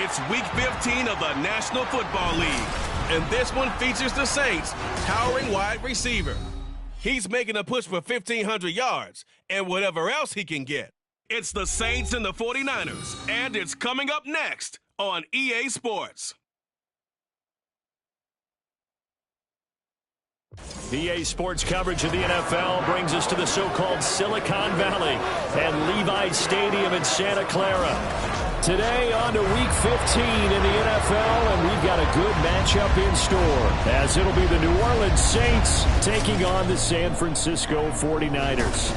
It's Week 15 of the National Football League, and this one features the Saints' towering wide receiver. He's making a push for 1,500 yards and whatever else he can get. It's the Saints and the 49ers, and it's coming up next on EA Sports. EA Sports coverage of the NFL brings us to the so-called Silicon Valley and Levi's Stadium in Santa Clara. Today on to Week 15 in the NFL, and we've got a good matchup in store, as it'll be the New Orleans Saints taking on the San Francisco 49ers.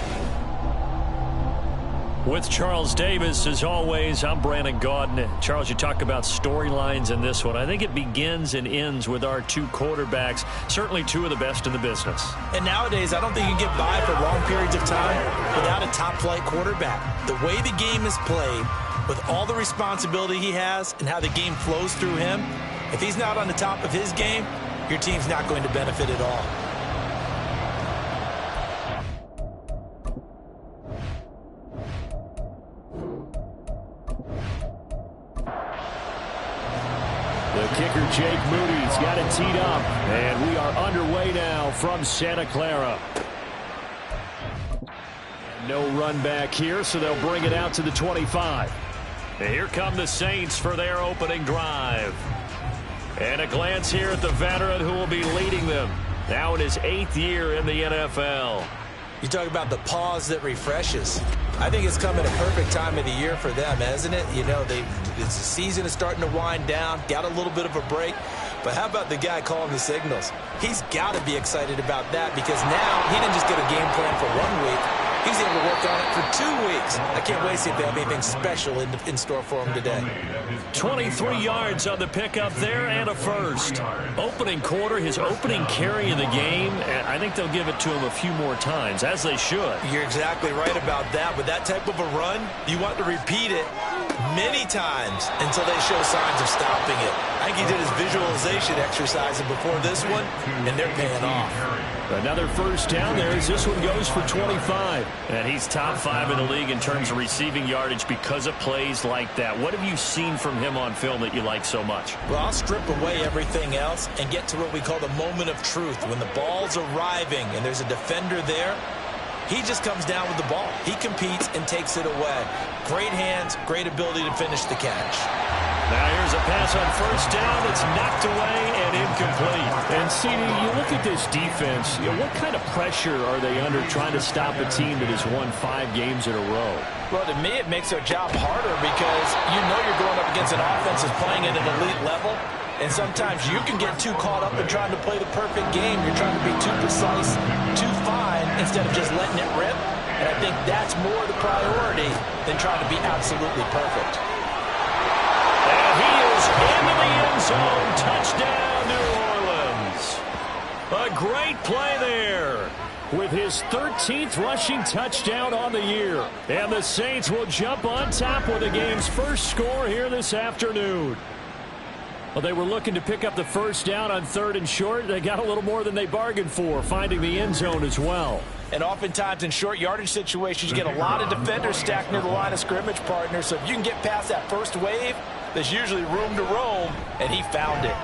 With Charles Davis, as always, I'm Brandon Gaudin. Charles, you talk about storylines in this one. I think it begins and ends with our two quarterbacks, certainly two of the best in the business. And nowadays, I don't think you can get by for long periods of time without a top-flight quarterback. The way the game is played, with all the responsibility he has and how the game flows through him, if he's not on the top of his game, your team's not going to benefit at all. The kicker, Jake Moody's got it teed up, and we are underway now from Santa Clara. No run back here, so they'll bring it out to the 25. And here come the Saints for their opening drive. And a glance here at the veteran who will be leading them, now in his 8th year in the NFL. You talk about the pause that refreshes. I think it's come at a perfect time of the year for them, hasn't it? You know, the season is starting to wind down, got a little bit of a break. But how about the guy calling the signals? He's got to be excited about that, because now he didn't just get a game plan for 1 week. He's able to work on it for 2 weeks. I can't wait to see if they have anything special in store for him today. 23 yards on the pickup there and a first. Opening quarter, his opening carry in the game, and I think they'll give it to him a few more times, as they should. You're exactly right about that. With that type of a run, you want to repeat it many times until they show signs of stopping it. I think he did his visualization exercise before this one, and they're paying off. Another first down there as this one goes for 25. And he's top 5 in the league in terms of receiving yardage because of plays like that. What have you seen from him on film that you like so much? Well, I'll strip away everything else and get to what we call the moment of truth. When the ball's arriving and there's a defender there, he just comes down with the ball. He competes and takes it away. Great hands, great ability to finish the catch. Now here's a pass on first down that's knocked away and incomplete. And CD, you look at this defense, what kind of pressure are they under trying to stop a team that has won 5 games in a row? Well, to me, it makes their job harder because you know you're going up against an offense that's playing at an elite level. And sometimes you can get too caught up in trying to play the perfect game. You're trying to be too precise, too fine, instead of just letting it rip. And I think that's more the priority than trying to be absolutely perfect. And he is into the end zone. Touchdown, New Orleans. A great play there with his 13th rushing touchdown on the year. And the Saints will jump on top with the game's first score here this afternoon. Well, they were looking to pick up the first down on 3rd and short. They got a little more than they bargained for, finding the end zone as well. And oftentimes in short yardage situations, you get a lot of defenders stacked near the line of scrimmage, partner. So if you can get past that first wave, there's usually room to roam, and he found it.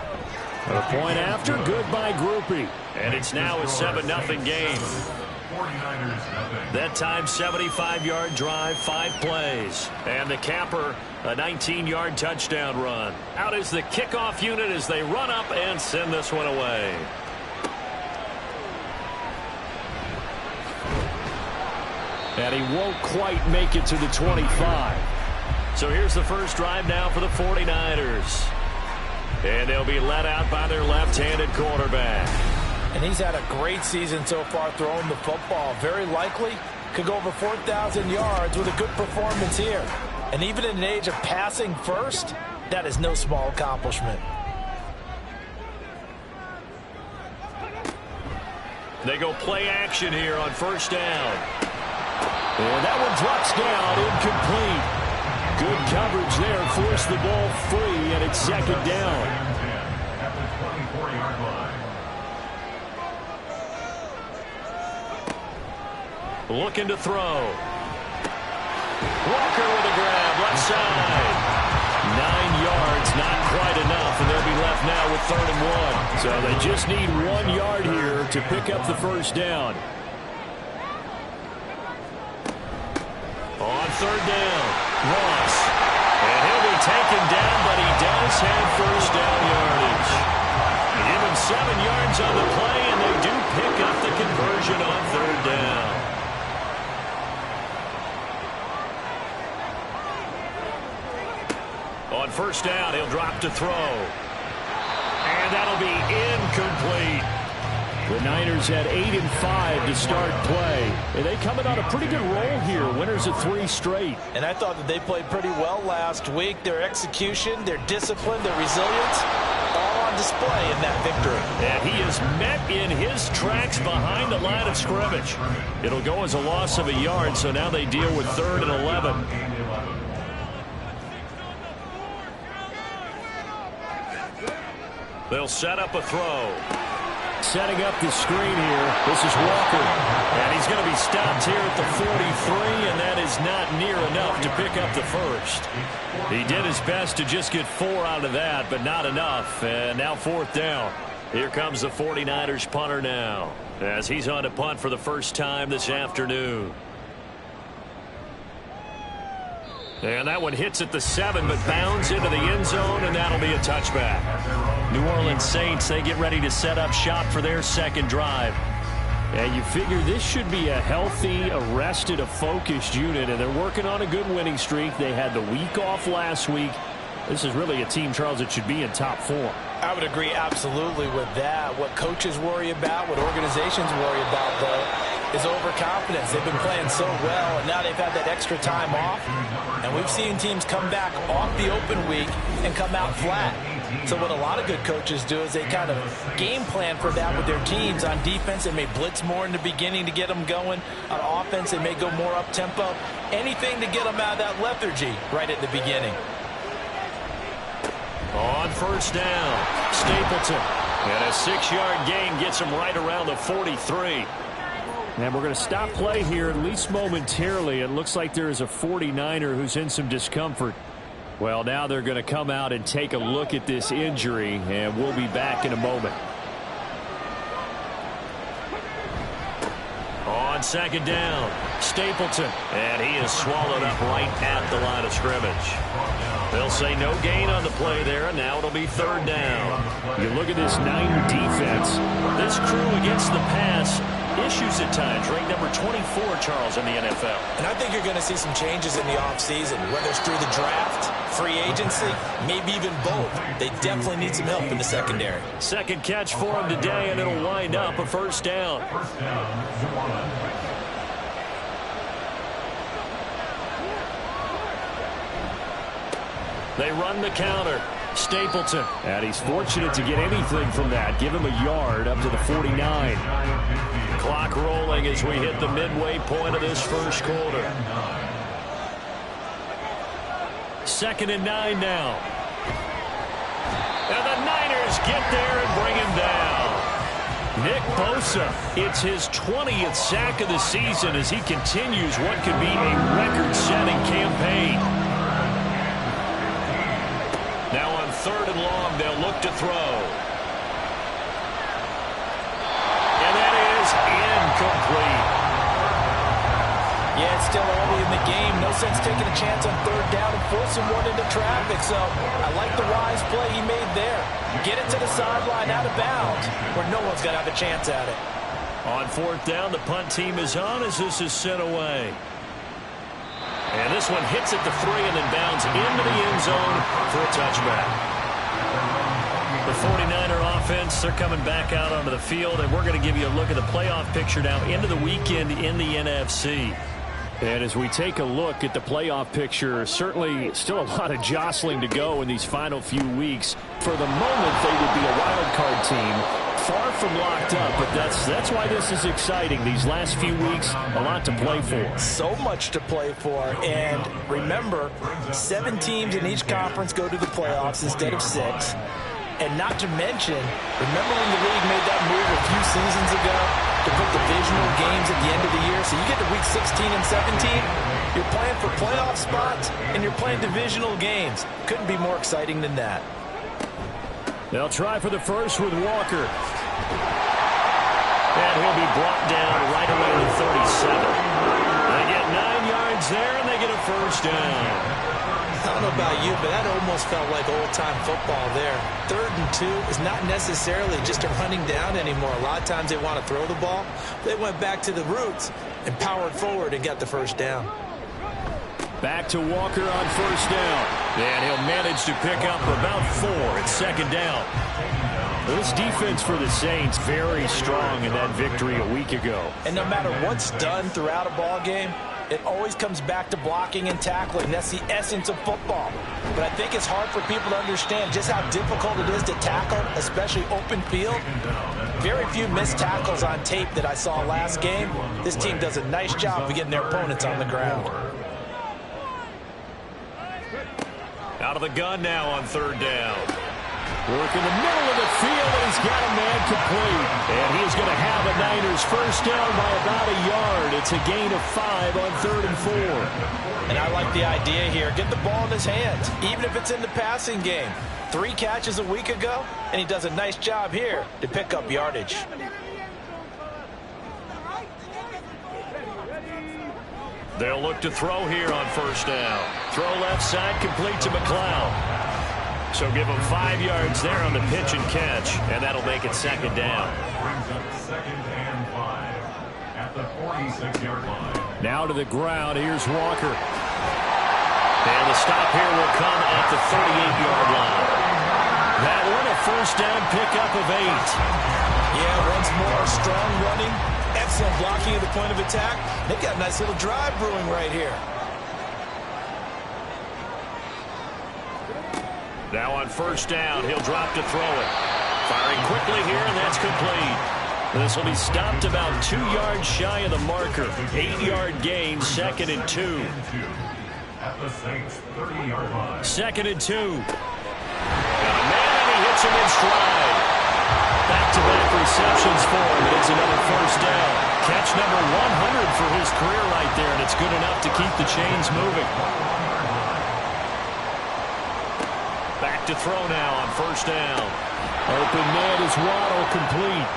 A point after, good by Groupie. And it's now a 7-0 game. That time, 75-yard drive, 5 plays. And the capper, a 19-yard touchdown run. Out is the kickoff unit as they run up and send this one away. And he won't quite make it to the 25. So here's the first drive now for the 49ers. And they'll be let out by their left-handed quarterback. And he's had a great season so far throwing the football. Very likely could go over 4,000 yards with a good performance here. And even in an age of passing first, that is no small accomplishment. They go play action here on first down. And that one drops down, incomplete. Good coverage there, forced the ball free, and it's 2nd down. At the 24-yard line. Looking to throw. Walker with a grab, left side. 9 yards It's not quite enough, and they'll be left now with 3rd and 1. So they just need 1 yard here to pick up the first down. On 3rd down, Ross. And he'll be taken down, but he does have first down yardage. They give him 7 yards on the play, and they do pick up the conversion on 3rd down. On 1st down, he'll drop to throw. And that'll be incomplete. The Niners had 8 and 5 to start play. And they coming on a pretty good roll here. Winners of 3 straight. And I thought that they played pretty well last week. Their execution, their discipline, their resilience, all on display in that victory. And he is met in his tracks behind the line of scrimmage. It'll go as a loss of a yard, so now they deal with 3rd and 11. They'll set up a throw. Setting up the screen here. This is Walker. And he's going to be stopped here at the 43, and that is not near enough to pick up the first. He did his best to just get 4 out of that, but not enough. And now 4th down. Here comes the 49ers punter now, as he's on to punt for the first time this afternoon. And that one hits at the 7, but bounds into the end zone, and that'll be a touchback. New Orleans Saints, they get ready to set up shop for their second drive. And you figure this should be a healthy, arrested, a focused unit, and they're working on a good winning streak. They had the week off last week. This is really a team, Charles, that should be in top form. I would agree absolutely with that. What coaches worry about, what organizations worry about, though, is overconfidence. They've been playing so well, and now they've had that extra time off. And we've seen teams come back off the open week and come out flat. So what a lot of good coaches do is they kind of game plan for that with their teams. On defense, they may blitz more in the beginning to get them going. On offense, they may go more up-tempo. Anything to get them out of that lethargy right at the beginning. On 1st down, Stapleton. And a 6-yard gain gets him right around the 43. And we're going to stop play here, at least momentarily. It looks like there is a 49er who's in some discomfort. Well, now they're going to come out and take a look at this injury, and we'll be back in a moment. On 2nd down, Stapleton. And he is swallowed up right at the line of scrimmage. They'll say no gain on the play there, and now it'll be 3rd down. You look at this Niner defense. This crew against the pass, issues at times, ranked number 24, Charles, in the NFL. And I think you're going to see some changes in the offseason, whether it's through the draft, free agency, maybe even both. They definitely need some help in the secondary. Second catch for him today, and it'll wind up a 1st down. They run the counter. Stapleton. And he's fortunate to get anything from that. Give him a yard up to the 49. Clock rolling as we hit the midway point of this first quarter. 2nd and 9 now. And the Niners get there and bring him down. Nick Bosa, it's his 20th sack of the season as he continues what could be a record-setting campaign. Now on 3rd and long, they'll look to throw. And that is incomplete. Yeah, it's still early in the game. No sense taking a chance on 3rd down and forcing one into traffic. So I like the wise play he made there. Get it to the sideline out of bounds where no one's going to have a chance at it. On 4th down, the punt team is on as this is sent away. And this one hits at the 3 and then bounds into the end zone for a touchback. The 49er offense, they're coming back out onto the field, and we're going to give you a look at the playoff picture now into the weekend in the NFC. And as we take a look at the playoff picture, certainly still a lot of jostling to go in these final few weeks. For the moment, they would be a wild card team. Far from locked up, but that's why this is exciting. These last few weeks, a lot to play for. So much to play for. And remember, 7 teams in each conference go to the playoffs instead of 6. And not to mention, remember when the league made that move a few seasons ago to put divisional games at the end of the year? So you get to week 16 and 17, you're playing for playoff spots, and you're playing divisional games. Couldn't be more exciting than that. They'll try for the first with Walker. And he'll be brought down right around the 37. They get 9 yards there, and they get a first down. I don't know about you, but that almost felt like old-time football there. 3rd and 2 is not necessarily just a running down anymore. A lot of times they want to throw the ball. They went back to the roots and powered forward and got the first down. Back to Walker on first down. And he'll manage to pick up about 4 at second down. This defense for the Saints very strong in that victory a week ago. And no matter what's done throughout a ball game, it always comes back to blocking and tackling. That's the essence of football. But I think it's hard for people to understand just how difficult it is to tackle, especially open field. Very few missed tackles on tape that I saw last game. This team does a nice job of getting their opponents on the ground. Out of the gun now on third down. Work in the middle of the field, and he's got a man complete. And he's going to have a Niners first down by about a yard. It's a gain of 5 on 3rd and 4. And I like the idea here. Get the ball in his hands, even if it's in the passing game. 3 catches a week ago, and he does a nice job here to pick up yardage. They'll look to throw here on first down. Throw left side, complete to McLeod. So give him 5 yards there on the pitch and catch, and that'll make it second down. Brings up 2nd and 5 at the 46-yard line. Now to the ground. Here's Walker. And the stop here will come at the 38-yard line. That one a first down pickup of 8. Yeah, once more, strong running, excellent blocking at the point of attack. They've got a nice little drive brewing right here. Now on first down, he'll drop to throw it. Firing quickly here, and that's complete. This will be stopped about 2 yards shy of the marker. 8-yard gain, 2nd and 2. At the Saints 30-yard line. 2nd and 2. Got a man, and he hits him in stride. Back-to-back receptions for him, and it's another first down. Catch number 100 for his career right there, and it's good enough to keep the chains moving. Back to throw now on first down. Open man is Waddle, complete.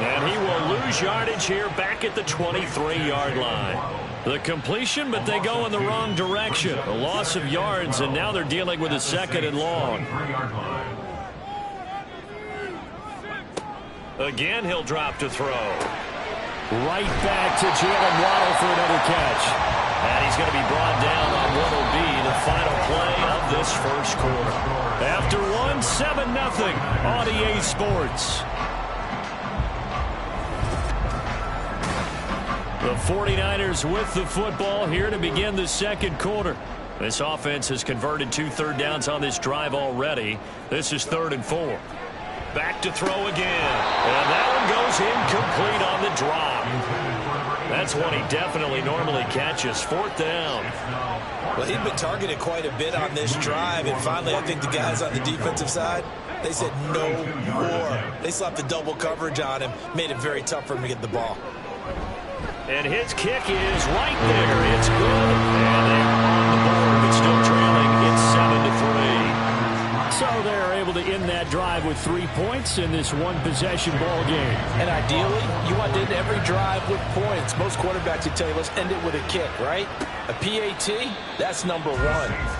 And he will lose yardage here back at the 23-yard line. The completion, but they go in the wrong direction. A loss of yards, and now they're dealing with a 2nd and long. Again, he'll drop to throw. Right back to Jalen Waddle for another catch. And he's going to be brought down on what will be the final play of this first quarter. After 1, 7-0 on EA Sports. The 49ers with the football here to begin the second quarter. This offense has converted 2 third downs on this drive already. This is 3rd and 4. Back to throw again. And that one goes incomplete on the drop. That's one he definitely normally catches. 4th down. Well, he'd been targeted quite a bit on this drive, and finally I think the guys on the defensive side, they said no more. They slapped the double coverage on him, made it very tough for him to get the ball. And his kick is right there. It's good. And they're on the board, but still trailing. It's 7-3. So they're able to end that drive with 3 points in this one-possession ball game. And ideally, you want to end every drive with points. Most quarterbacks would tell you, let's end it with a kick, right? A PAT, that's number 1.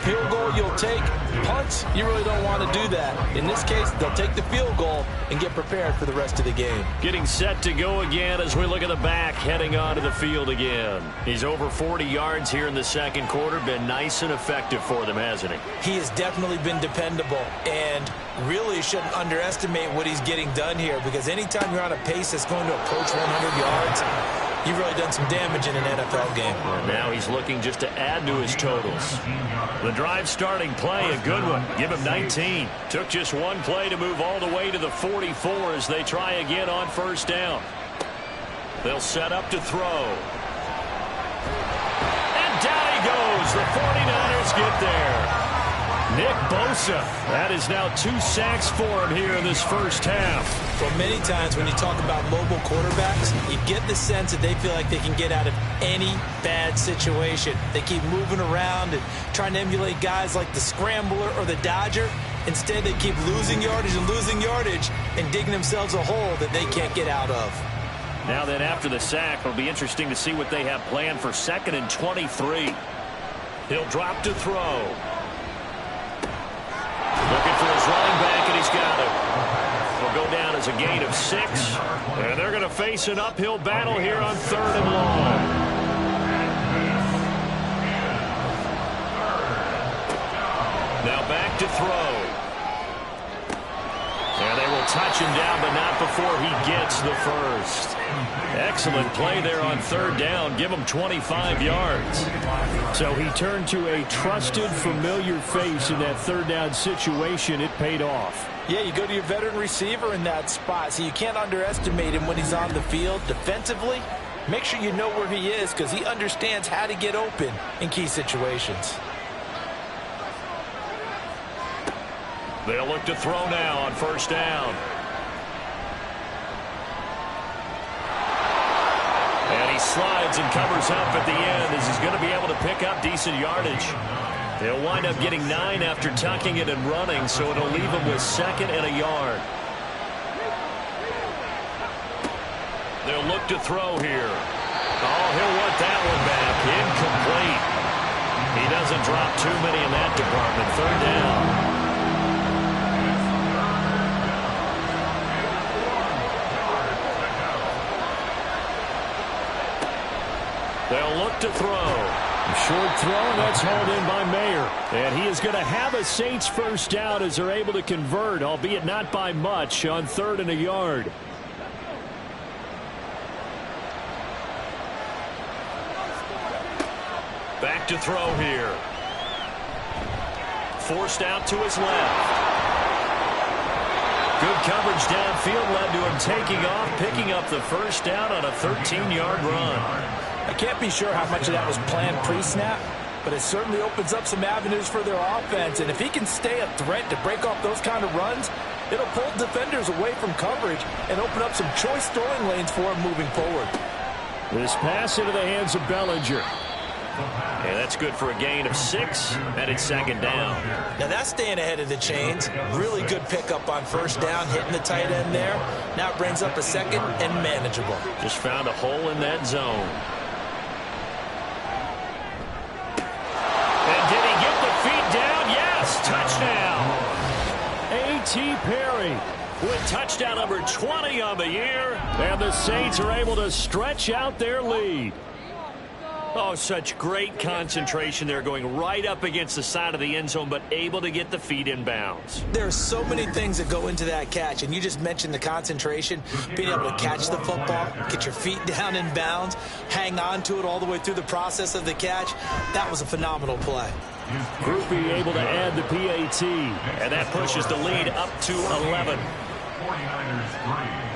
Field goal, you'll take. Punts, you really don't want to do that. In this case, they'll take the field goal and get prepared for the rest of the game. Getting set to go again as we look at the back, heading onto the field again. He's over 40 yards here in the second quarter. Been nice and effective for them, hasn't he? He has definitely been dependable, and really shouldn't underestimate what he's getting done here, because anytime you're on a pace that's going to approach 100 yards, you've really done some damage in an NFL game. And now he's looking just to add to his totals. The drive starting play, a good one. Give him 19. Took just one play to move all the way to the 44 as they try again on first down. They'll set up to throw. And down he goes. The 49ers get there. Nick Bosa. That is now 2 sacks for him here in this first half. Well, many times when you talk about mobile quarterbacks, you get the sense that they feel like they can get out of any bad situation. They keep moving around and trying to emulate guys like the Scrambler or the Dodger. Instead, they keep losing yardage and digging themselves a hole that they can't get out of. Now then, after the sack, it'll be interesting to see what they have planned for 2nd and 23. He'll drop to throw. Looking for his running back, and he's got it. Will go down as a gain of 6. And they're going to face an uphill battle here on 3rd and long. Now back to throw. And they will touch him down, but not before he gets the first. Excellent play there on 3rd down. Give him 25 yards. So he turned to a trusted, familiar face in that 3rd down situation. It paid off. Yeah, you go to your veteran receiver in that spot, so you can't underestimate him when he's on the field defensively. Make sure you know where he is because he understands how to get open in key situations. They'll look to throw now on 1st down. And he slides and covers up at the end as he's going to be able to pick up decent yardage. They'll wind up getting 9 after tucking it and running, so it'll leave him with 2nd and a yard. They'll look to throw here. Oh, he'll want that one back. Incomplete. He doesn't drop too many in that department. 3rd down. They'll look to throw. A short throw, and that's hauled in by Mayer. And he is going to have a Saints 1st down as they're able to convert, albeit not by much, on 3rd and a yard. Back to throw here. Forced out to his left. Good coverage downfield led to him taking off, picking up the 1st down on a 13-yard run. I can't be sure how much of that was planned pre-snap, but it certainly opens up some avenues for their offense. And if he can stay a threat to break off those kind of runs, it'll pull defenders away from coverage and open up some choice throwing lanes for him moving forward. This pass into the hands of Bellinger. And that's good for a gain of 6, and it's 2nd down. Now that's staying ahead of the chains. Really good pickup on 1st down, hitting the tight end there. Now it brings up a 2nd and manageable. Just found a hole in that zone. And did he get the feet down? Yes, touchdown. A.T. Perry with touchdown number 20 on the year. And the Saints are able to stretch out their lead. Oh, such great concentration there, going right up against the side of the end zone, but able to get the feet in bounds. There are so many things that go into that catch, and you just mentioned the concentration, being able to catch the football, get your feet down in bounds, hang on to it all the way through the process of the catch. That was a phenomenal play. Groupie able to add the PAT, and that pushes the lead up to 11. 49ers 3.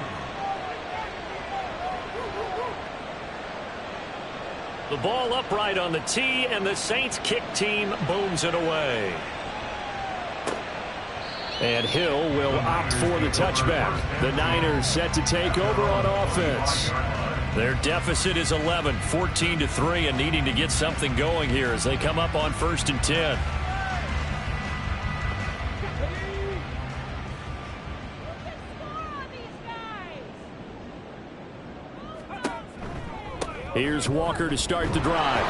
The ball upright on the tee, and the Saints kick team booms it away. And Hill will opt for the touchback. The Niners set to take over on offense. Their deficit is 11, 14-3, and needing to get something going here as they come up on 1st and 10. Here's Walker to start the drive.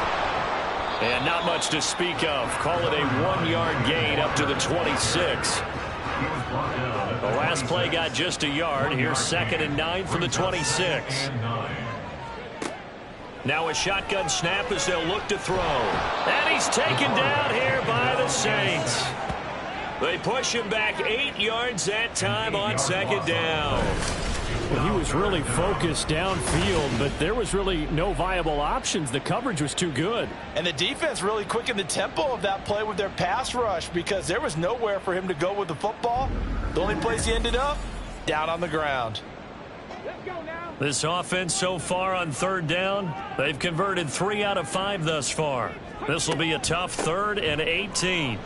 And not much to speak of. Call it a 1-yard gain up to the 26. The last play got just a yard. Here's 2nd and 9 from the 26. Now a shotgun snap as they'll look to throw. And he's taken down here by the Saints. They push him back 8 yards that time on 2nd down. Well, he was really focused downfield, but there was really no viable options. The coverage was too good. And the defense really quickened the tempo of that play with their pass rush because there was nowhere for him to go with the football. The only place he ended up, down on the ground. This offense so far on 3rd down, they've converted 3 out of 5 thus far. This will be a tough 3rd and 18.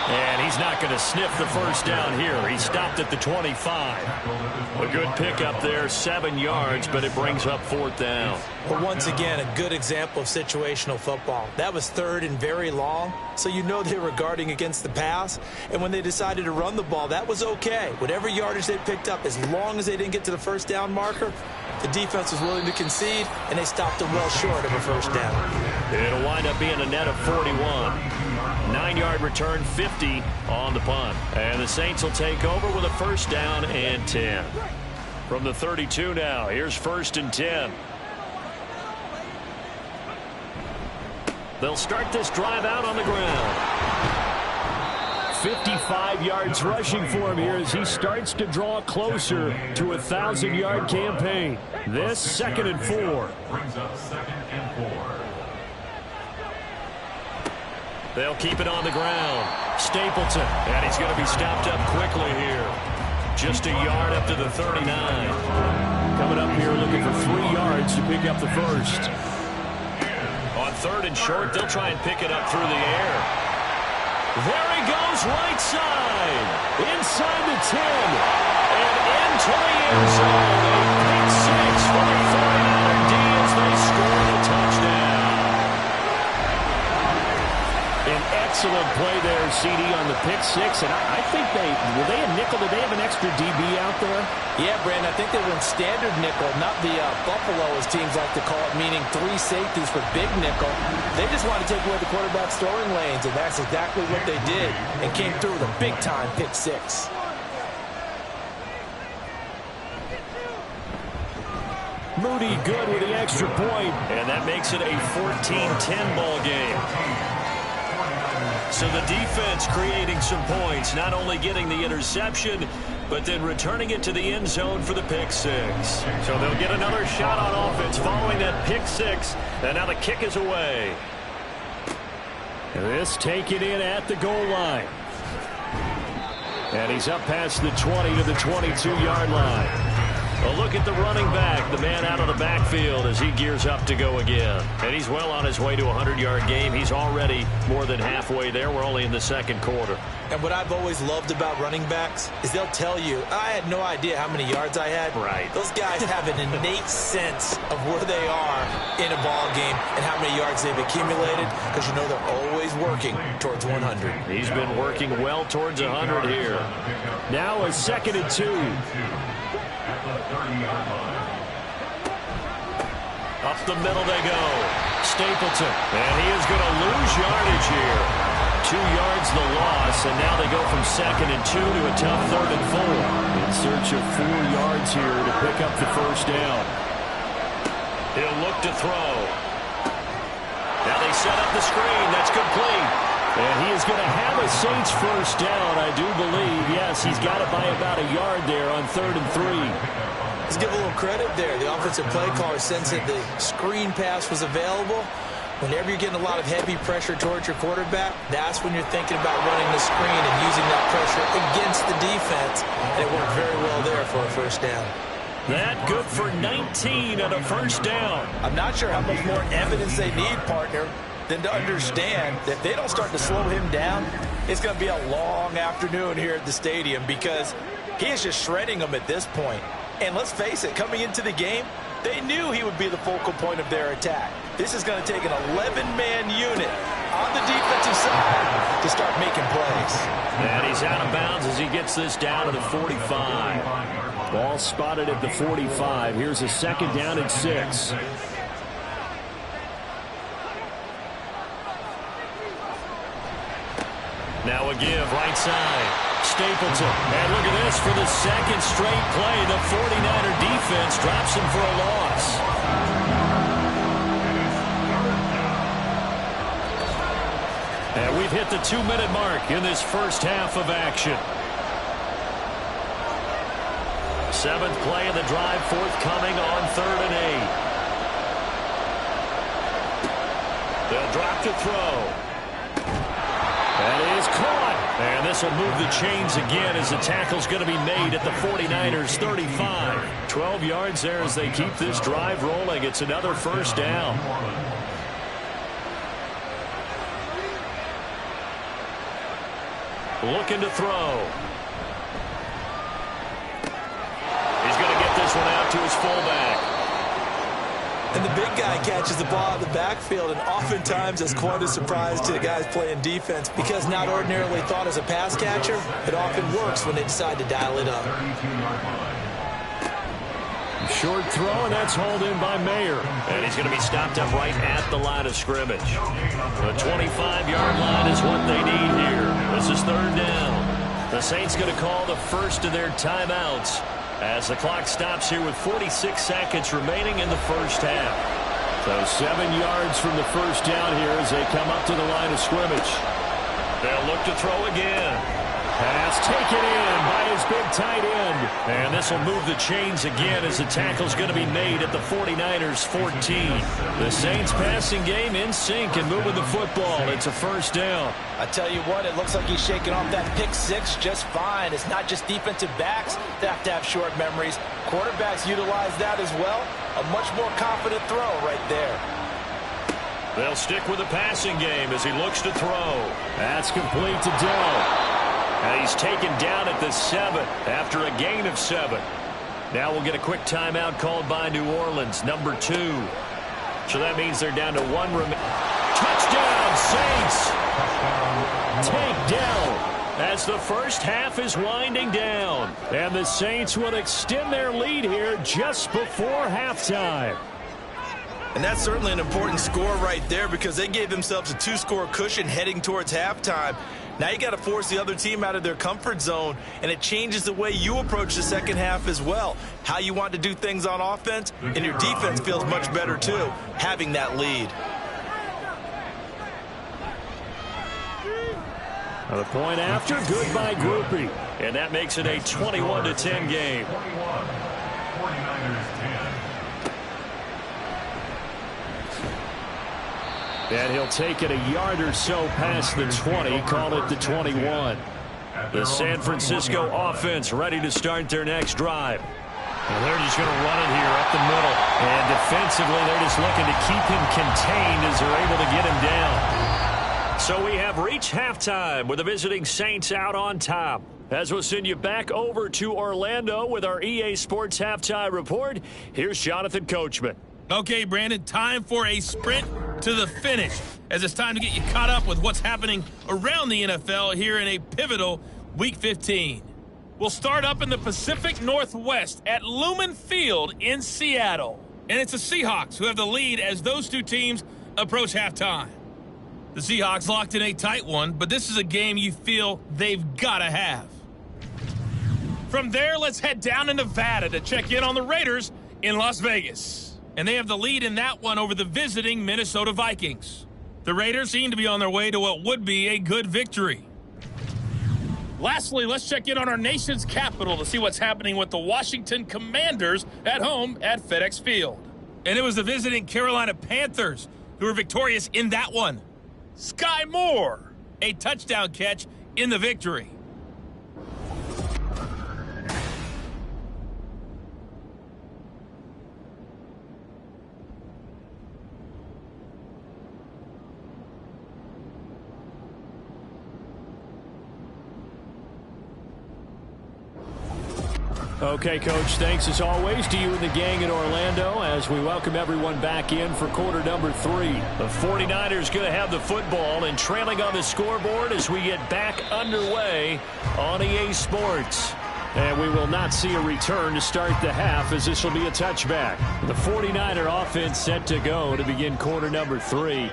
And he's not going to sniff the first down here. He stopped at the 25. A good pickup there, 7 yards, but it brings up 4th down. But once again, a good example of situational football. That was 3rd and very long, so you know they were guarding against the pass. And when they decided to run the ball, that was okay. Whatever yardage they picked up, as long as they didn't get to the first down marker, the defense was willing to concede, and they stopped them well short of a first down. It'll wind up being a net of 41. 9-yard return, 50 on the punt. And the Saints will take over with a first down and 10. From the 32 now, here's 1st and 10. They'll start this drive out on the ground. 55 yards rushing for him here as he starts to draw closer to a 1,000-yard campaign. This 2nd and 4. Brings up 2nd and 4. They'll keep it on the ground. Stapleton, and he's going to be stopped up quickly here. Just a yard up to the 39. Coming up here looking for 3 yards to pick up the first. On 3rd and short, they'll try and pick it up through the air. There he goes, right side. Inside the 10. And into the end zone. A pick 6 for the 49er D as they score the touchdown. An excellent play there, CD, on the pick 6. And I think were they a nickel? Did they have an extra DB out there? Yeah, Brandon, I think they went standard nickel, not the Buffalo, as teams like to call it, meaning 3 safeties for big nickel. They just wanted to take away the quarterback's throwing lanes, and that's exactly what they did, and came through with a big-time pick 6. Moody good with the extra point, and that makes it a 14-10 ball game. So the defense creating some points, not only getting the interception, but then returning it to the end zone for the pick 6. So they'll get another shot on offense following that pick 6, and now the kick is away. This taken in at the goal line. And he's up past the 20 to the 22-yard line. A look at the running back, the man out of the backfield as he gears up to go again. And he's well on his way to a 100-yard game. He's already more than halfway there. We're only in the 2nd quarter. And what I've always loved about running backs is they'll tell you, I had no idea how many yards I had. Right. Those guys have an innate sense of where they are in a ball game and how many yards they've accumulated, because you know they're always working towards 100. He's been working well towards 100 here. Now a 2nd and 2. Up the middle they go. Stapleton. And he is going to lose yardage here. 2 yards the loss, and now they go from 2nd and 2 to a tough 3rd and 4. In search of 4 yards here to pick up the first down. He'll look to throw. Now they set up the screen. That's complete. And he is going to have a Saints first down, I do believe. Yes, he's got it by about a yard there on 3rd and 3. Let's give a little credit there. The offensive play caller sensed that the screen pass was available. Whenever you're getting a lot of heavy pressure towards your quarterback, that's when you're thinking about running the screen and using that pressure against the defense. And it worked very well there for a first down. That good for 19 and a first down. I'm not sure how much more evidence they need, partner, than to understand that if they don't start to slow him down, it's going to be a long afternoon here at the stadium, because he is just shredding them at this point. And let's face it, coming into the game, they knew he would be the focal point of their attack. This is going to take an 11-man unit on the defensive side to start making plays. And he's out of bounds as he gets this down to the 45. Ball spotted at the 45. Here's a 2nd down and 6. Now a give, right side. Stapleton. And look at this for the 2nd straight play. The 49er defense drops him for a loss. And we've hit the 2-minute mark in this first half of action. 7th play of the drive, forthcoming on 3rd and 8. They'll drop to throw. That is caught. And this will move the chains again as the tackle's going to be made at the 49ers 35. 12 yards there as they keep this drive rolling. It's another first down. looking to throw. He's going to get this one out to his fullback. And the big guy catches the ball out of the backfield, and oftentimes it's quite a surprise to the guys playing defense because not ordinarily thought as a pass catcher, it often works when they decide to dial it up. Short throw, and that's hauled in by Mayer. And he's going to be stopped up right at the line of scrimmage. The 25-yard line is what they need here. This is third down. The Saints going to call the first of their timeouts as the clock stops here with 46 seconds remaining in the first half. So 7 yards from the first down here as they come up to the line of scrimmage. They'll look to throw again. Pass taken in by his big tight end. And this will move the chains again as the tackle's going to be made at the 49ers 14. The Saints passing game in sync and moving the football. It's a first down. I tell you what, it looks like he's shaking off that pick six just fine. It's not just defensive backs that have to have short memories. Quarterbacks utilize that as well. A much more confident throw right there. They'll stick with the passing game as he looks to throw. That's complete to Dell. And he's taken down at the 7 after a gain of 7. Now we'll get a quick timeout called by New Orleans, number 2. So that means they're down to 1 remaining. Touchdown, Saints! Takedown as the first half is winding down. And the Saints will extend their lead here just before halftime. And that's certainly an important score right there because they gave themselves a 2-score cushion heading towards halftime. Now you got to force the other team out of their comfort zone, and it changes the way you approach the second half as well. How you want to do things on offense, and your defense feels much better too, having that lead. The point after, good by Groupie. And that makes it a 21-10 game. 49ers 10. And he'll take it a yard or so past the 20, call it the 21. The San Francisco offense ready to start their next drive. And they're just going to run it here up the middle. And defensively, they're just looking to keep him contained as they're able to get him down. So we have reached halftime with the visiting Saints out on top. As we'll send you back over to Orlando with our EA Sports Halftime Report, here's Jonathan Coachman. Okay, Brandon, time for a sprint to the finish, as it's time to get you caught up with what's happening around the NFL here in a pivotal Week 15. We'll start up in the Pacific Northwest at Lumen Field in Seattle. And it's the Seahawks who have the lead as those two teams approach halftime. The Seahawks locked in a tight one, but this is a game you feel they've got to have. From there, let's head down to Nevada to check in on the Raiders in Las Vegas. And they have the lead in that one over the visiting Minnesota Vikings. The Raiders seem to be on their way to what would be a good victory. Lastly, let's check in on our nation's capital to see what's happening with the Washington Commanders at home at FedEx Field. And it was the visiting Carolina Panthers who were victorious in that one. Sky Moore, a touchdown catch in the victory. Okay, Coach, thanks as always to you and the gang in Orlando as we welcome everyone back in for quarter number 3. The 49ers going to have the football and trailing on the scoreboard as we get back underway on EA Sports. And we will not see a return to start the half as this will be a touchback. The 49er offense set to go to begin quarter number 3.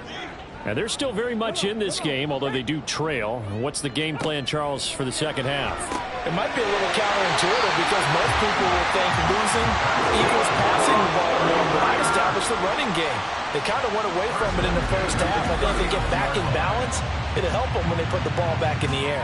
And they're still very much in this game, although they do trail. What's the game plan, Charles, for the second half? It might be a little counterintuitive because most people will think losing equals passing the ball more, but I established the running game. They kind of went away from it in the first half. I think if they get back in balance, it'll help them when they put the ball back in the air.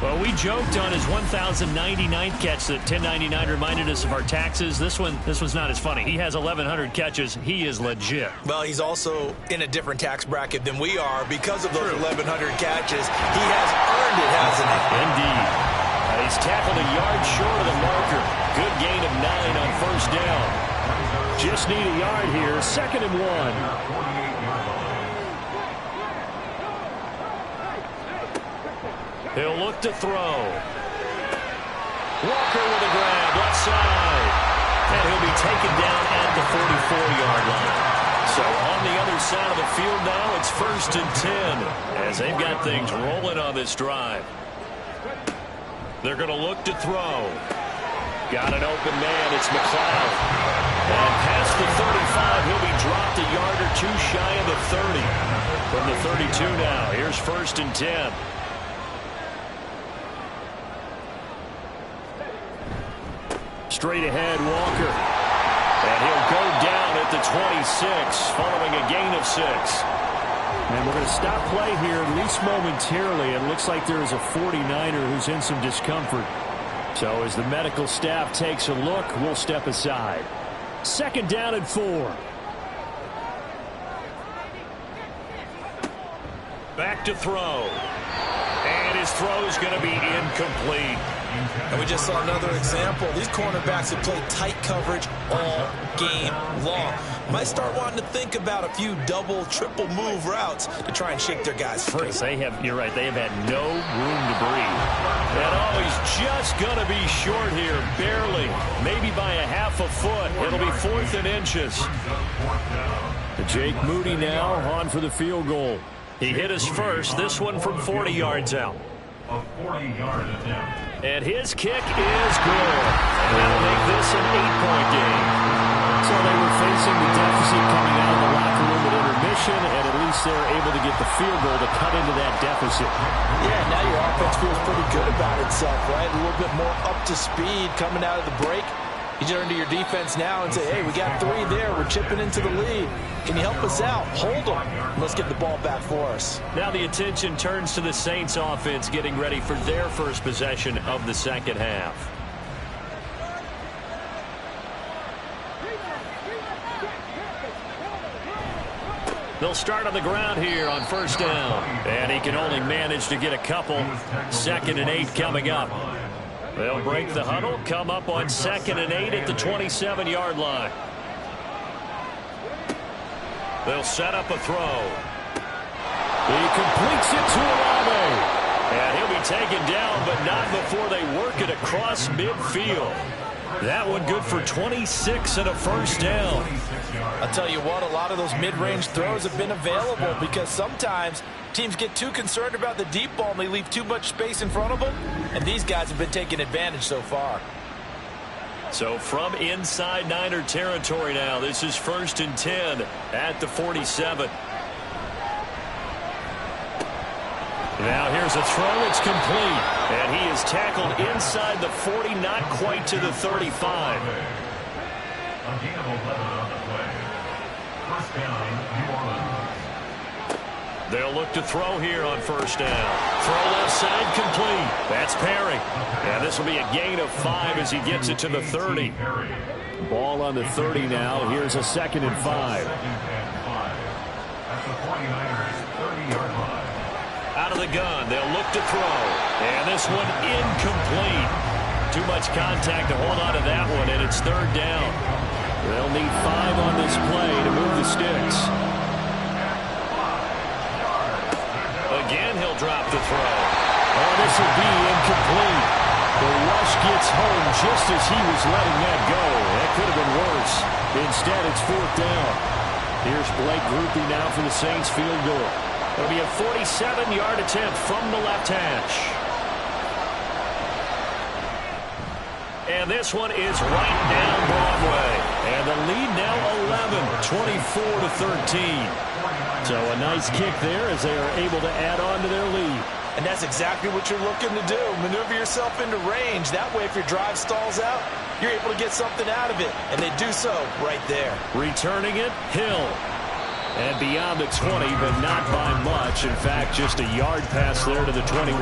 Well, we joked on his 1,099th catch that 1099 reminded us of our taxes. This one's not as funny. He has 1,100 catches. He is legit. Well, he's also in a different tax bracket than we are because of those 1,100 catches. He has earned it, hasn't he? Indeed. He's tackled a yard short of the marker. Good gain of 9 on first down. Just need a yard here. 2nd and 1. He'll look to throw. Walker with a grab, left side. And he'll be taken down at the 44-yard line. So on the other side of the field now, it's 1st and 10 as they've got things rolling on this drive. They're going to look to throw. Got an open man. It's McLeod. And past the 35, he'll be dropped a yard or two shy of the 30. From the 32 now, here's 1st and 10. Straight ahead, Walker. And he'll go down at the 26, following a gain of 6. And we're going to stop play here, at least momentarily. It looks like there is a 49er who's in some discomfort. So as the medical staff takes a look, we'll step aside. 2nd down and 4. Back to throw. And his throw is going to be incomplete. And we just saw another example. These cornerbacks have played tight coverage all game long. Might start wanting to think about a few double, triple move routes to try and shake their guys free. You're right, they have had no room to breathe. And he's just going to be short here, barely. Maybe by a half a foot. It'll be 4th and inches. Jake Moody now on for the field goal. He hit his first, this one from 40 yards out. A 40-yard attempt. And his kick is good. And that'll make this an 8-point game. So they were facing the deficit coming out of the locker room at intermission, and at least they're able to get the field goal to cut into that deficit. Yeah, now your offense feels pretty good about itself, right? A little bit more up to speed coming out of the break. You turn to your defense now and say, hey, we got 3 there. We're chipping into the lead. Can you help us out? Hold them. Let's get the ball back for us. Now the attention turns to the Saints offense getting ready for their first possession of the second half. They'll start on the ground here on 1st down. And he can only manage to get a couple. 2nd and 8 coming up. They'll break the huddle, come up on 2nd and 8 at the 27-yard line. They'll set up a throw. He completes it to Olave. And he'll be taken down, but not before they work it across midfield. That one good for 26 and a 1st down. I'll tell you what, a lot of those mid-range throws have been available because sometimes teams get too concerned about the deep ball and they leave too much space in front of them. And these guys have been taking advantage so far. So from inside Niner territory now, this is 1st and 10 at the 47. Now here's a throw. It's complete. And he is tackled inside the 40, not quite to the 35. A gain of 11 on the play. 1st down, New Orleans. They'll look to throw here on 1st down. Throw left side complete. That's Perry. And this will be a gain of 5 as he gets it to the 30. Ball on the 30 now. Here's a 2nd and 5. 2nd and 5. At the 49ers 30-yard line. Out of the gun, they'll look to throw. And this one incomplete. Too much contact to hold on to that one, and it's 3rd down. They'll need 5 on this play to move the sticks. Again, he'll drop the throw. Oh, this will be incomplete. The rush gets home just as he was letting that go. That could have been worse. Instead, it's 4th down. Here's Blake Ruthie now for the Saints field goal. It'll be a 47-yard attempt from the left hash. And this one is right down Broadway. And the lead now 11, 24-13. So a nice kick there as they are able to add on to their lead. And that's exactly what you're looking to do. Maneuver yourself into range. That way, if your drive stalls out, you're able to get something out of it. And they do so right there. Returning it, Hill. And beyond the 20, but not by much. In fact, just a yard pass there to the 21.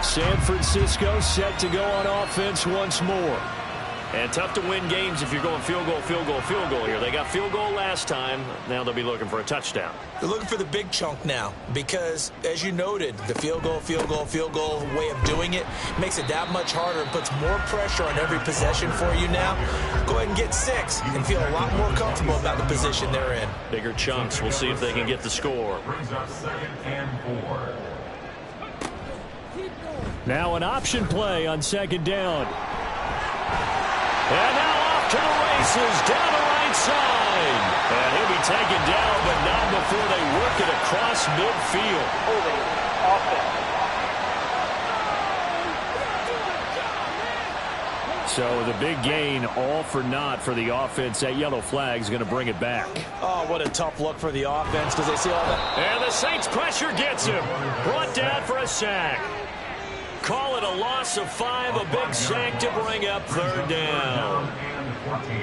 San Francisco set to go on offense once more. And tough to win games if you're going field goal, field goal, field goal here. They got field goal last time. Now they'll be looking for a touchdown. They're looking for the big chunk now because, as you noted, the field goal, field goal, field goal way of doing it makes it that much harder and puts more pressure on every possession for you now. Go ahead and get 6 and feel a lot more comfortable about the position they're in. Bigger chunks. We'll see if they can get the score. Brings up 2nd and 4. Now an option play on second down. And now off to the races down the right side. And he'll be taken down, but not before they work it across midfield. Holding offense. So the big gain, all for naught for the offense. That yellow flag is going to bring it back. Oh, what a tough look for the offense because they see all that. And the Saints pressure gets him. Brought down for a sack. Call it a loss of 5, a big sack to bring up third down.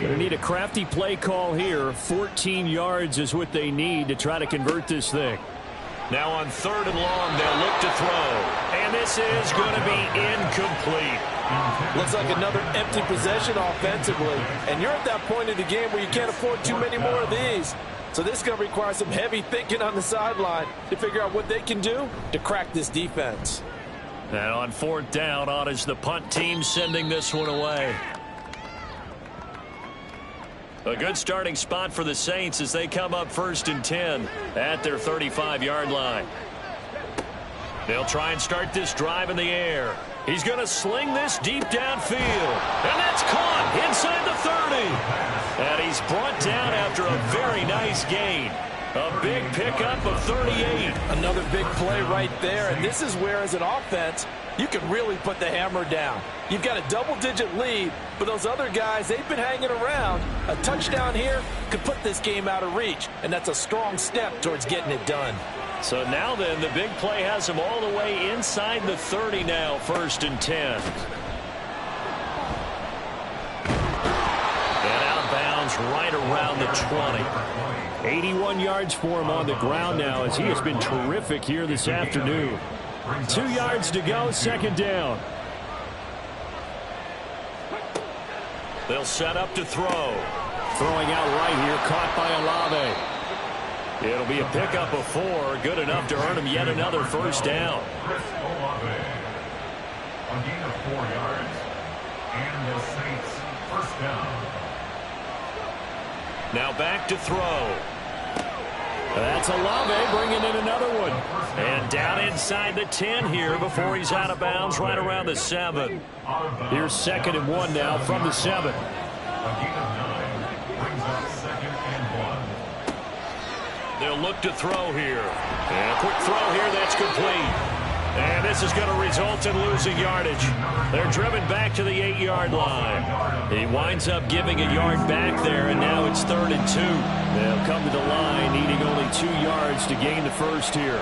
Going to need a crafty play call here. 14 yards is what they need to try to convert this thing. Now on third and long, they'll look to throw. And this is going to be incomplete. Looks like another empty possession offensively. And you're at that point in the game where you can't afford too many more of these. So this is going to require some heavy thinking on the sideline to figure out what they can do to crack this defense. And on fourth down, on is the punt team sending this one away. A good starting spot for the Saints as they come up 1st and 10 at their 35-yard line. They'll try and start this drive in the air. He's going to sling this deep downfield. And that's caught inside the 30. And he's brought down after a very nice gain. A big pickup of 38. Another big play right there. And this is where, as an offense, you can really put the hammer down. You've got a double-digit lead, but those other guys, they've been hanging around. A touchdown here could put this game out of reach, and that's a strong step towards getting it done. So now then, the big play has them all the way inside the 30 now, 1st and 10. And outbounds right around the 20. 81 yards for him on the ground now as he has been terrific here this afternoon. 2 yards to go, 2nd down. They'll set up to throw. Throwing out right here, caught by Olave. It'll be a pickup of 4, good enough to earn him yet another 1st down. A gain of 4 yards. And the Saints 1st down. Now back to throw. That's Olave bringing in another one. And down inside the 10 here before he's out of bounds right around the 7. Here's 2nd and 1 now from the 7. A gain of 9 brings up 2nd and 1. They'll look to throw here. And a quick throw here that's complete. And this is going to result in losing yardage. They're driven back to the 8-yard line. He winds up giving a yard back there, and now it's 3rd and 2. They'll come to the line, needing only 2 yards to gain the first here.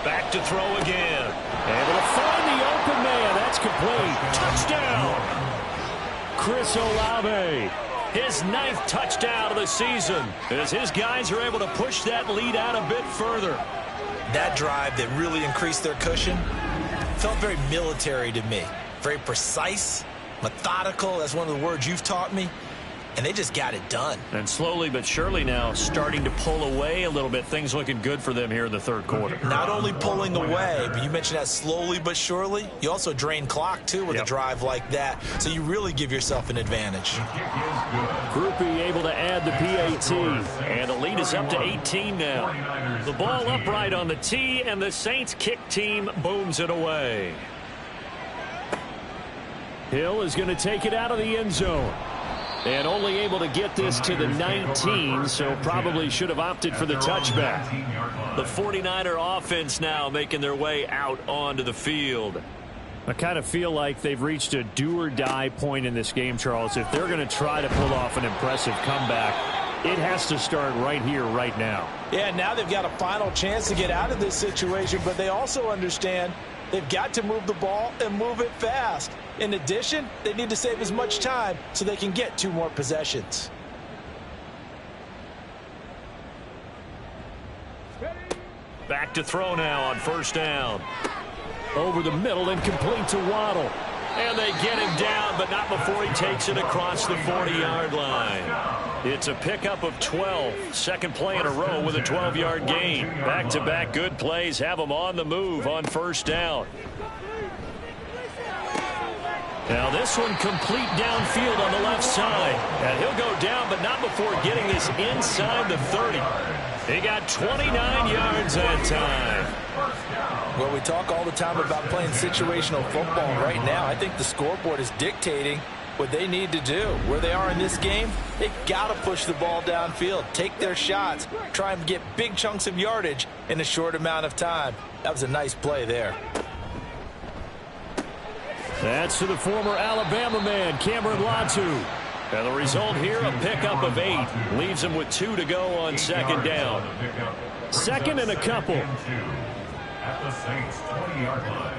Back to throw again. Able to find the open man. That's complete. Touchdown! Chris Olave. His 9th touchdown of the season as his guys are able to push that lead out a bit further. That drive that really increased their cushion felt very military to me. Very precise, methodical. That's one of the words you've taught me. And they just got it done. And slowly but surely now starting to pull away a little bit. Things looking good for them here in the 3rd quarter. Not only pulling away, but you mentioned that slowly but surely. You also drain clock, too, with a drive like that. So you really give yourself an advantage. Groupie able to add the PAT. And the lead is up to 18 now. The ball upright on the tee, and the Saints kick team booms it away. Hill is going to take it out of the end zone. And only able to get this to the 19, so probably should have opted for the touchback. The 49er offense now making their way out onto the field. I kind of feel like they've reached a do-or-die point in this game, Charles. If they're going to try to pull off an impressive comeback, it has to start right here, right now. Yeah, now they've got a final chance to get out of this situation, but they also understand they've got to move the ball and move it fast. In addition, they need to save as much time so they can get 2 more possessions. Back to throw now on 1st down. Over the middle and complete to Waddle. And they get him down, but not before he takes it across the 40-yard line. It's a pickup of 12. 2nd play in a row with a 12-yard gain. Back-to-back good plays have him on the move on 1st down. Now this one complete downfield on the left side. And he'll go down, but not before getting this inside the 30. He got 29 yards that time. Well, we talk all the time about playing situational football. Right now, I think the scoreboard is dictating what they need to do. Where they are in this game, they've got to push the ball downfield, take their shots, try and get big chunks of yardage in a short amount of time. That was a nice play there. That's to the former Alabama man, Cameron Latu. And the result here, a pickup of 8. Leaves him with 2 to go on second down. Second and a couple. At the Saints' 20-yard line.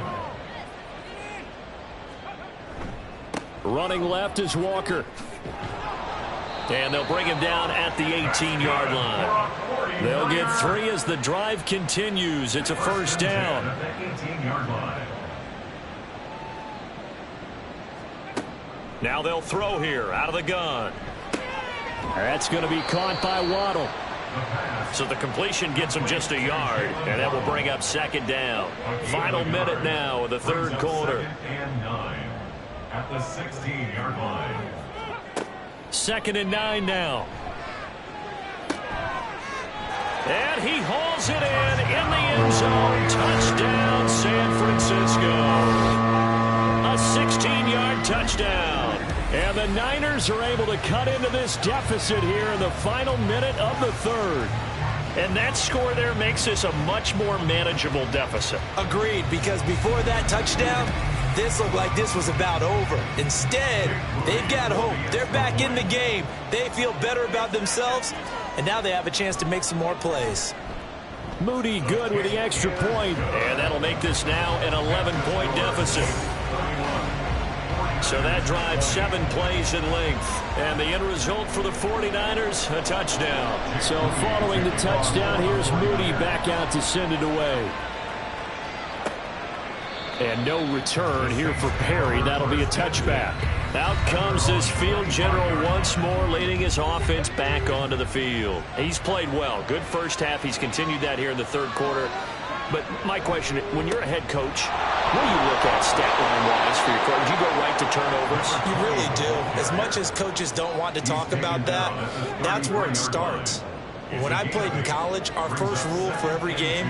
Running left is Walker. And they'll bring him down at the 18-yard line. They'll get 3 as the drive continues. It's a first down. At the 18-yard line. Now they'll throw here out of the gun. That's going to be caught by Waddle. So the completion gets him just a yard, and that will bring up second down. Final minute now of the third quarter. Second and 9 at the 16-yard line. Second and 9 now. And he hauls it in the end zone. Touchdown, San Francisco. A 16-yard touchdown. And the Niners are able to cut into this deficit here in the final minute of the third. And that score there makes this a much more manageable deficit. Agreed, because before that touchdown, this looked like this was about over. Instead, they've got hope. They're back in the game. They feel better about themselves, and now they have a chance to make some more plays. Moody good with the extra point. And that'll make this now an 11-point deficit. So that drives 7 plays in length. And the end result for the 49ers, a touchdown. So following the touchdown, here's Moody back out to send it away. And no return here for Perry. That'll be a touchback. Out comes this field general once more, leading his offense back onto the field. He's played well. Good first half. He's continued that here in the third quarter. But my question, when you're a head coach, what do you look at stat line-wise for your coach? Do you go right to turnovers? You really do. As much as coaches don't want to talk about that, that's where it starts. When I played in college, our first rule for every game,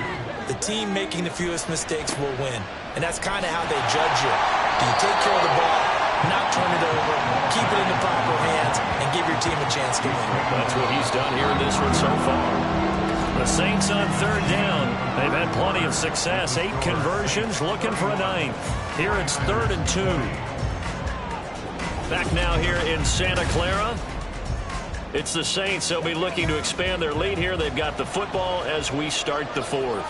the team making the fewest mistakes will win. And that's kind of how they judge you. Do you take care of the ball, not turn it over, keep it in the proper hands, and give your team a chance to win? That's what he's done here in this one so far. The Saints on third down. They've had plenty of success. 8 conversions, looking for a 9th. Here it's 3rd and 2. Back now here in Santa Clara. It's the Saints. They'll be looking to expand their lead here. They've got the football as we start the 4th.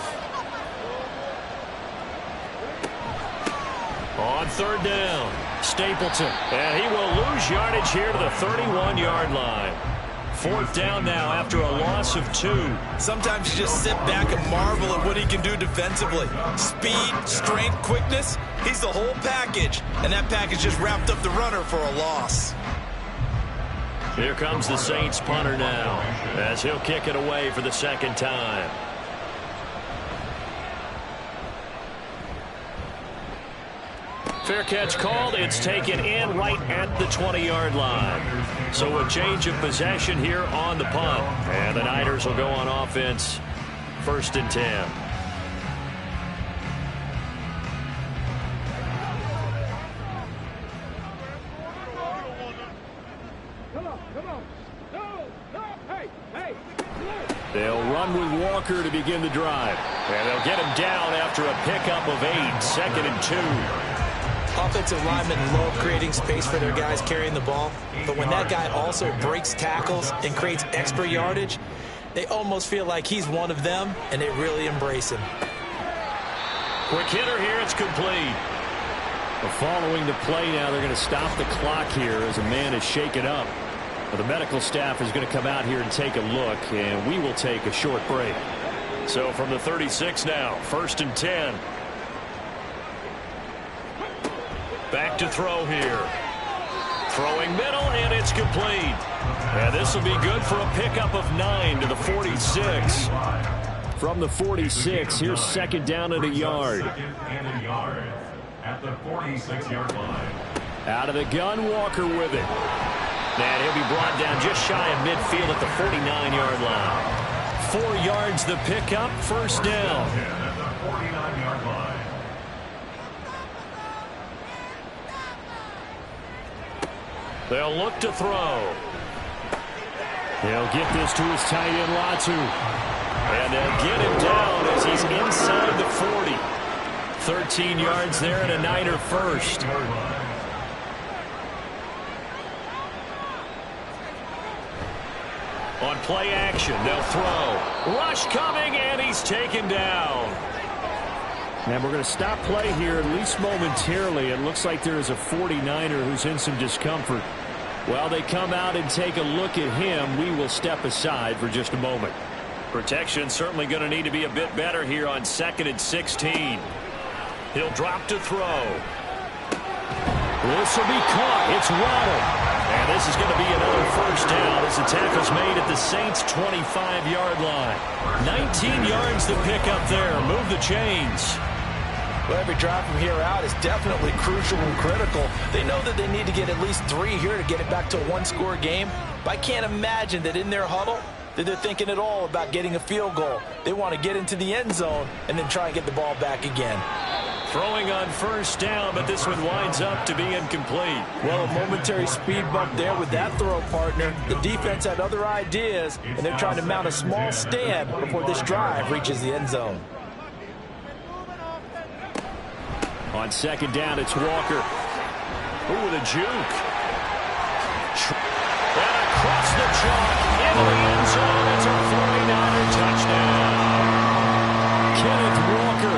On third down, Stapleton. And he will lose yardage here to the 31-yard line. 4th down now after a loss of 2. Sometimes you just sit back and marvel at what he can do defensively. Speed, strength, quickness, he's the whole package. And that package just wrapped up the runner for a loss. Here comes the Saints punter now, as he'll kick it away for the second time. Fair catch called. It's taken in right at the 20-yard line. So a change of possession here on the punt. And the Niners will go on offense. 1st and 10. They'll run with Walker to begin the drive. And they'll get him down after a pickup of 8. 2nd and 2. Offensive linemen love creating space for their guys carrying the ball, but when that guy also breaks tackles and creates extra yardage, they almost feel like he's one of them, and they really embrace him. Quick hitter here, it's complete. Following the play now, they're going to stop the clock here as a man is shaken up. The medical staff is going to come out here and take a look, and we will take a short break. So from the 36 now, 1st and 10. Back to throw here. Throwing middle, and it's complete. And this will be good for a pickup of 9 to the 46. From the 46, here's 2nd down and a yard. 2nd and a yard at the 46-yard line. Out of the gun, Walker with it. And he'll be brought down just shy of midfield at the 49-yard line. 4 yards the pickup, first down. At the 49-yard line. They'll look to throw. He'll get this to his tight end, Latu. And they'll get him down as he's inside the 40. 13 yards there and a Niner first. On play action, they'll throw. Rush coming, and he's taken down. And we're going to stop play here, at least momentarily. It looks like there is a 49er who's in some discomfort. While they come out and take a look at him, we will step aside for just a moment. Protection certainly going to need to be a bit better here on 2nd and 16. He'll drop to throw. This will be caught. It's Waddle. And this is going to be another first down as the tackle's made at the Saints' 25-yard line. 19 yards to pick up there. Move the chains. Well, every drive from here out is definitely crucial and critical. They know that they need to get at least 3 here to get it back to a one-score game. But I can't imagine that in their huddle that they're thinking at all about getting a field goal. They want to get into the end zone and then try and get the ball back again. Throwing on first down, but this one winds up to be incomplete. Well, a momentary speed bump there with that throw partner. The defense had other ideas, and they're trying to mount a small stand before this drive reaches the end zone. On 2nd down, it's Walker. Ooh, with a juke. And across the chalk into the end zone. It's a 49er touchdown. Kenneth Walker.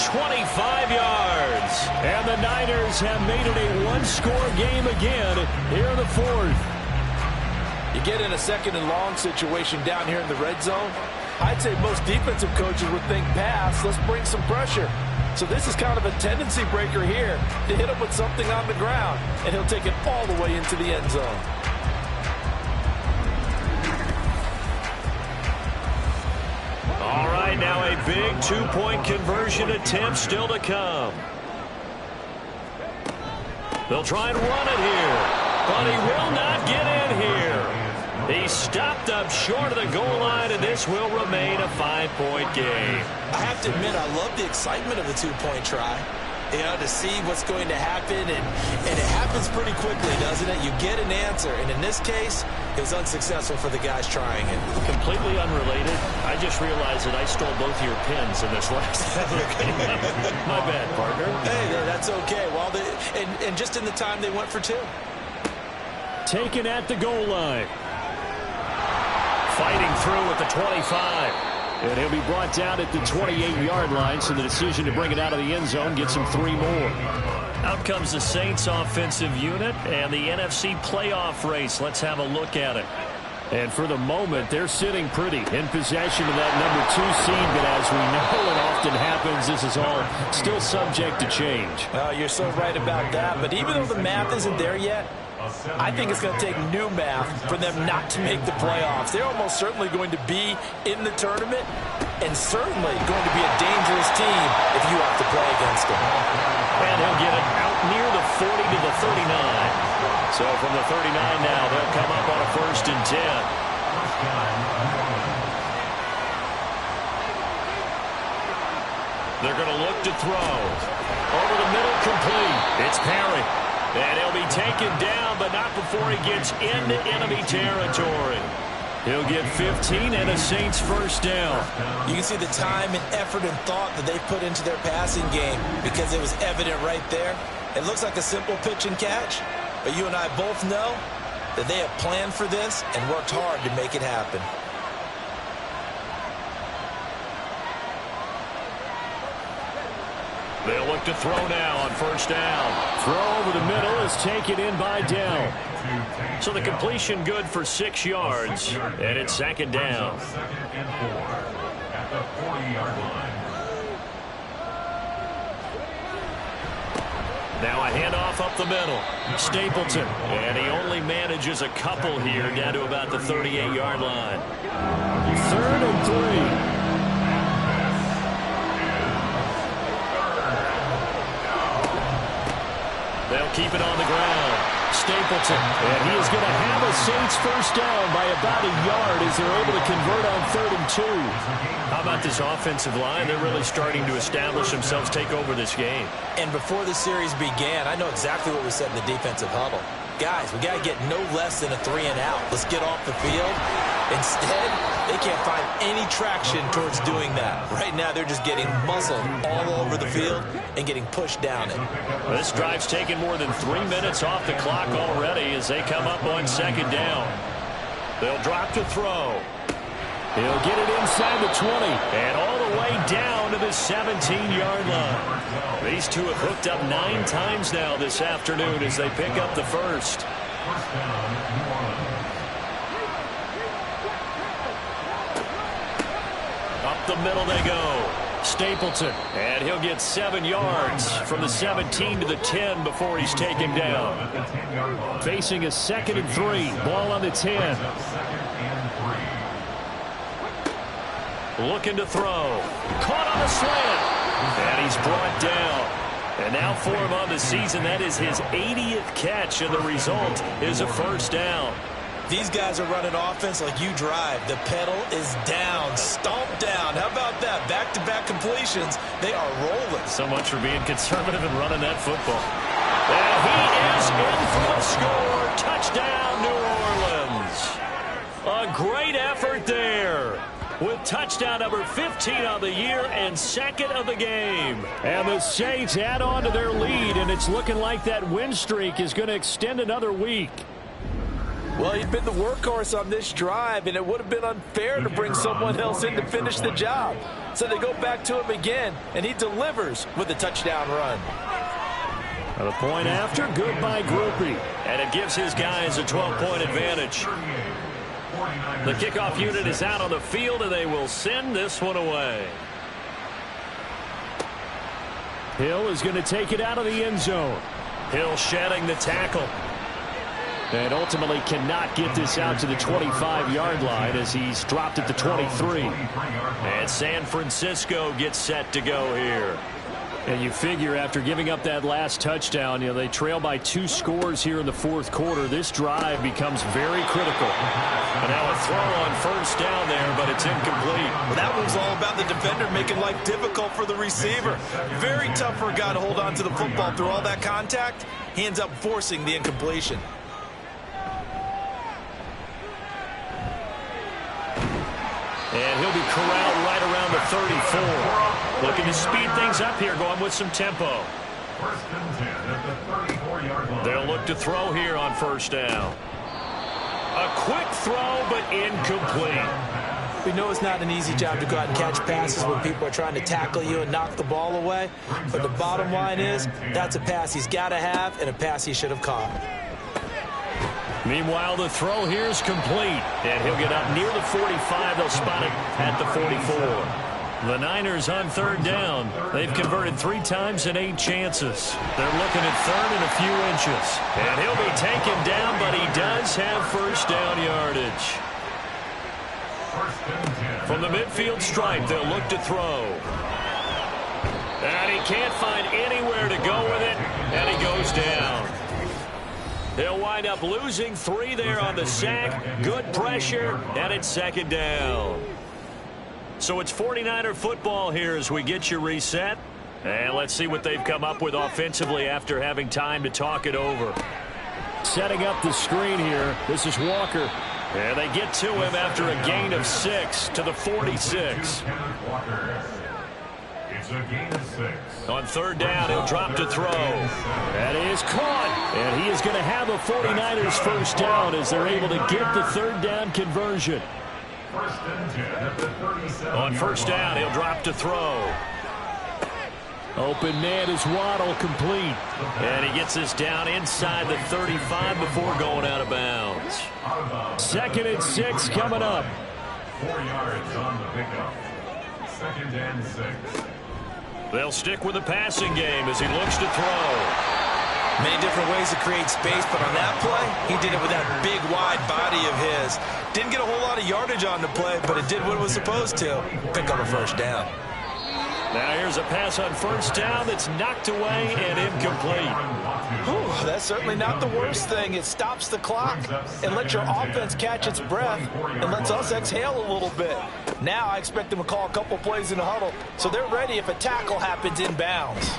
25 yards. And the Niners have made it a one-score game again here in the 4th. You get in a 2nd and long situation down here in the red zone, I'd say most defensive coaches would think pass, let's bring some pressure. So this is kind of a tendency breaker here to hit him with something on the ground, and he'll take it all the way into the end zone. All right, now a big 2-point conversion attempt still to come. They'll try and run it here, but he will not get in here. He's stopped up short of the goal line, and this will remain a 5-point game. I have to admit, I love the excitement of the 2-point try. You know, to see what's going to happen, and it happens pretty quickly, doesn't it? You get an answer, and in this case, it was unsuccessful for the guys trying it. Completely unrelated, I just realized that I stole both of your pins in this last game. My bad, partner. Hey, that's okay. Well, and just in the time they went for 2. Taken at the goal line. Fighting through at the 25. And he'll be brought down at the 28-yard line, so the decision to bring it out of the end zone gets him 3 more. Out comes the Saints offensive unit and the NFC playoff race. Let's have a look at it. And for the moment, they're sitting pretty in possession of that number 2 seed, but as we know it often happens, this is all still subject to change. Well, you're so right about that, but even though the math isn't there yet, I think it's going to take new math for them not to make the playoffs. They're almost certainly going to be in the tournament and certainly going to be a dangerous team if you have to play against them. And he'll get it out near the 40 to the 39. So from the 39 now, they'll come up on a 1st and 10. They're going to look to throw. Over the middle, complete. It's Perry. And he'll be taken down, but not before he gets into enemy territory. He'll get 15 and a Saints first down. You can see the time and effort and thought that they put into their passing game because it was evident right there. It looks like a simple pitch and catch, but you and I both know that they have planned for this and worked hard to make it happen. They'll look to throw now on first down. Throw over the middle is taken in by Dell. So the completion good for 6 yards, and it's 2nd down. 2nd and 4 at the 40-yard line. Now a handoff up the middle. Stapleton, and he only manages a couple here down to about the 38-yard line. 3rd and 3. They'll keep it on the ground. Stapleton. And he is going to have a Saints first down by about a yard as they're able to convert on 3rd and 2. How about this offensive line? They're really starting to establish themselves, take over this game. And before the series began, I know exactly what we said in the defensive huddle. Guys, we got to get no less than a 3 and out. Let's get off the field. Instead, they can't find any traction towards doing that. Right now, they're just getting muscled all over the field and getting pushed down it. This drive's taken more than 3 minutes off the clock already as they come up on 2nd down. They'll drop to throw. He'll get it inside the 20. And all the way down to the 17-yard line. These two have hooked up 9 times now this afternoon as they pick up the first. Up the middle they go. Stapleton. And he'll get 7 yards from the 17 to the 10 before he's taken down. Facing a 2nd and 3. Ball on the 10. Looking to throw. Caught on the slant. And he's brought down. And now for him on the season, that is his 80th catch, and the result is a first down. These guys are running offense like you drive. The pedal is down, stomped down. How about that? Back-to-back completions. They are rolling. So much for being conservative and running that football. And he is in for the score. Touchdown, New Orleans. A great effort there, with touchdown number 15 on the year and 2nd of the game. And the Saints add on to their lead, and it's looking like that win streak is going to extend another week. Well, he'd been the workhorse on this drive, and it would have been unfair to bring someone else in to finish the job. So they go back to him again, and he delivers with a touchdown run. The point after, good by Groupie. And it gives his guys a 12-point advantage. The kickoff unit is out on the field, and they will send this one away. Hill is going to take it out of the end zone. Hill shedding the tackle. And ultimately cannot get this out to the 25-yard line as he's dropped at the 23. And San Francisco gets set to go here. And you figure after giving up that last touchdown, they trail by 2 scores here in the 4th quarter. This drive becomes very critical. And now a throw on first down there, but it's incomplete. Well, that was all about the defender making life difficult for the receiver. Very tough for a guy to hold on to the football through all that contact. He ends up forcing the incompletion. And he'll be corralled right around the 34. Looking to speed things up here, going with some tempo. First and 10 at the 34-yard line. They'll look to throw here on first down. A quick throw, but incomplete. We know it's not an easy job to go out and catch passes when people are trying to tackle you and knock the ball away. But the bottom line is, that's a pass he's got to have and a pass he should have caught. Meanwhile, the throw here is complete. And he'll get up near the 45. They'll spot it at the 44. The Niners on third down. They've converted 3 times in 8 chances. They're looking at third and a few inches. And he'll be taken down, but he does have first down yardage. From the midfield stripe, they'll look to throw. And he can't find anywhere to go with it, and he goes down. They'll wind up losing 3 there on the sack. Good pressure, and it's second down. So it's 49er football here as we get you reset. And let's see what they've come up with offensively after having time to talk it over. Setting up the screen here. This is Walker. And they get to him after a gain of 6 to the 46. It's a gain of 6. On third down, he'll drop to throw. That is caught. And he is going to have a 49ers first down as they're able to get the third down conversion. First and 10 at the 37. On first down, he'll drop to throw. Open man is Waddle, complete. And he gets us down inside the 35 before going out of bounds. 2nd and 6 coming up. 4 yards on the pickup. 2nd and 6. They'll stick with the passing game as he looks to throw. Many different ways to create space, but on that play, he did it with that big, wide body of his. Didn't get a whole lot of yardage on the play, but it did what it was supposed to. Pick up a first down. Now here's a pass on first down that's knocked away and incomplete. Whew, that's certainly not the worst thing. It stops the clock and lets your offense catch its breath and lets us exhale a little bit. Now I expect them to call a couple plays in the huddle so they're ready if a tackle happens inbounds.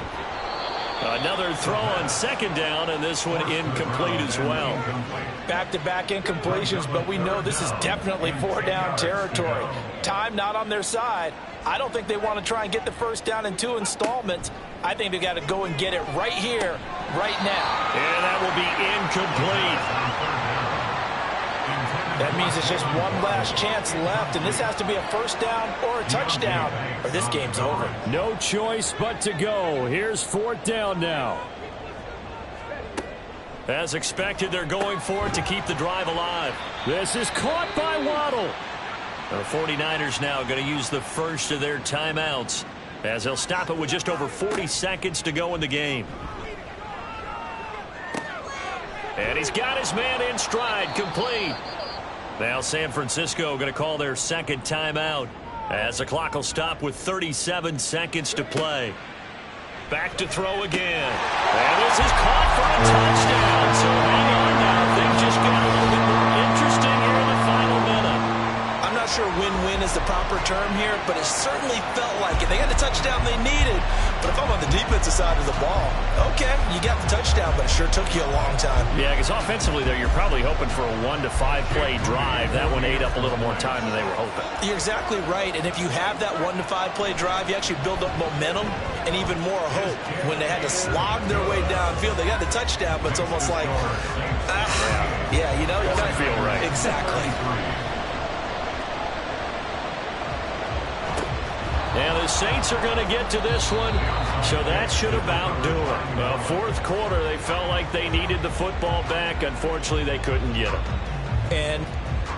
Another throw on second down, and this one incomplete as well. Back-to-back incompletions, but we know this is definitely four-down territory. Time not on their side. I don't think they want to try and get the first down in 2 installments. I think they got to go and get it right here, right now. And that will be incomplete. That means it's just one last chance left, and this has to be a first down or a touchdown, or this game's over. No choice but to go. Here's fourth down now. As expected, they're going for it to keep the drive alive. This is caught by Waddle. The 49ers now going to use the first of their timeouts as they'll stop it with just over 40 seconds to go in the game. And he's got his man in stride, complete. Now San Francisco going to call their second timeout as the clock will stop with 37 seconds to play. Back to throw again. And this is caught for a touchdown. So hang on now. Things just got a little bit more interesting here in the final minute. I'm not sure win-win is the proper term here, but it certainly felt like it. They got the touchdown they needed, but if I'm on the defensive side of the ball, okay, you got the touchdown, but it sure took you a long time. Yeah, because offensively, there, you're probably hoping for a 1 to 5 play drive. That one ate up a little more time than they were hoping. You're exactly right, and if you have that 1 to 5 play drive, you actually build up momentum and even more hope. When they had to slog their way downfield, they got the touchdown, but it's almost like, yeah, you know, doesn't feel right. Exactly. And the Saints are going to get to this one, so that should about do it. Well, fourth quarter, they felt like they needed the football back. Unfortunately, they couldn't get it. And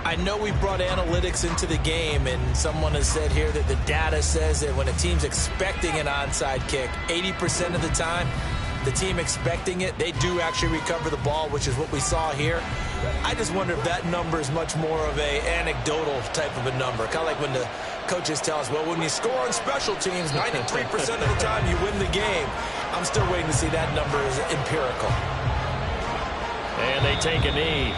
I know we brought analytics into the game, and someone has said here that the data says that when a team's expecting an onside kick, 80% of the time, the team expecting it, they do actually recover the ball, which is what we saw here. I just wonder if that number is much more of a anecdotal type of a number. Kind of like when the coaches tell us, well, when you score on special teams, 93% of the time you win the game. I'm still waiting to see that number is empirical. And they take a knee.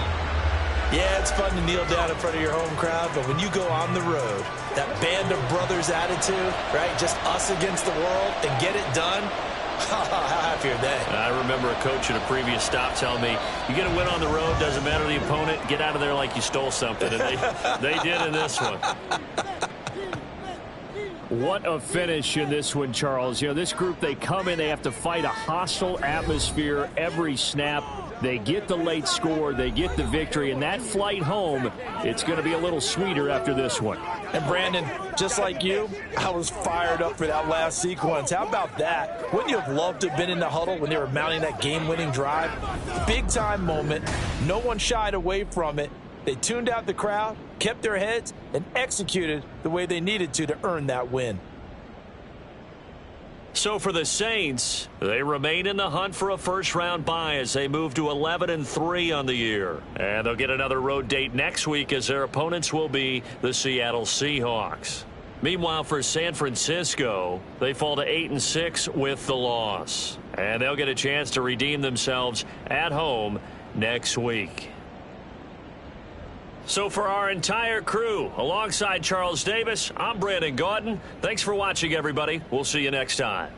Yeah, it's fun to kneel down in front of your home crowd, but when you go on the road, that band of brothers attitude, right, just us against the world, and get it done, how happy are they? I remember a coach at a previous stop telling me, you get a win on the road, doesn't matter the opponent, get out of there like you stole something. And they did in this one. What a finish in this one, Charles. You know, this group, they come in, they have to fight a hostile atmosphere every snap. They get the late score, they get the victory, and that flight home, it's going to be a little sweeter after this one. And Brandon, just like you, I was fired up for that last sequence. How about that? Wouldn't you have loved to have been in the huddle when they were mounting that game-winning drive? Big-time moment. No one shied away from it. They tuned out the crowd, kept their heads, and executed the way they needed to earn that win. So for the Saints, they remain in the hunt for a first-round bye as they move to 11-3 on the year. And they'll get another road date next week as their opponents will be the Seattle Seahawks. Meanwhile, for San Francisco, they fall to 8-6 with the loss. And they'll get a chance to redeem themselves at home next week. So for our entire crew, alongside Charles Davis, I'm Brandon Gaudin. Thanks for watching, everybody. We'll see you next time.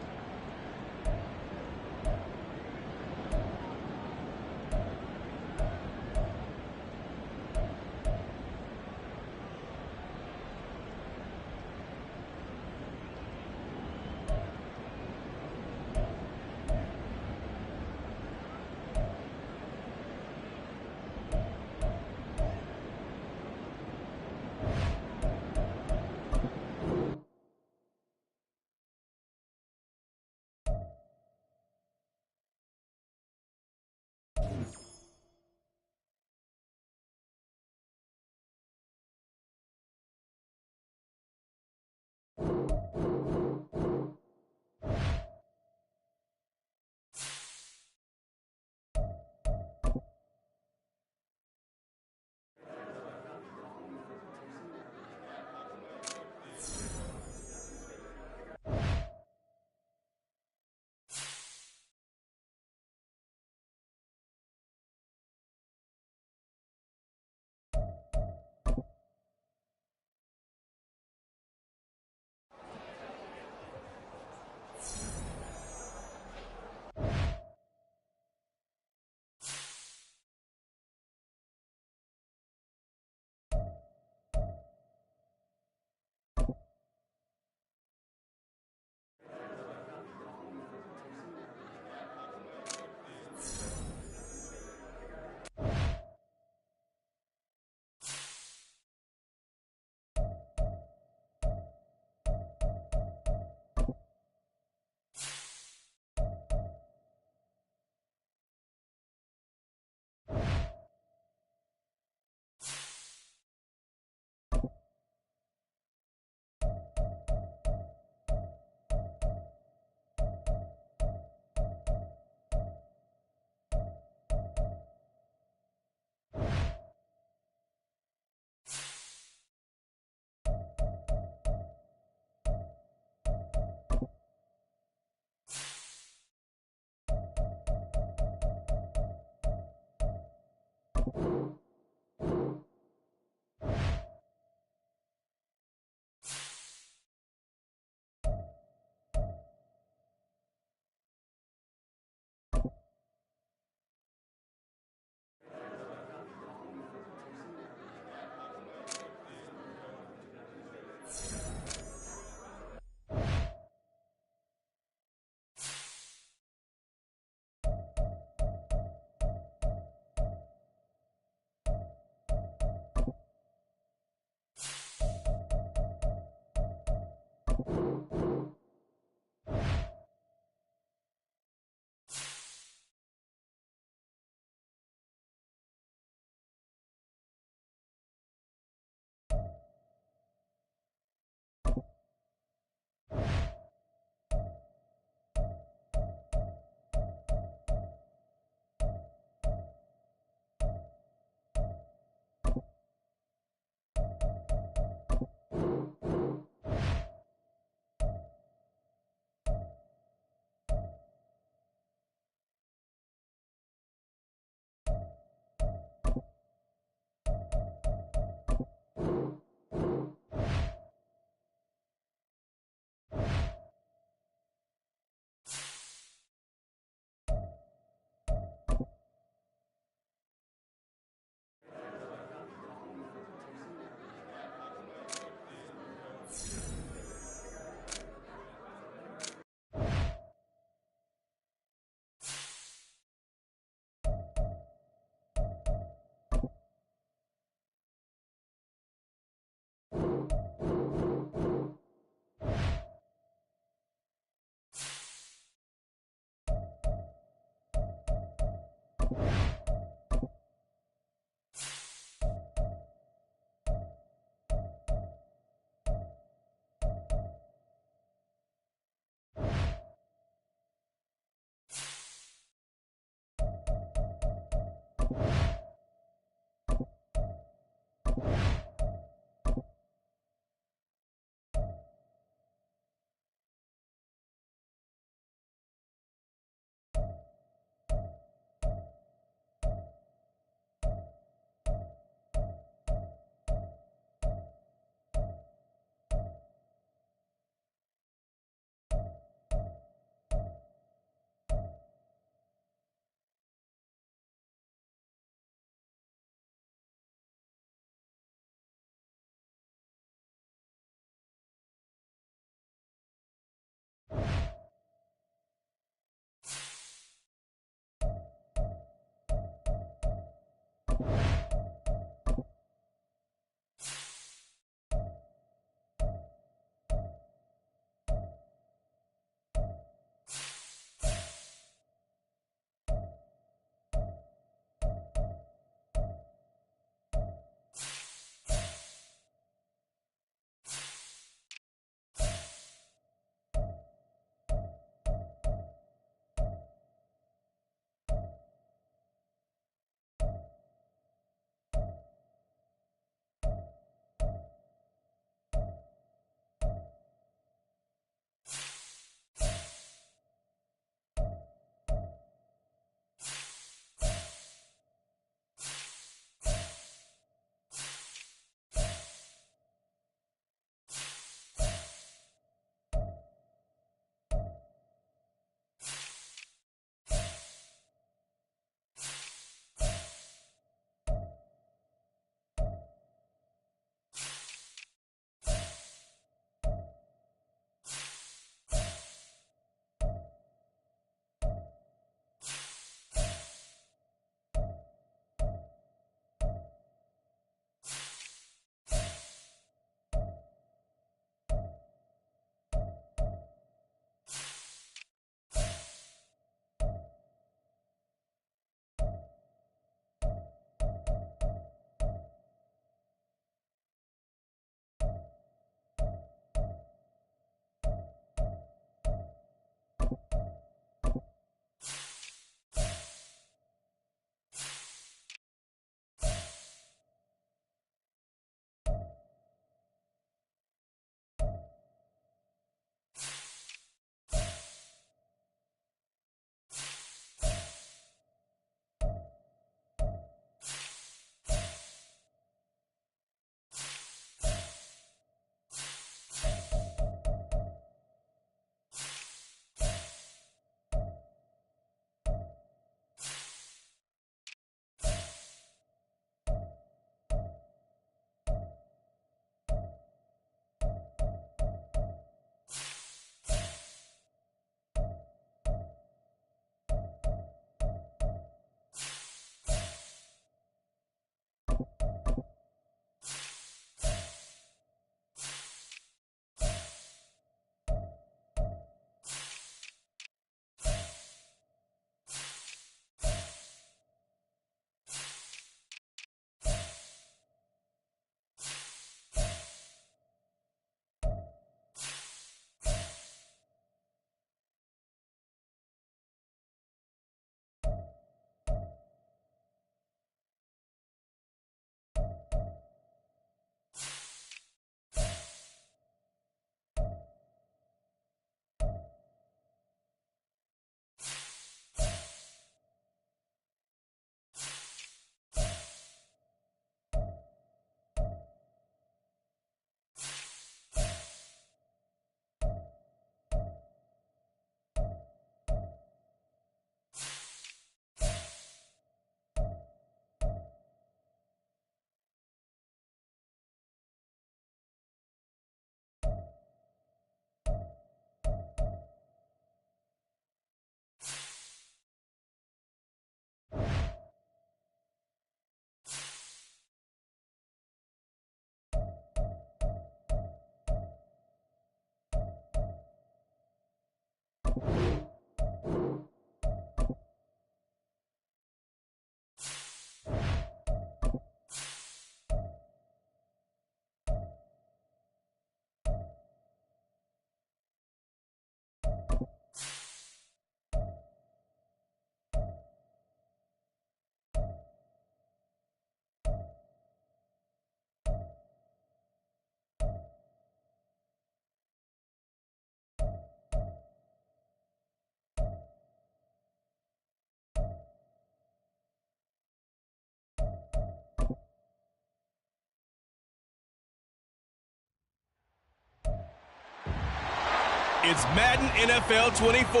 It's Madden NFL 24,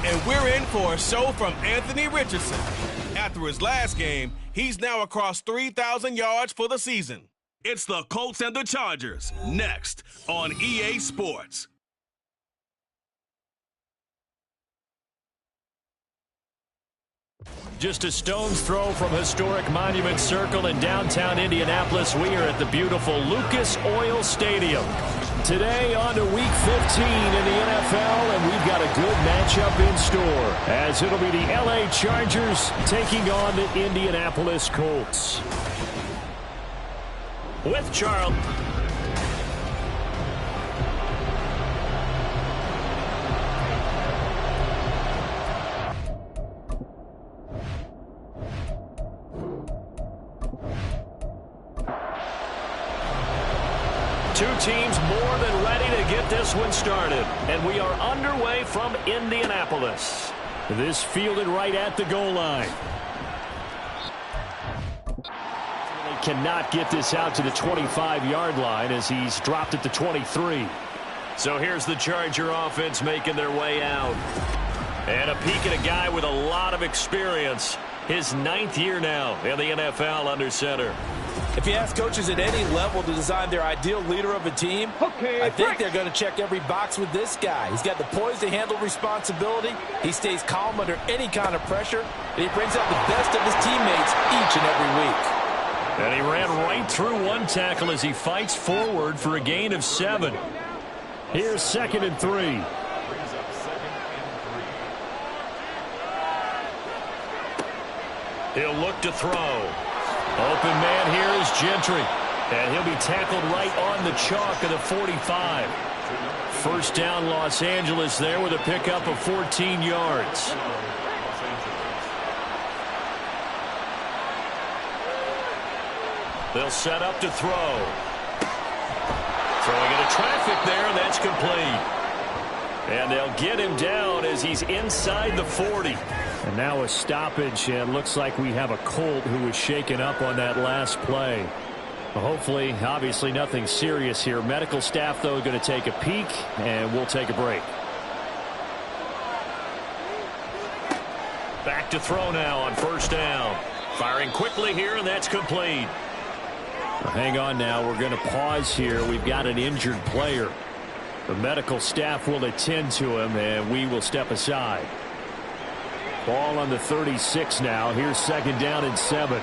and we're in for a show from Anthony Richardson. After his last game, he's now across 3,000 yards for the season. It's the Colts and the Chargers, next on EA Sports. Just a stone's throw from historic Monument Circle in downtown Indianapolis. We are at the beautiful Lucas Oil Stadium. Today on to Week 15 in the NFL, and we've got a good matchup in store, as it'll be the LA Chargers taking on the Indianapolis Colts. With Charles. Two teams more than ready to get this one started. And we are underway from Indianapolis. This fielded right at the goal line. They cannot get this out to the 25-yard line as he's dropped at the 23. So here's the Charger offense making their way out. And a peek at a guy with a lot of experience. His 9th year now in the NFL under center. If you ask coaches at any level to design their ideal leader of a team, I think they're going to check every box with this guy. He's got the poise to handle responsibility. He stays calm under any kind of pressure, and he brings out the best of his teammates each and every week. And he ran right through one tackle as he fights forward for a gain of 7. Here's 2nd and 3. He'll look to throw. Open man here is Gentry. And he'll be tackled right on the chalk of the 45. First down, Los Angeles there with a pickup of 14 yards. They'll set up to throw. Throwing into traffic there, and that's complete. And they'll get him down as he's inside the 40. And now a stoppage, and looks like we have a Colt who was shaken up on that last play. Well, hopefully, obviously nothing serious here. Medical staff, though, going to take a peek, and we'll take a break. Back to throw now on first down. Firing quickly here, and that's complete. Well, hang on now. We're going to pause here. We've got an injured player. The medical staff will attend to him, and we will step aside. Ball on the 36 now. Here's 2nd down and 7.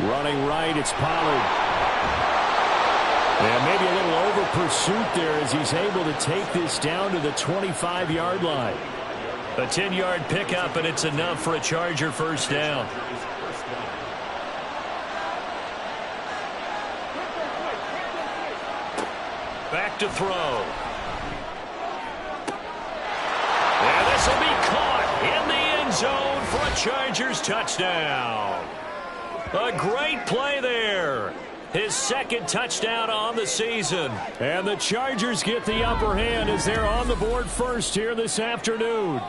Running right, it's Pollard. And maybe a little over pursuit there as he's able to take this down to the 25-yard line. A 10-yard pickup, and it's enough for a Charger first down. Back to throw. And this will be caught in the end zone for a Chargers touchdown. A great play there. His 2nd touchdown on the season. And the Chargers get the upper hand as they're on the board first here this afternoon.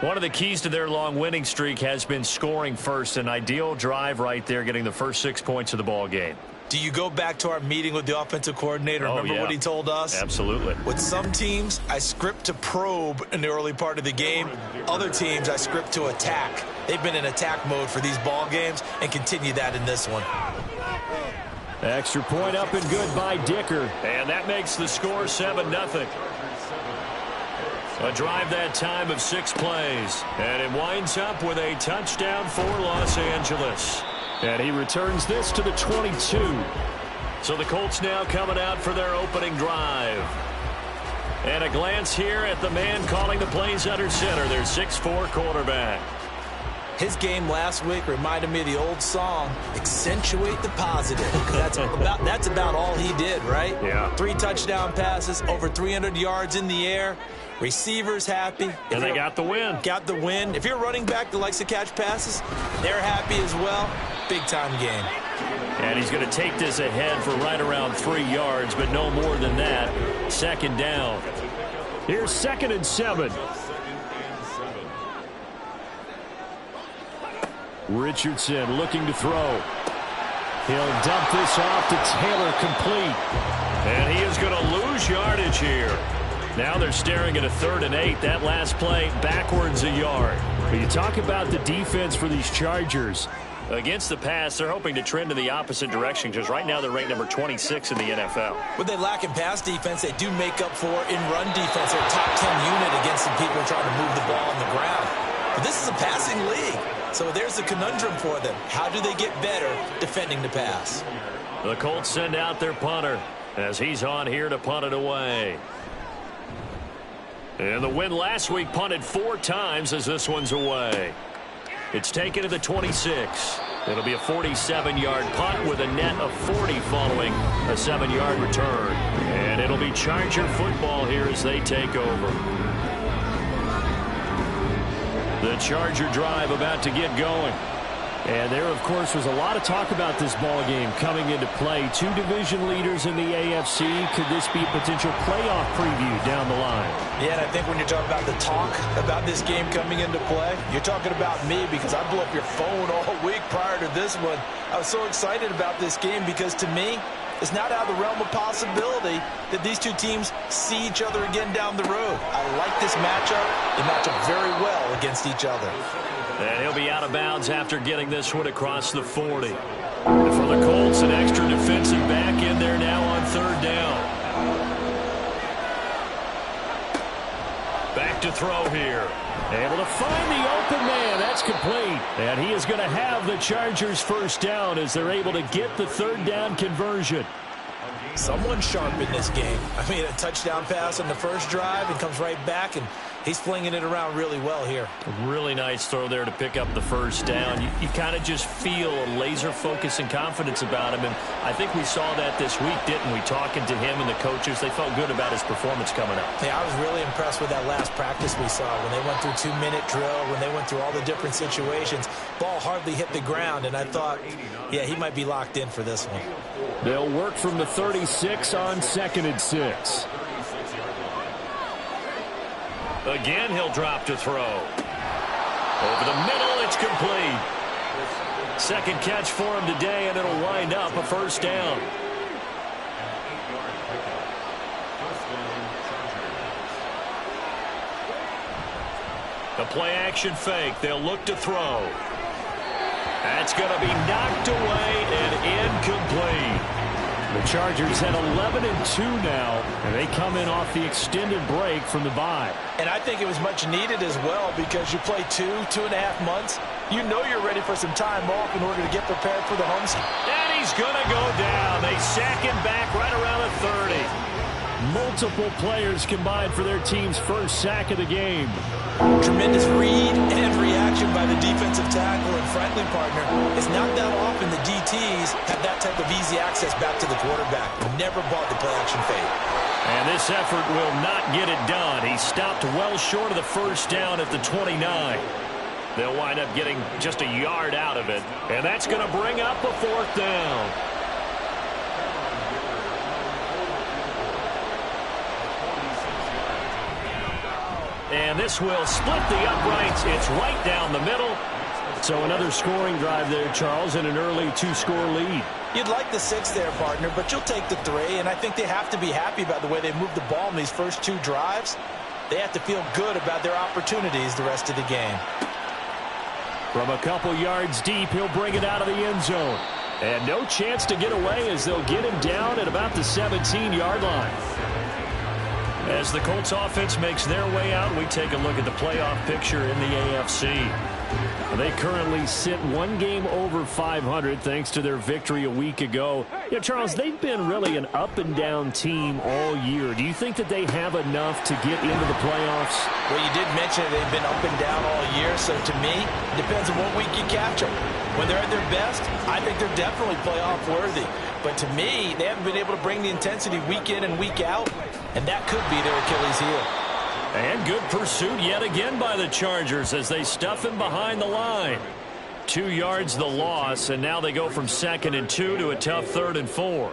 One of the keys to their long winning streak has been scoring first. An ideal drive right there, getting the first 6 points of the ball game. Do you go back to our meeting with the offensive coordinator? Remember what he told us? Absolutely. With some teams, I script to probe in the early part of the game. Other teams, I script to attack. They've been in attack mode for these ball games and continue that in this one. Extra point up and good by Dicker. And that makes the score 7-0. A drive that time of 6 plays. And it winds up with a touchdown for Los Angeles. And he returns this to the 22. So the Colts now coming out for their opening drive. And a glance here at the man calling the plays under center, their 6'4" quarterback. His game last week reminded me of the old song, Accentuate the Positive. That's about all he did, right? Yeah. 3 touchdown passes, over 300 yards in the air. Receivers happy. And they got the win. Got the win. If you're a running back that likes to catch passes, they're happy as well. Big-time game. And he's going to take this ahead for right around 3 yards, but no more than that. 2nd down. Here's 2nd and 7. Richardson looking to throw. He'll dump this off to Taylor, complete. And he is going to lose yardage here. Now they're staring at a 3rd and 8. That last play backwards a yard. But you talk about the defense for these Chargers. Against the pass, they're hoping to trend in the opposite direction because right now they're ranked number 26 in the NFL. What they lack in pass defense, they do make up for in run defense. They're a top 10 unit against some people trying to move the ball on the ground. But this is a passing league. So there's a conundrum for them. How do they get better defending the pass? The Colts send out their punter as he's on here to punt it away. And the win last week punted 4 times as this one's away. It's taken to the 26. It'll be a 47-yard punt with a net of 40 following a 7-yard return. And it'll be Charger football here as they take over. The Charger drive about to get going. And there, of course, was a lot of talk about this ball game coming into play. 2 division leaders in the AFC. Could this be a potential playoff preview down the line? Yeah, and I think when you're talking about the talk about this game coming into play, you're talking about me because I blew up your phone all week prior to this one. I was so excited about this game because to me, it's not out of the realm of possibility that these two teams see each other again down the road. I like this matchup. They match up very well against each other. And he'll be out of bounds after getting this one across the 40. And for the Colts, an extra defensive back in there now on 3rd down. Back to throw here. Able to find the open man. That's complete. And he is going to have the Chargers 1st down as they're able to get the 3rd down conversion. Someone sharp in this game. I mean, a touchdown pass on the first drive and comes right back, and he's flinging it around really well here. A really nice throw there to pick up the 1st down. You kind of just feel a laser focus and confidence about him, and I think we saw that this week, didn't we? Talking to him and the coaches, they felt good about his performance coming up. Yeah, I was really impressed with that last practice we saw when they went through 2-minute drill, when they went through all the different situations. Ball hardly hit the ground, and I thought, yeah, he might be locked in for this one. They'll work from the 36 on 2nd and 6. Again, he'll drop to throw. Over the middle, it's complete. 2nd catch for him today, and it'll wind up a 1st down. The play-action fake. They'll look to throw. That's going to be knocked away and incomplete. The Chargers had 11-2 now, and they come in off the extended break from the bye. And I think it was much needed as well because you play 2.5 months. You know you're ready for some time off in order to get prepared for the homestand. And he's going to go down. They sack him back right around the 30. Multiple players combined for their team's 1st sack of the game. Tremendous read and reaction by the defensive tackle and friendly partner. It's not that often the DTs have that type of easy access back to the quarterback. Never bought the play-action fake. And this effort will not get it done. He stopped well short of the 1st down at the 29. They'll wind up getting just a yard out of it. And that's going to bring up a 4th down. And this will split the uprights. It's right down the middle. So another scoring drive there, Charles, and an early 2-score lead. You'd like the 6 there, partner, but you'll take the 3, and I think they have to be happy about the way they moved the ball in these first 2 drives. They have to feel good about their opportunities the rest of the game. From a couple yards deep, he'll bring it out of the end zone. And no chance to get away as they'll get him down at about the 17-yard line. As the Colts offense makes their way out, we take a look at the playoff picture in the AFC. They currently sit 1 game over 500 thanks to their victory a week ago. Yeah, Charles, they've been really an up-and-down team all year. Do you think that they have enough to get into the playoffs? Well, you did mention they've been up and down all year, so to me, it depends on what week you catch them. When they're at their best, I think they're definitely playoff worthy. But to me, they haven't been able to bring the intensity week in and week out, and that could be their Achilles heel. And good pursuit yet again by the Chargers as they stuff him behind the line. 2 yards the loss, and now they go from 2nd and 2 to a tough 3rd and 4.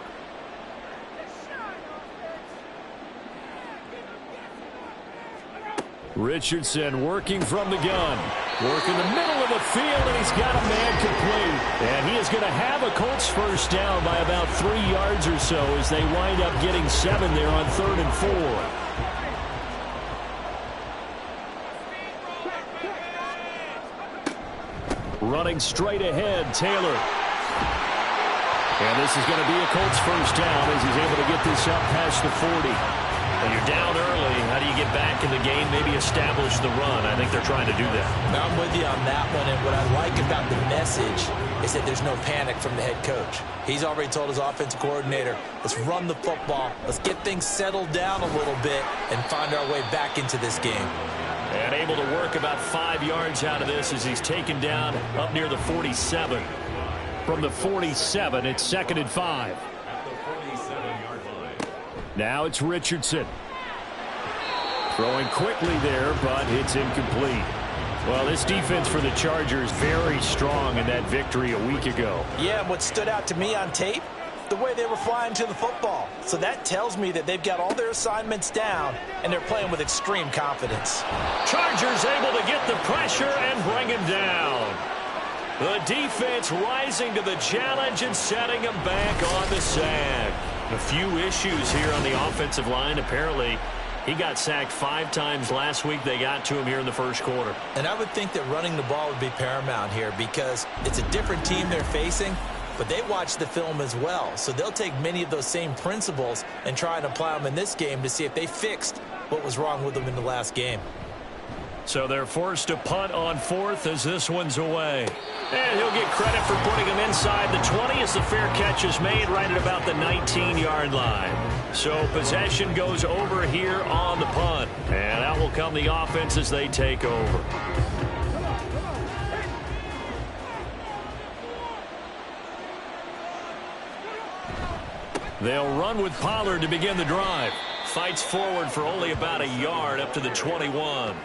Richardson working from the gun. Working the middle of the field, and he's got a man complete. And he is going to have a Colts first down by about 3 yards or so as they wind up getting 7 there on 3rd and 4. Running straight ahead, Taylor. And this is going to be a Colts first down as he's able to get this up past the 40. When you're down early, how do you get back in the game, maybe establish the run? I think they're trying to do that. Now, I'm with you on that one, and what I like about the message is that there's no panic from the head coach. He's already told his offensive coordinator, let's run the football, let's get things settled down a little bit and find our way back into this game. And able to work about 5 yards out of this as he's taken down up near the 47. From the 47, it's 2nd and 5. Now it's Richardson. Throwing quickly there, but it's incomplete. Well, this defense for the Chargers very strong in that victory a week ago. Yeah, and what stood out to me on tape, the way they were flying to the football. So that tells me that they've got all their assignments down, and they're playing with extreme confidence. Chargers able to get the pressure and bring him down. The defense rising to the challenge and setting him back on the sack. A few issues here on the offensive line. Apparently, he got sacked 5 times last week. They got to him here in the first quarter. And I would think that running the ball would be paramount here because it's a different team they're facing, but they watch the film as well. So they'll take many of those same principles and try and apply them in this game to see if they fixed what was wrong with them in the last game. So they're forced to punt on 4th as this one's away. And he'll get credit for putting him inside the 20 as the fair catch is made right at about the 19-yard line. So possession goes over here on the punt. And out will come the offense as they take over. They'll run with Pollard to begin the drive. Fights forward for only about a yard up to the 21.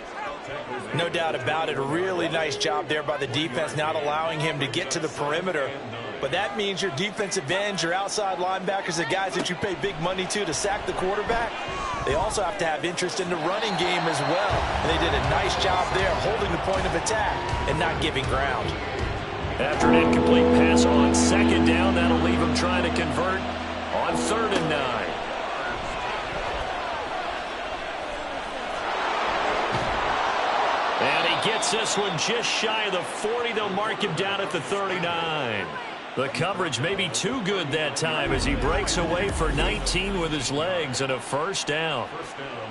No doubt about it. A really nice job there by the defense, not allowing him to get to the perimeter. But that means your defensive ends, your outside linebackers, the guys that you pay big money to sack the quarterback, they also have to have interest in the running game as well. And they did a nice job there holding the point of attack and not giving ground. After an incomplete pass on 2nd down, that'll leave him trying to convert on 3rd and 9. And he gets this one just shy of the 40. They'll mark him down at the 39. The coverage may be too good that time as he breaks away for 19 with his legs and a first down.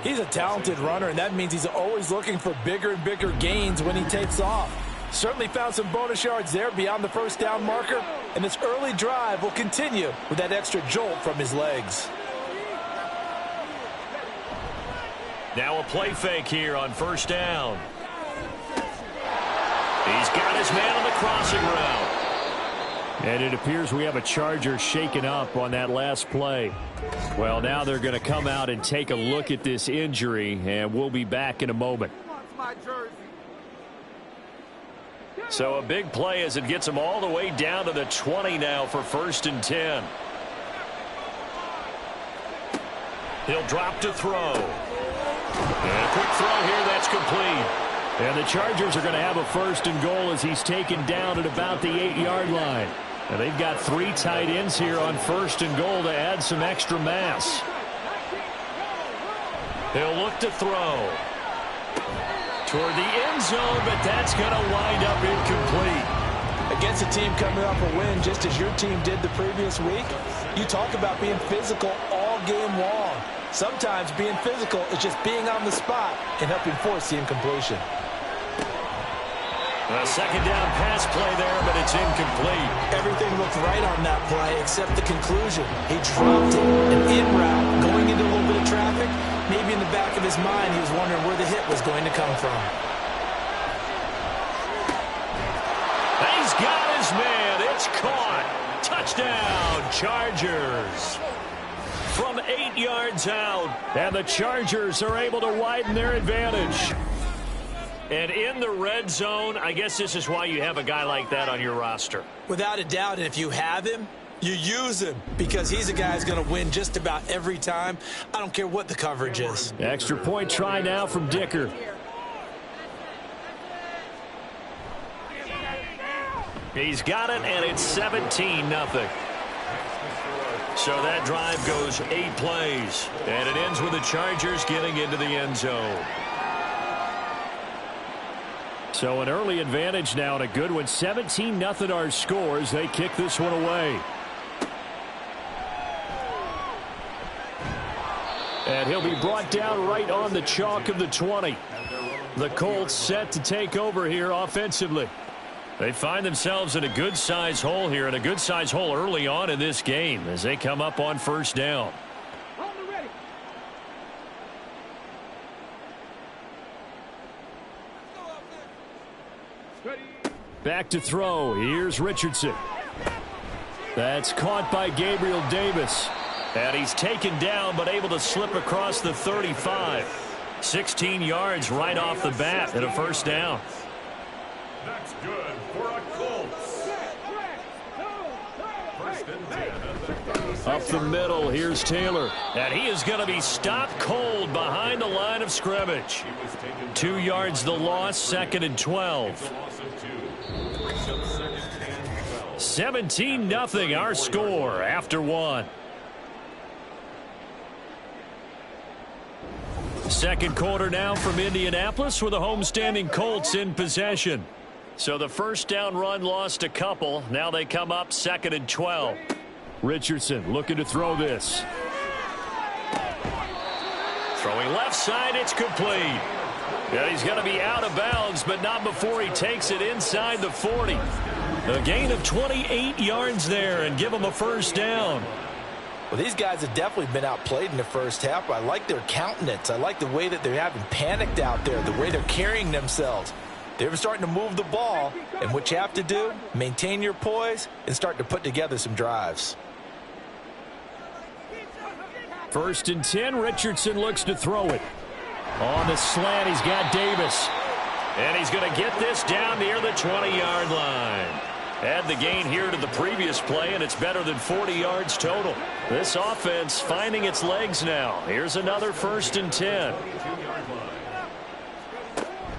He's a talented runner, and that means he's always looking for bigger and bigger gains when he takes off. Certainly found some bonus yards there beyond the first down marker, and this early drive will continue with that extra jolt from his legs. Now a play fake here on 1st down. He's got his man on the crossing route. And it appears we have a Charger shaken up on that last play. Well, now they're going to come out and take a look at this injury, and we'll be back in a moment. So a big play as it gets him all the way down to the 20 now for 1st and 10. He'll drop to throw. And a quick throw here, that's complete. And the Chargers are going to have a 1st and goal as he's taken down at about the 8-yard line. And they've got 3 tight ends here on 1st and goal to add some extra mass. He'll look to throw. Toward the end zone, but that's going to wind up incomplete. Against a team coming off a win just as your team did the previous week, you talk about being physical all game long. Sometimes being physical is just being on the spot and helping force the incompletion. A 2nd down pass play there, but it's incomplete. Everything looked right on that play except the conclusion. He dropped it, an in route, going into a little bit of traffic. Maybe in the back of his mind, he was wondering where the hit was going to come from. He's got his man. It's caught. Touchdown, Chargers. From 8 yards out. And the Chargers are able to widen their advantage. And in the red zone, I guess this is why you have a guy like that on your roster. Without a doubt, and if you have him, you use him because he's a guy who's going to win just about every time. I don't care what the coverage is. Extra point try now from Dicker. He's got it, and it's 17-0. So that drive goes 8 plays, and it ends with the Chargers getting into the end zone. So an early advantage now, and a good one. 17-0 our scores. They kick this one away. And he'll be brought down right on the chalk of the 20. The Colts set to take over here offensively. They find themselves in a good-size hole here, and a good-size hole early on in this game as they come up on first down. Back to throw. Here's Richardson. That's caught by Gabriel Davis. And he's taken down but able to slip across the 35. 16 yards right off the bat and a first down. That's good for a Colts. First and 10. Up the middle, here's Taylor. And he is going to be stopped cold behind the line of scrimmage. 2 yards the loss, 2nd and 12. 17-0 our score after 1. Second quarter now from Indianapolis with the homestanding Colts in possession. So the first down run lost a couple. Now they come up 2nd and 12. Richardson looking to throw this. Throwing left side, it's complete. Yeah, he's going to be out of bounds, but not before he takes it inside the 40. A gain of 28 yards there and give him a first down. Well, these guys have definitely been outplayed in the first half. I like their countenance. I like the way that they're having panicked out there, the way they're carrying themselves. They're starting to move the ball, and what you have to do, maintain your poise and start to put together some drives. 1st and 10, Richardson looks to throw it. On the slant, he's got Davis. And he's going to get this down near the 20-yard line. Add the gain here to the previous play, and it's better than 40 yards total. This offense finding its legs now. Here's another 1st and 10.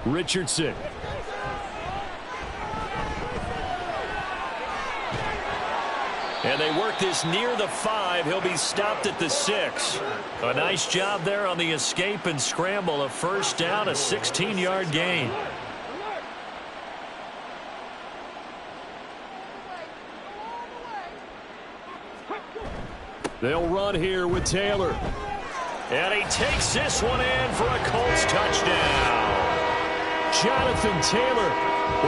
Richardson. And they work this near the 5. He'll be stopped at the 6. A nice job there on the escape and scramble. A first down, a 16-yard gain. They'll run here with Taylor. And he takes this one in for a Colts touchdown. Jonathan Taylor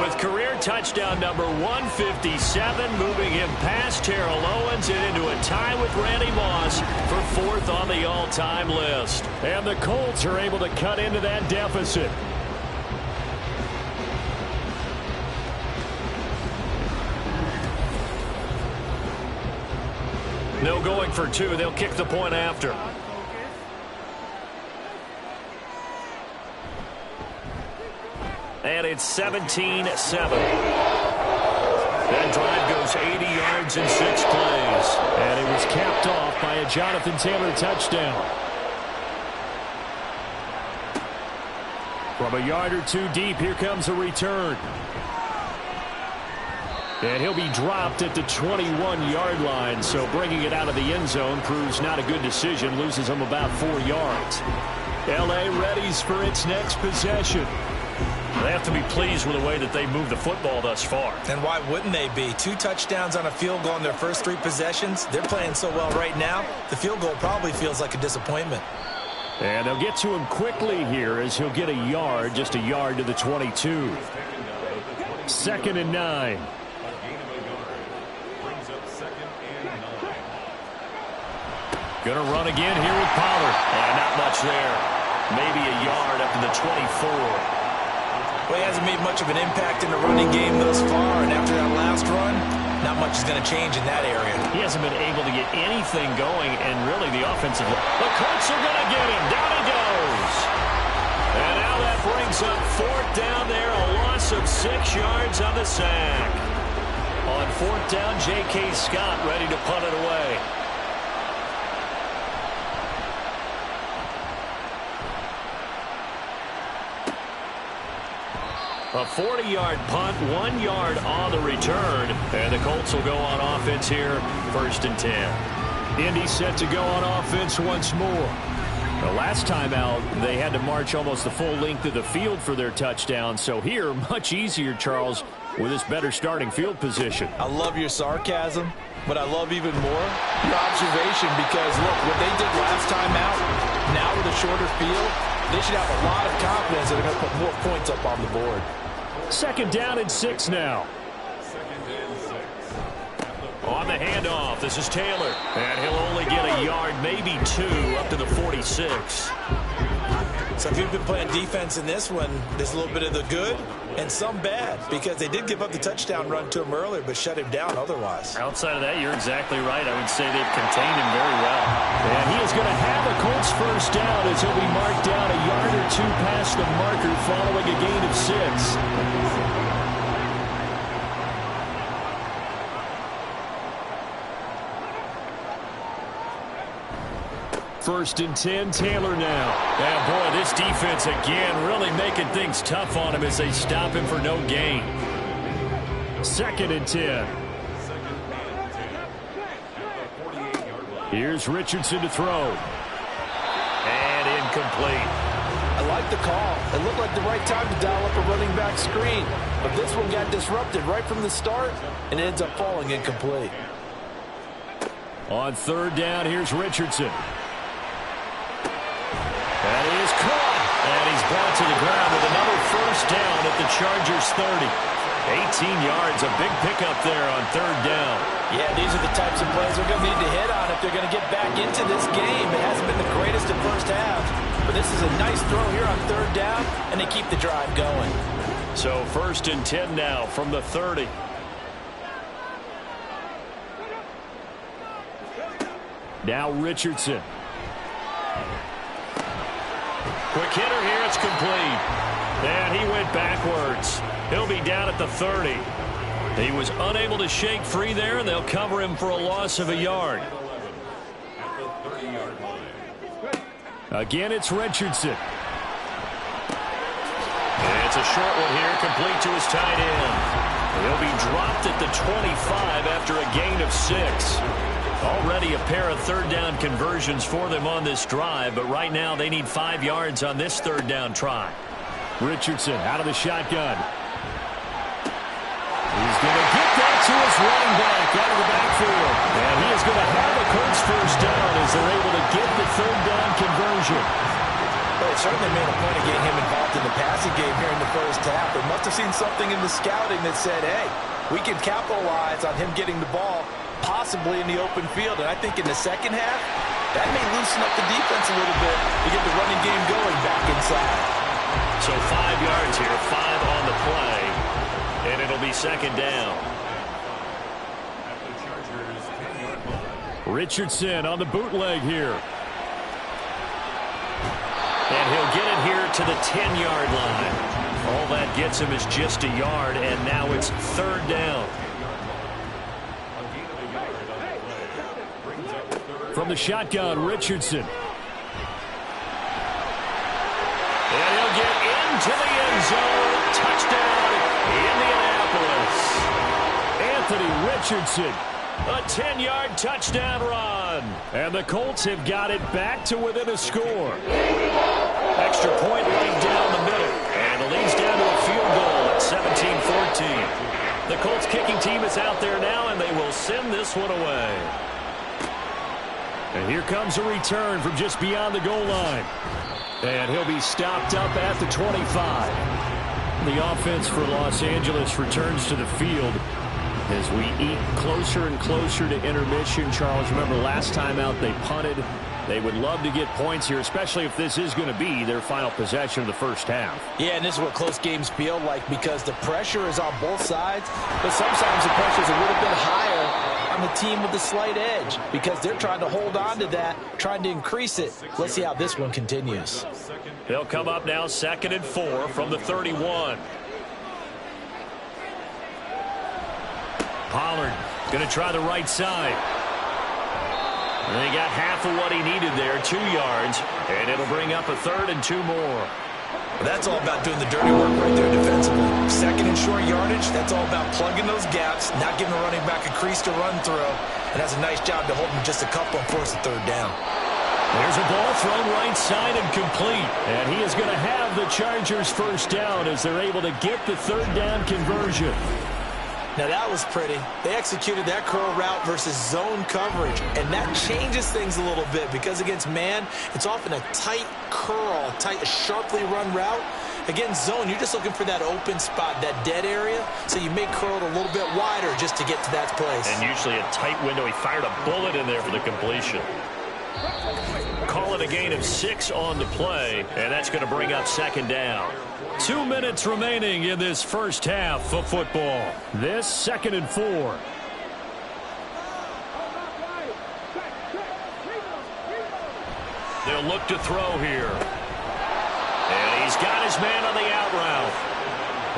with career touchdown number 157, moving him past Terrell Owens and into a tie with Randy Moss for 4th on the all-time list. And the Colts are able to cut into that deficit. No going for 2. They'll kick the point after. And it's 17-7. That drive goes 80 yards in 6 plays. And it was capped off by a Jonathan Taylor touchdown. From a yard or 2 deep, here comes a return. And he'll be dropped at the 21-yard line, so bringing it out of the end zone proves not a good decision, loses him about 4 yards. L.A. readies for its next possession. They have to be pleased with the way that they moved the football thus far. And why wouldn't they be? 2 touchdowns on a field goal in their first 3 possessions. They're playing so well right now, the field goal probably feels like a disappointment. And they'll get to him quickly here as he'll get a yard, just a yard to the 22. 2nd and 9. Going to run again here with Pollard. And not much there. Maybe a yard up to the 24. Well, he hasn't made much of an impact in the running game thus far, and after that last run, not much is going to change in that area. He hasn't been able to get anything going, and really the offensive... The Colts are going to get him. Down he goes. And now that brings up 4th down there, a loss of 6 yards on the sack. On 4th down, J.K. Scott ready to punt it away. A 40-yard punt, 1 yard on the return. And the Colts will go on offense here, 1st and 10. Indy set to go on offense once more. The last time out, they had to march almost the full length of the field for their touchdown. So here, much easier, Charles, with this better starting field position. I love your sarcasm, but I love even more your observation because, look, what they did last time out, now with a shorter field, they should have a lot of confidence that they're going to put more points up on the board. 2nd down and 6 now. On the handoff, this is Taylor. And he'll only get a yard, maybe 2, up to the 46. So if you've been playing defense in this one, there's a little bit of the good and some bad because they did give up the touchdown run to him earlier but shut him down otherwise. Outside of that, you're exactly right. I would say they've contained him very well. And he is going to have a Colts 1st down as he'll be marked down a yard or 2 past the marker following a gain of 6. 1st and 10, Taylor now. And boy, this defense again really making things tough on him as they stop him for no gain. 2nd and 10. Here's Richardson to throw. And incomplete. I like the call. It looked like the right time to dial up a running back screen. But this one got disrupted right from the start and it ends up falling incomplete. On 3rd down, here's Richardson. That is caught. And he's brought to the ground with another 1st down at the Chargers 30. 18 yards, a big pickup there on 3rd down. Yeah, these are the types of plays they're going to need to hit on if they're going to get back into this game. It hasn't been the greatest in first half, but this is a nice throw here on 3rd down, and they keep the drive going. So 1st and 10 now from the 30. Now Richardson. Quick hitter here, it's complete. And he went backwards. He'll be down at the 30. He was unable to shake free there, and they'll cover him for a loss of a yard. Again, it's Richardson. And it's a short one here, complete to his tight end. He'll be dropped at the 25 after a gain of 6. Already a pair of 3rd down conversions for them on this drive, but right now they need 5 yards on this 3rd down try. Richardson out of the shotgun. He's going to get that to his running back out of the backfield. And he is going to have a Colts 1st down as they're able to get the 3rd down conversion. Well, it certainly made a point of getting him involved in the passing game here in the first half. They must have seen something in the scouting that said, hey, we can capitalize on him getting the ball possibly in the open field. And I think in the second half, that may loosen up the defense a little bit to get the running game going back inside. So 5 yards here, 5 on the play, and it'll be 2nd down. Richardson on the bootleg here. And he'll get it here to the 10-yard line. All that gets him is just a yard, and now it's 3rd down. From the shotgun, Richardson. And he'll get into the end zone. Touchdown, Indianapolis. Anthony Richardson. A 10-yard touchdown run. And the Colts have got it back to within a score. Extra point right down the middle. And the lead's down to a field goal at 17-14. The Colts kicking team is out there now, and they will send this one away. And here comes a return from just beyond the goal line. And he'll be stopped up at the 25. The offense for Los Angeles returns to the field as we eat closer and closer to intermission. Charles, remember last time out they punted. They would love to get points here, especially if this is going to be their final possession of the first half. Yeah, and this is what close games feel like because the pressure is on both sides, but sometimes the pressure is a little bit higher on the team with the slight edge because they're trying to hold on to that, trying to increase it. Let's see how this one continues. They'll come up now 2nd and 4 from the 31. Pollard going to try the right side. And they got half of what he needed there, 2 yards, and it'll bring up a 3rd and 2 more. That's all about doing the dirty work right there defensively. Second and short yardage, that's all about plugging those gaps, not giving a running back a crease to run through, and has a nice job to hold him just a couple and force a third down. There's a ball thrown right side and complete. And he is going to have the Chargers first down as they're able to get the third down conversion. Now that was pretty. They executed that curl route versus zone coverage, and that changes things a little bit because against man, it's often a tight curl, sharply run route. Against zone, you're just looking for that open spot, that dead area, so you may curl it a little bit wider just to get to that place. And usually a tight window. He fired a bullet in there for the completion. Call it a gain of 6 on the play, and that's going to bring up second down. 2 minutes remaining in this first half of football. This 2nd and 4. They'll look to throw here. And he's got his man on the out route.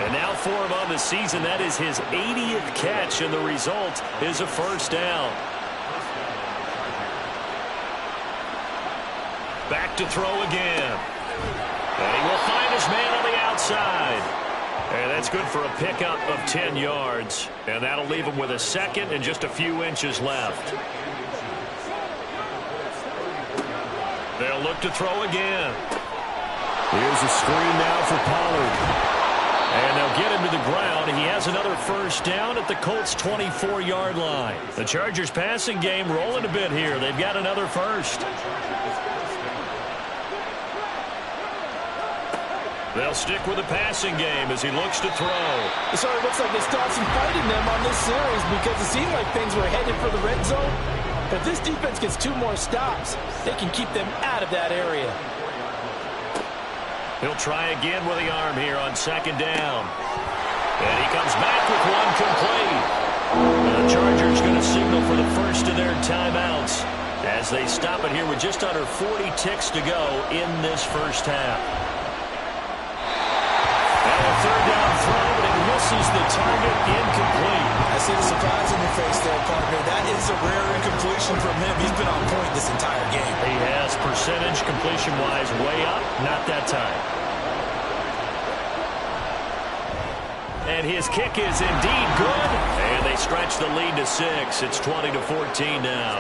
And now for him on the season, that is his 80th catch, and the result is a first down. Back to throw again. And he will find his man on the outside. And that's good for a pickup of 10 yards. And that'll leave him with a second and just a few inches left. They'll look to throw again. Here's a screen now for Pollard. And they'll get him to the ground. He has another first down at the Colts' 24-yard line. The Chargers passing game rolling a bit here. They've got another first. They'll stick with the passing game as he looks to throw. It sort of looks like they start some fighting them on this series because it seemed like things were headed for the red zone. But if this defense gets 2 more stops, they can keep them out of that area. He'll try again with the arm here on second down. And he comes back with one complete. The Chargers going to signal for the first of their timeouts as they stop it here with just under 40 ticks to go in this first half. And a third down throw, but it misses the target, incomplete. I see the surprise in your face there, partner. That is a rare incompletion from him. He's been on point this entire game. He has percentage completion-wise way up, not that time. And his kick is indeed good, and they stretch the lead to 6. It's 20-14 now.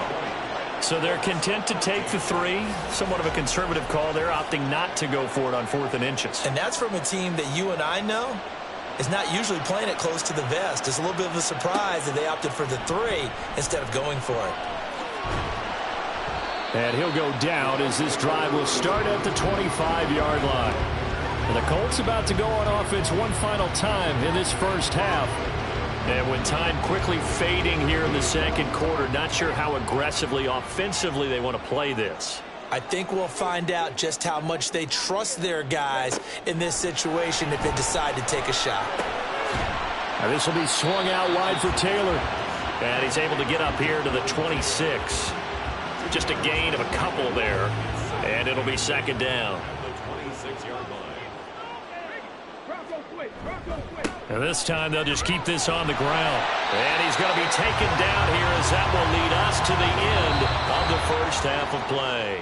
So they're content to take the 3. Somewhat of a conservative call there, opting not to go for it on 4th and inches. And that's from a team that you and I know is not usually playing it close to the vest. It's a little bit of a surprise that they opted for the 3 instead of going for it. And he'll go down as this drive will start at the 25-yard line. And the Colts about to go on offense one final time in this first half. And with time quickly fading here in the second quarter, not sure how aggressively, offensively they want to play this. I think we'll find out just how much they trust their guys in this situation if they decide to take a shot. Now this will be swung out wide for Taylor. And he's able to get up here to the 26. Just a gain of a couple there. And it'll be second down. And this time they'll just keep this on the ground. And he's going to be taken down here as that will lead us to the end of the first half of play.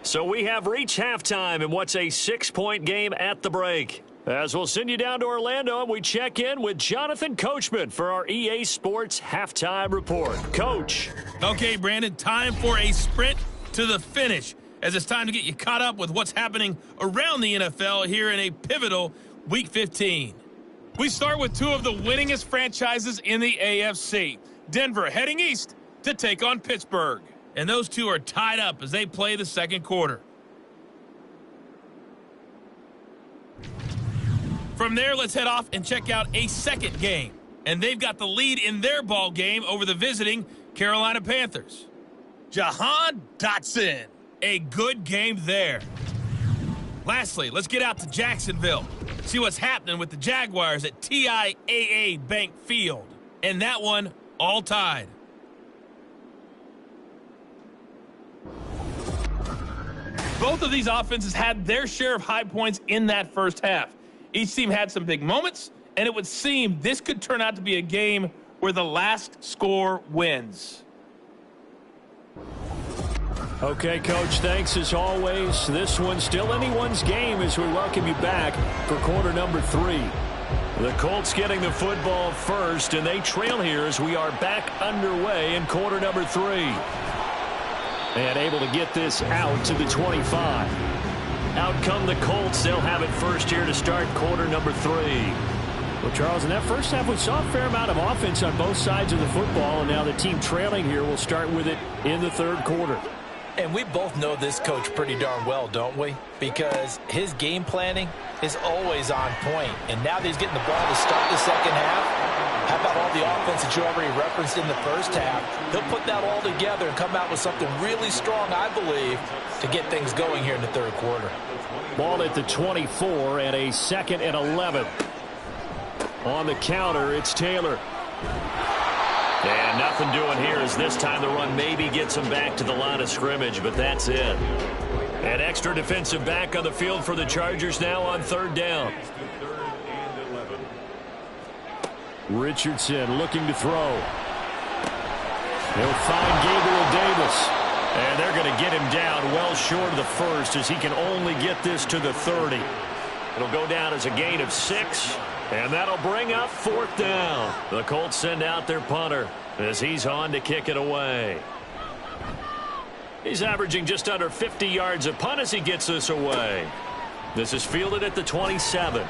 So we have reached halftime in what's a 6-point game at the break. As we'll send you down to Orlando and we check in with Jonathan Coachman for our EA Sports Halftime Report. Coach. Okay, Brandon, time for a sprint to the finish as it's time to get you caught up with what's happening around the NFL here in a pivotal Week 15. We start with 2 of the winningest franchises in the AFC. Denver heading east to take on Pittsburgh. And those 2 are tied up as they play the second quarter. From there, let's head off and check out a second game. And they've got the lead in their ball game over the visiting Carolina Panthers. Jahan Dotson, a good game there. Lastly, let's get out to Jacksonville. See what's happening with the Jaguars at TIAA Bank Field. And that one all tied. Both of these offenses had their share of high points in that first half. Each team had some big moments, and it would seem this could turn out to be a game where the last score wins. Okay, Coach, thanks as always. This one's still anyone's game as we welcome you back for quarter number 3. The Colts getting the football first, and they trail here as we are back underway in quarter number 3. And able to get this out to the 25. Out come the Colts. They'll have it first here to start quarter number 3. Well, Charles, in that first half, we saw a fair amount of offense on both sides of the football, and now the team trailing here will start with it in the third quarter. And we both know this coach pretty darn well, don't we? Because his game planning is always on point. And now that he's getting the ball to start the second half, how about all the offense that you already referenced in the first half? He'll put that all together and come out with something really strong, I believe, to get things going here in the third quarter. Ball at the 24 and a 2nd and 11. On the counter, it's Taylor. And nothing doing here as this time the run maybe gets him back to the line of scrimmage, but that's it. An extra defensive back on the field for the Chargers now on third down. Richardson looking to throw. He'll find Gabriel Davis. And they're going to get him down well short of the first as he can only get this to the 30. It'll go down as a gain of 6. And that'll bring up 4th down. The Colts send out their punter as he's on to kick it away. He's averaging just under 50 yards a punt as he gets this away. This is fielded at the 27.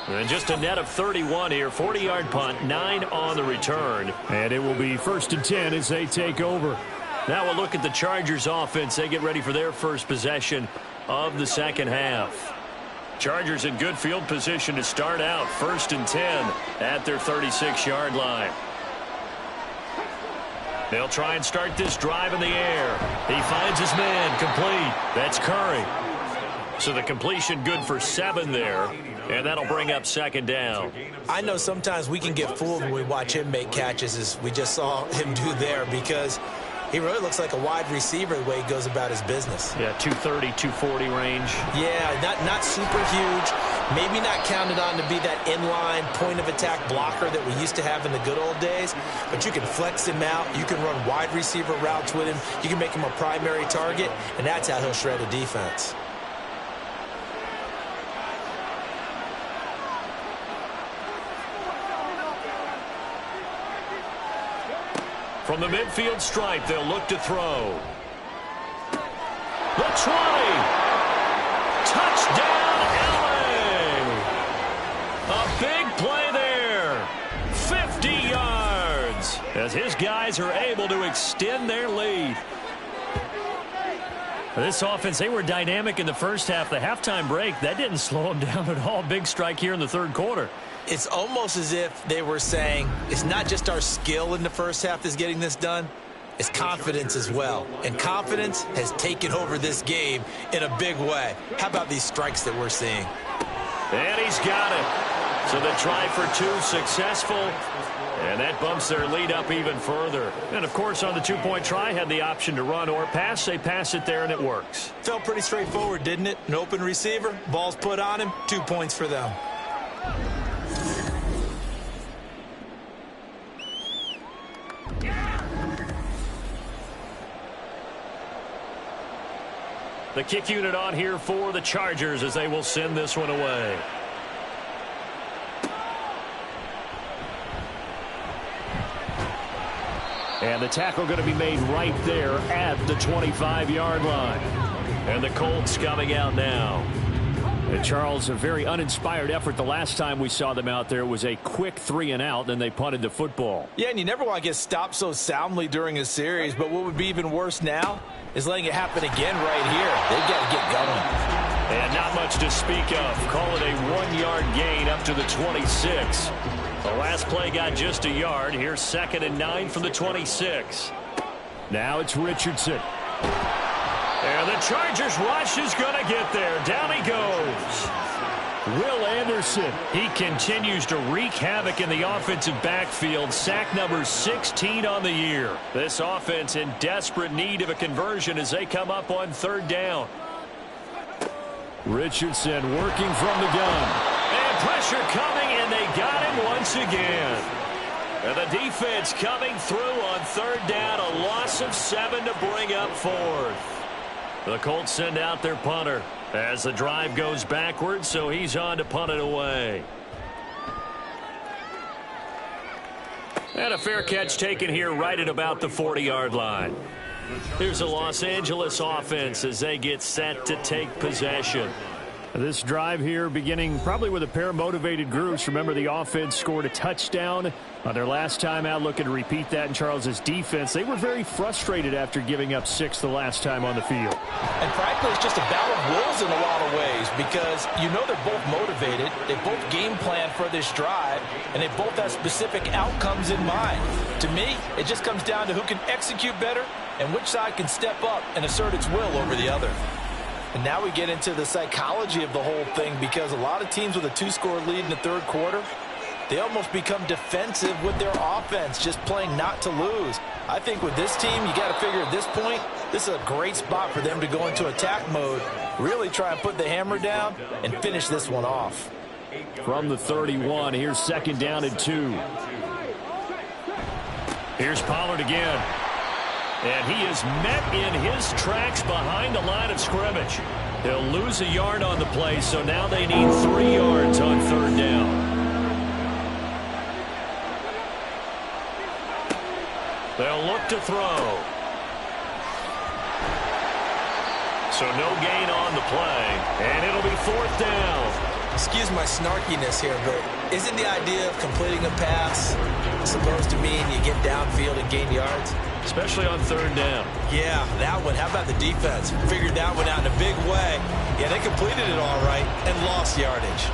And just a net of 31 here. 40-yard punt, 9 on the return. And it will be 1st and 10 as they take over. Now we'll look at the Chargers offense. They get ready for their first possession of the second half. Chargers in good field position to start out. 1st and 10 at their 36-yard line. They'll try and start this drive in the air. He finds his man complete. That's Curry. So the completion good for 7 there. And that'll bring up 2nd down. I know sometimes we can get fooled when we watch him make catches as we just saw him do there because he really looks like a wide receiver the way he goes about his business. Yeah, 230, 240 range. Yeah, not super huge. Maybe not counted on to be that inline point-of-attack blocker that we used to have in the good old days. But you can flex him out. You can run wide receiver routes with him. You can make him a primary target, and that's how he'll shred a defense. From the midfield stripe, they'll look to throw. The 20. Touchdown, LA. A big play there. 50 yards. As his guys are able to extend their lead. This offense, they were dynamic in the first half. The halftime break, that didn't slow them down at all. Big strike here in the third quarter. It's almost as if they were saying, it's not just our skill in the first half that's getting this done, it's confidence as well. And confidence has taken over this game in a big way. How about these strikes that we're seeing? And he's got it. So the try for 2 successful. And that bumps their lead up even further. And, of course, on the 2-point try, had the option to run or pass. They pass it there, and it works. Felt pretty straightforward, didn't it? An open receiver, ball's put on him, 2 points for them. The kick unit on here for the Chargers as they will send this one away. And the tackle going to be made right there at the 25-yard line. And the Colts coming out now. And Charles, a very uninspired effort. The last time we saw them out there was a quick 3-and-out, then they punted the football. Yeah, and you never want to get stopped so soundly during a series, but what would be even worse now is letting it happen again right here. They've got to get going. And not much to speak of. Call it a 1-yard gain up to the 26. The last play got just a yard. Here's 2nd and 9 from the 26. Now it's Richardson. And the Chargers rush is going to get there. Down he goes. Will Anderson. He continues to wreak havoc in the offensive backfield. Sack number 16 on the year. This offense in desperate need of a conversion as they come up on 3rd down. Richardson working from the gun. And pressure coming, and they got him once again. And the defense coming through on third down. A loss of 7 to bring up fourth. The Colts send out their punter as the drive goes backwards, so he's on to punt it away. And a fair catch taken here right at about the 40-yard line. Here's the Los Angeles offense as they get set to take possession. This drive here beginning probably with a pair of motivated groups. Remember, the offense scored a touchdown on their last time out, looking to repeat that in Charles's defense. They were very frustrated after giving up 6 the last time on the field. And frankly, it's just a battle of wills in a lot of ways because you know they're both motivated. They both game plan for this drive, and they both have specific outcomes in mind. To me, it just comes down to who can execute better and which side can step up and assert its will over the other. And now we get into the psychology of the whole thing because a lot of teams with a 2-score lead in the third quarter, they almost become defensive with their offense, just playing not to lose. I think with this team, you got to figure at this point, this is a great spot for them to go into attack mode, really try and put the hammer down and finish this one off. From the 31, here's second down and 2. Here's Pollard again. And he is met in his tracks behind the line of scrimmage. He'll lose a yard on the play, so now they need 3 yards on third down. They'll look to throw. So no gain on the play, and it'll be fourth down. Excuse my snarkiness here, but isn't the idea of completing a pass supposed to mean you get downfield and gain yards? Especially on third down. Yeah, that one. How about the defense? Figured that one out in a big way. Yeah, they completed it all right and lost yardage.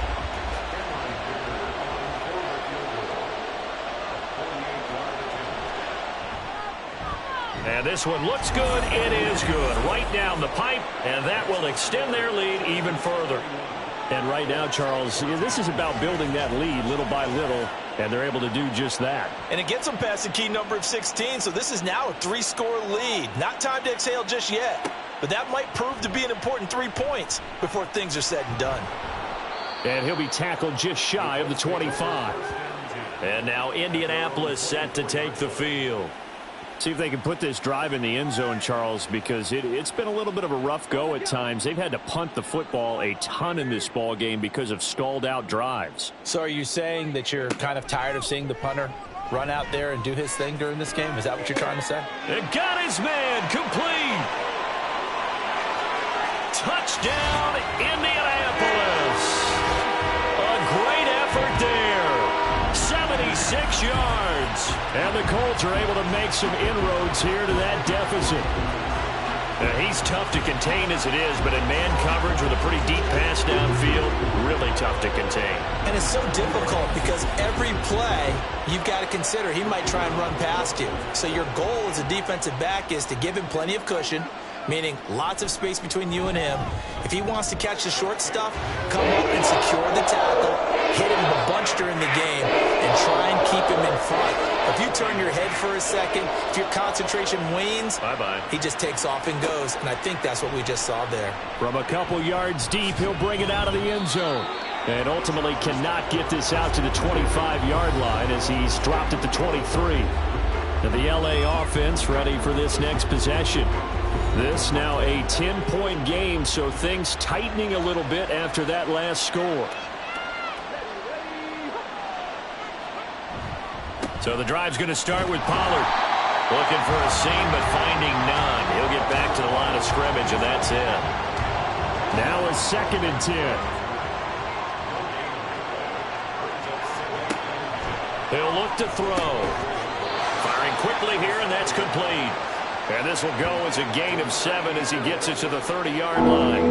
And this one looks good. It is good. Right down the pipe, and that will extend their lead even further. And right now, Charles, this is about building that lead little by little, and they're able to do just that. And it gets them past the key number of 16, so this is now a 3-score lead. Not time to exhale just yet, but that might prove to be an important 3 points before things are said and done. And he'll be tackled just shy of the 25. And now Indianapolis set to take the field. See if they can put this drive in the end zone, Charles, because it's been a little bit of a rough go at times. They've had to punt the football a ton in this ball game because of stalled-out drives. So are you saying that you're kind of tired of seeing the punter run out there and do his thing during this game? Is that what you're trying to say? And got his man complete. Touchdown, Indianapolis. A great effort there. 76 yards. And the Colts are able to make some inroads here to that deficit. He's tough to contain as it is, but in man coverage with a pretty deep pass downfield, really tough to contain. And it's so difficult because every play you've got to consider he might try and run past you. So your goal as a defensive back is to give him plenty of cushion, meaning lots of space between you and him. If he wants to catch the short stuff, come up and secure the tackle, hit him a bunch during the game, and try and keep him in front. If you turn your head for a second, if your concentration wanes, bye-bye. He just takes off and goes, and I think that's what we just saw there. From a couple yards deep, he'll bring it out of the end zone. And ultimately cannot get this out to the 25-yard line as he's dropped at the 23. And the LA offense ready for this next possession. This now a 10-point game, so things tightening a little bit after that last score. So the drive's going to start with Pollard. Looking for a seam, but finding none. He'll get back to the line of scrimmage, and that's it. Now a 2nd and 10. He'll look to throw. Firing quickly here, and that's complete. And this will go as a gain of 7 as he gets it to the 30-yard line.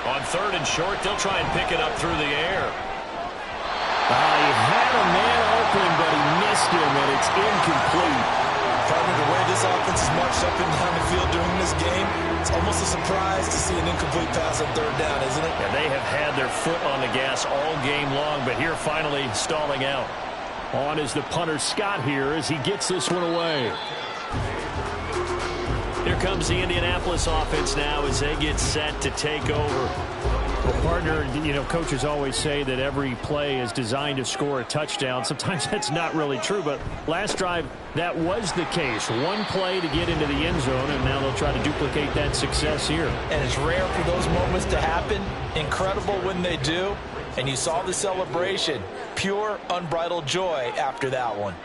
On 3rd and short, they'll try and pick it up through the air. He had a man open, but he missed him, and it's incomplete. Probably the way this offense has marched up and down the field during this game, it's almost a surprise to see an incomplete pass on 3rd down, isn't it? And they have had their foot on the gas all game long, but here finally stalling out. On is the punter Scott here as he gets this one away. Here comes the Indianapolis offense now as they get set to take over. Well, partner, coaches always say that every play is designed to score a touchdown. Sometimes that's not really true, but last drive, that was the case. One play to get into the end zone, and now they'll try to duplicate that success here. And it's rare for those moments to happen. Incredible when they do. And you saw the celebration. Pure, unbridled joy after that one.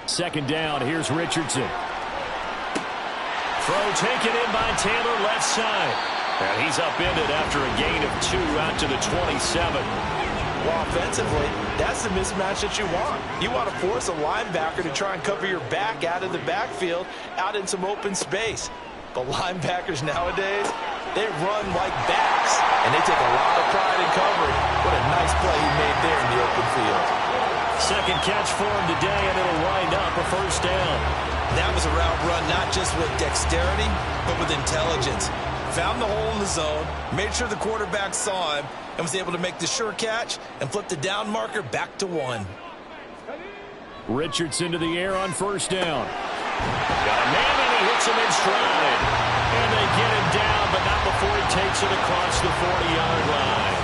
Second down, here's Richardson. Throw taken in by Taylor, left side. And he's upended after a gain of 2 out to the 27. Well, offensively, that's the mismatch that you want. You want to force a linebacker to try and cover your back out of the backfield, out in some open space. But linebackers nowadays, they run like backs, and they take a lot of pride in covering. What a nice play he made there in the open field. Second catch for him today, and it'll wind up a first down. That was a route run not just with dexterity, but with intelligence. Found the hole in the zone, made sure the quarterback saw him, and was able to make the sure catch and flip the down marker back to 1. Richardson to the air on first down. Got a man, and he hits him in stride. And they get him down, but not before he takes it across the 40-yard line.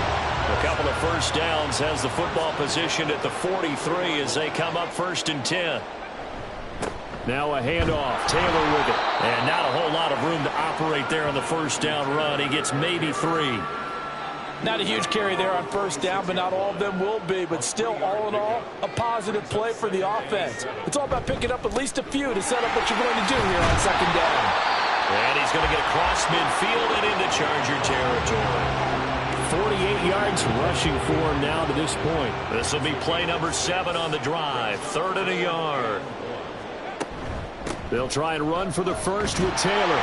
A couple of first downs has the football positioned at the 43 as they come up 1st and 10. Now a handoff. Taylor with it. And not a whole lot of room to operate there on the first down run. He gets maybe 3. Not a huge carry there on first down, but not all of them will be. But still, all in all, a positive play for the offense. It's all about picking up at least a few to set up what you're going to do here on second down. And he's going to get across midfield and into Charger territory. 48 yards rushing for him now to this point. This will be play number 7 on the drive. 3rd and a yard. They'll try and run for the first with Taylor.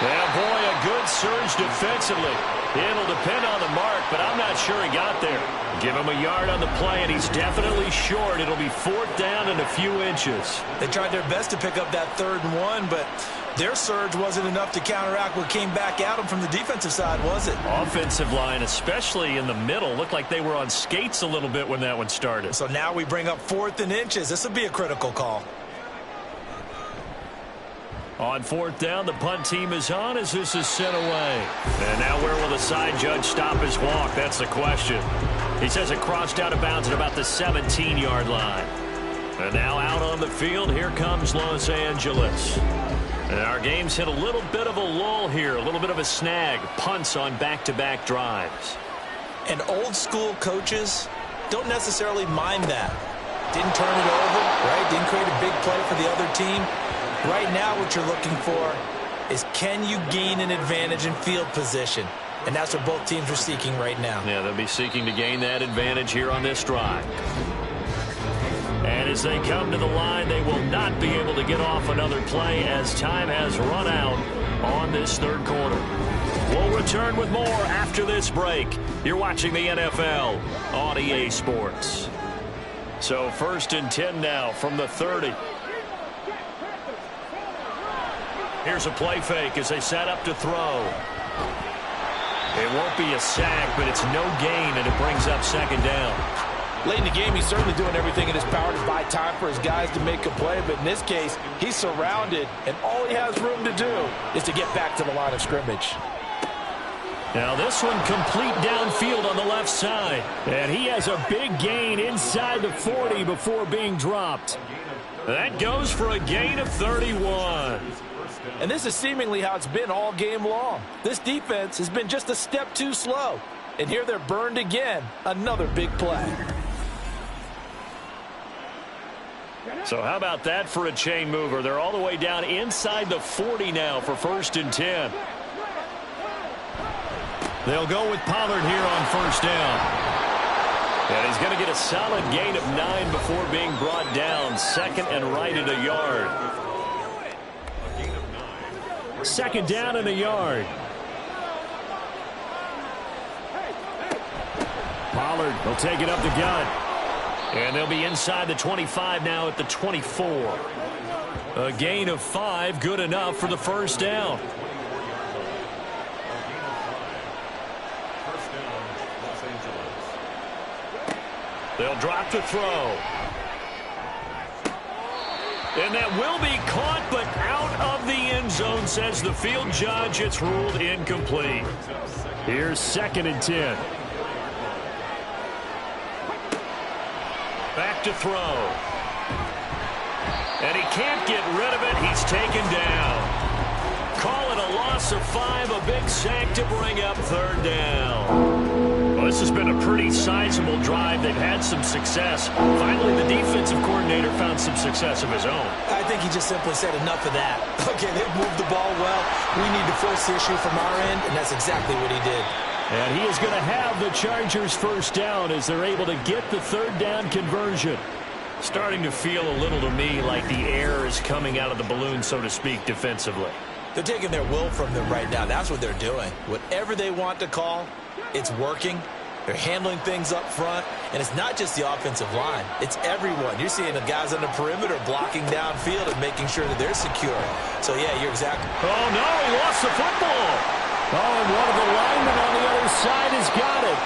And boy, a good surge defensively. It'll depend on the mark, but I'm not sure he got there. Give him a yard on the play, and he's definitely short. It'll be 4th down and a few inches. They tried their best to pick up that 3rd and 1, but their surge wasn't enough to counteract what came back at them from the defensive side, was it? Offensive line, especially in the middle, looked like they were on skates a little bit when that one started. So now we bring up 4th and inches. This will be a critical call. On 4th down, the punt team is on as this is sent away. And now where will the side judge stop his walk? That's the question. He says it crossed out of bounds at about the 17-yard line. And now out on the field, here comes Los Angeles. And our game's hit a little bit of a lull here, a little bit of a snag. Punts on back-to-back drives. And old-school coaches don't necessarily mind that. Didn't turn it over, right? Didn't create a big play for the other team. Right now what you're looking for is can you gain an advantage in field position? And that's what both teams are seeking right now. Yeah, they'll be seeking to gain that advantage here on this drive. And as they come to the line, they will not be able to get off another play as time has run out on this 3rd quarter. We'll return with more after this break. You're watching the NFL on EA Sports. So 1st and 10 now from the 30. Here's a play fake as they set up to throw. It won't be a sack, but it's no gain, and it brings up 2nd down. Late in the game, he's certainly doing everything in his power to buy time for his guys to make a play, but in this case, he's surrounded, and all he has room to do is to get back to the line of scrimmage. Now this one complete downfield on the left side, and he has a big gain inside the 40 before being dropped. That goes for a gain of 31. And this is seemingly how it's been all game long. This defense has been just a step too slow. And here they're burned again. Another big play. So how about that for a chain mover? They're all the way down inside the 40 now for 1st and 10. They'll go with Pollard here on 1st down. And he's going to get a solid gain of 9 before being brought down. 2nd and right at a yard. 2nd down and a yard. Pollard will take it up the gut. And they'll be inside the 25 now at the 24. A gain of 5, good enough for the 1st down. They'll drop to throw. And that will be caught, but out of the end zone, says the field judge. It's ruled incomplete. Here's 2nd and 10. Back to throw. And he can't get rid of it. He's taken down. Call it a loss of 5, a big sack to bring up 3rd down. Well, this has been a pretty sizable drive. They've had some success. Finally, the defensive coordinator found some success of his own. I think he just simply said enough of that. Okay, they've moved the ball well. We need to force the issue from our end, and that's exactly what he did. And he is going to have the Chargers 1st down as they're able to get the 3rd down conversion. Starting to feel a little to me like the air is coming out of the balloon, so to speak, defensively. They're taking their will from them right now. That's what they're doing. Whatever they want to call, it's working. They're handling things up front. And it's not just the offensive line. It's everyone. You're seeing the guys on the perimeter blocking downfield and making sure that they're secure. So, yeah, you're exactly. Oh, no, he lost the football. Oh, and one of the linemen on the other side has got it.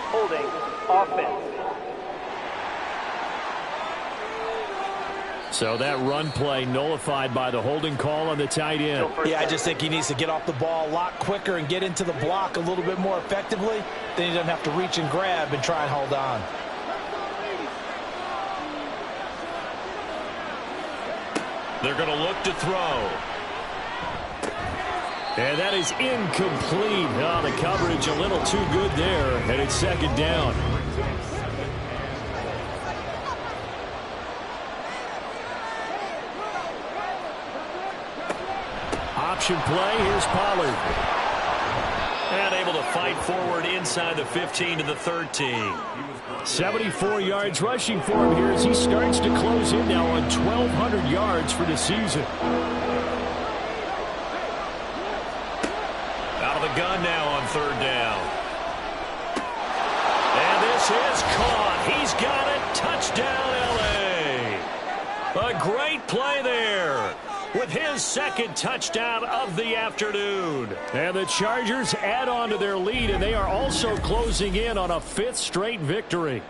Holding offense. So that run play nullified by the holding call on the tight end. Yeah, I just think he needs to get off the ball a lot quicker and get into the block a little bit more effectively. Then he doesn't have to reach and grab and try and hold on. They're going to look to throw. And that is incomplete. Oh, the coverage a little too good there. And it's 2nd down. Option play. Here's Pollard. And able to fight forward inside the 15 to the 13. 74 yards rushing for him here as he starts to close in now on 1,200 yards for the season. Out of the gun now on 3rd down. And this is caught. He's got it. Touchdown, L.A. A great play there with his 2nd touchdown of the afternoon. And the Chargers add on to their lead, and they are also closing in on a 5th straight victory.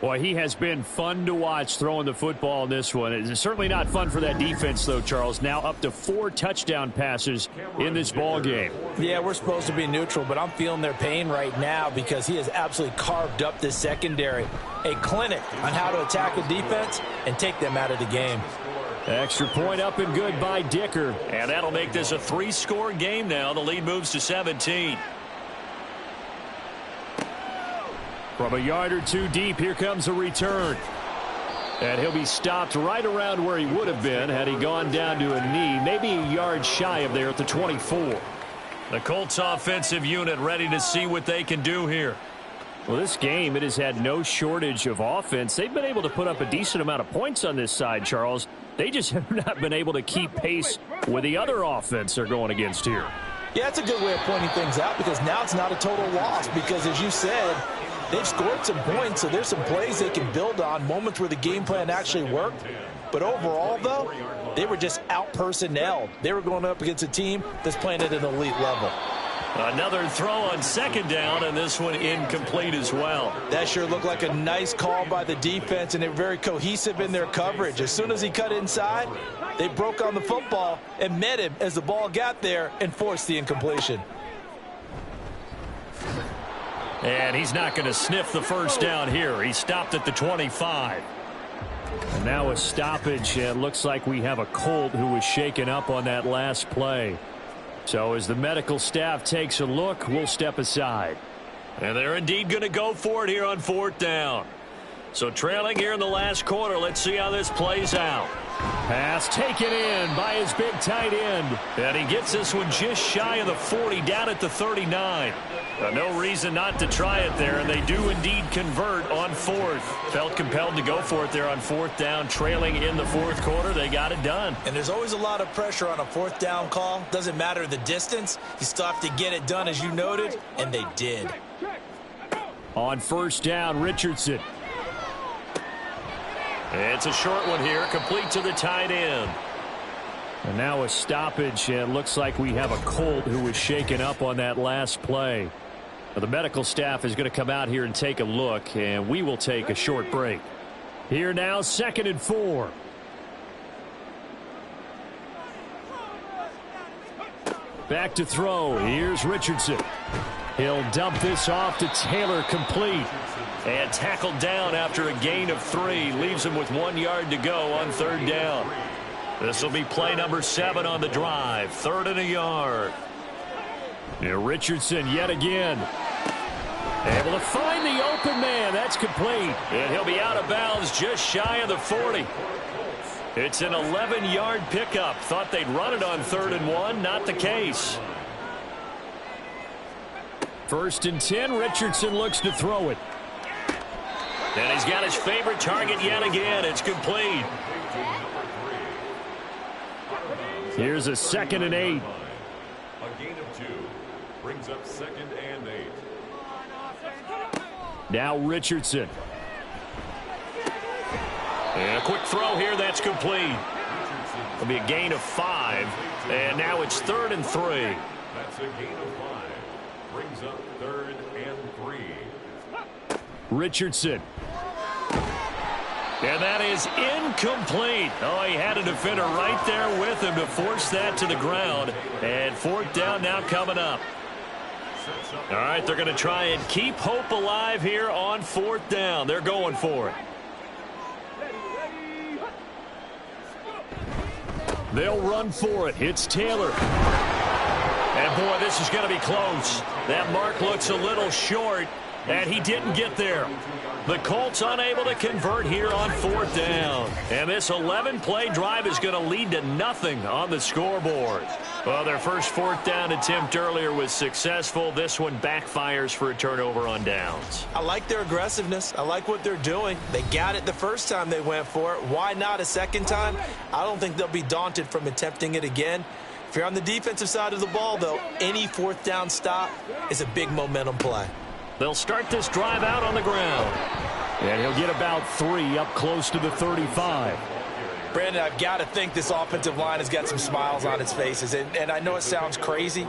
Boy, he has been fun to watch throwing the football in this one. It's certainly not fun for that defense, though, Charles. Now up to 4 touchdown passes in this ball game. Yeah, we're supposed to be neutral, but I'm feeling their pain right now because he has absolutely carved up this secondary. A clinic on how to attack a defense and take them out of the game. Extra point up and good by Dicker. And that'll make this a 3-score game now. The lead moves to 17. From a yard or 2 deep, here comes a return. And he'll be stopped right around where he would have been had he gone down to a knee, maybe a yard shy of there at the 24. The Colts offensive unit ready to see what they can do here. Well, this game, it has had no shortage of offense. They've been able to put up a decent amount of points on this side, Charles. They just have not been able to keep pace with the other offense they're going against here. Yeah, that's a good way of pointing things out because now it's not a total loss because, as you said, they've scored some points, so there's some plays they can build on, moments where the game plan actually worked. But overall, though, they were just out-personnelled. They were going up against a team that's playing at an elite level. Another throw on 2nd down, and this one incomplete as well. That sure looked like a nice call by the defense, and they were very cohesive in their coverage. As soon as he cut inside, they broke on the football and met him as the ball got there and forced the incompletion. And he's not going to sniff the 1st down here. He stopped at the 25. And now a stoppage. It looks like we have a Colt who was shaken up on that last play. So as the medical staff takes a look, we'll step aside. And they're indeed going to go for it here on 4th down. So trailing here in the last quarter, let's see how this plays out. Pass taken in by his big tight end. And he gets this one just shy of the 40, down at the 39. No reason not to try it there, and they do indeed convert on 4th. Felt compelled to go for it there on 4th down, trailing in the 4th quarter. They got it done. And there's always a lot of pressure on a 4th down call. Doesn't matter the distance. You still have to get it done, as you noted, and they did. On 1st down, Richardson. It's a short one here, complete to the tight end. And now a stoppage. It looks like we have a Colt who was shaken up on that last play. The medical staff is going to come out here and take a look, and we will take a short break. Here now, 2nd and 4. Back to throw. Here's Richardson. He'll dump this off to Taylor, complete. And tackled down after a gain of 3. Leaves him with 1 yard to go on 3rd down. This will be play number 7 on the drive. 3rd and a yard. Here Richardson yet again. Able to find the open man. That's complete. And he'll be out of bounds just shy of the 40. It's an 11-yard pickup. Thought they'd run it on 3rd and 1. Not the case. 1st and 10. Richardson looks to throw it. And he's got his favorite target yet again. It's complete. Here's a 2nd and 8. A gain of 2 brings up 2nd and 8. Now Richardson. And a quick throw here. That's complete. It'll be a gain of 5. And now it's 3rd and 3. That's a gain of 5. Brings up 3rd and 3. Richardson. And that is incomplete. Oh, he had a defender right there with him to force that to the ground. And 4th down now coming up. All right, they're going to try and keep hope alive here on 4th down. They're going for it. They'll run for it. It's Taylor. And, boy, this is going to be close. That mark looks a little short, and he didn't get there. The Colts unable to convert here on 4th down. And this 11-play drive is going to lead to nothing on the scoreboard. Well, their first 4th down attempt earlier was successful. This one backfires for a turnover on downs. I like their aggressiveness. I like what they're doing. They got it the first time they went for it. Why not a second time? I don't think they'll be daunted from attempting it again. If you're on the defensive side of the ball, though, any 4th down stop is a big momentum play. They'll start this drive out on the ground. And he'll get about 3 up close to the 35. Brandon, I've got to think this offensive line has got some smiles on its faces. And I know it sounds crazy,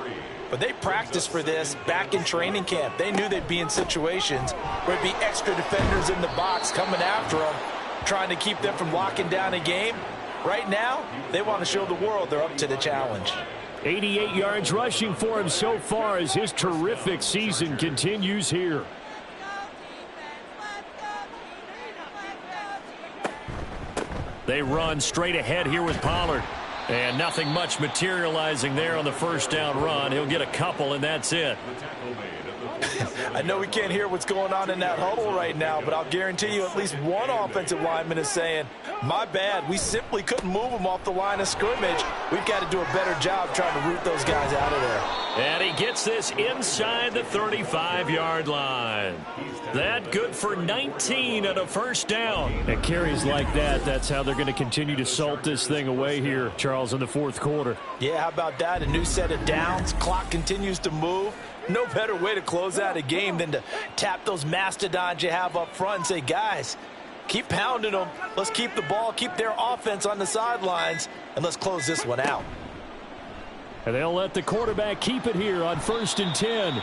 but they practiced for this back in training camp. They knew they'd be in situations where it'd be extra defenders in the box coming after them, trying to keep them from locking down a game. Right now, they want to show the world they're up to the challenge. 88 yards rushing for him so far as his terrific season continues here. They run straight ahead here with Pollard. And nothing much materializing there on the 1st down run. He'll get a couple, and that's it. I know we can't hear what's going on in that huddle right now, but I'll guarantee you at least one offensive lineman is saying, my bad, we simply couldn't move them off the line of scrimmage. We've got to do a better job trying to root those guys out of there. And he gets this inside the 35-yard line. That good for 19 at a 1st down. And carries like that, that's how they're going to continue to salt this thing away here, Charles, in the 4th quarter. Yeah, how about that? A new set of downs. Clock continues to move. No better way to close out a game than to tap those mastodons you have up front and say, guys, keep pounding them. Let's keep the ball, keep their offense on the sidelines, and let's close this one out. And they'll let the quarterback keep it here on 1st and 10.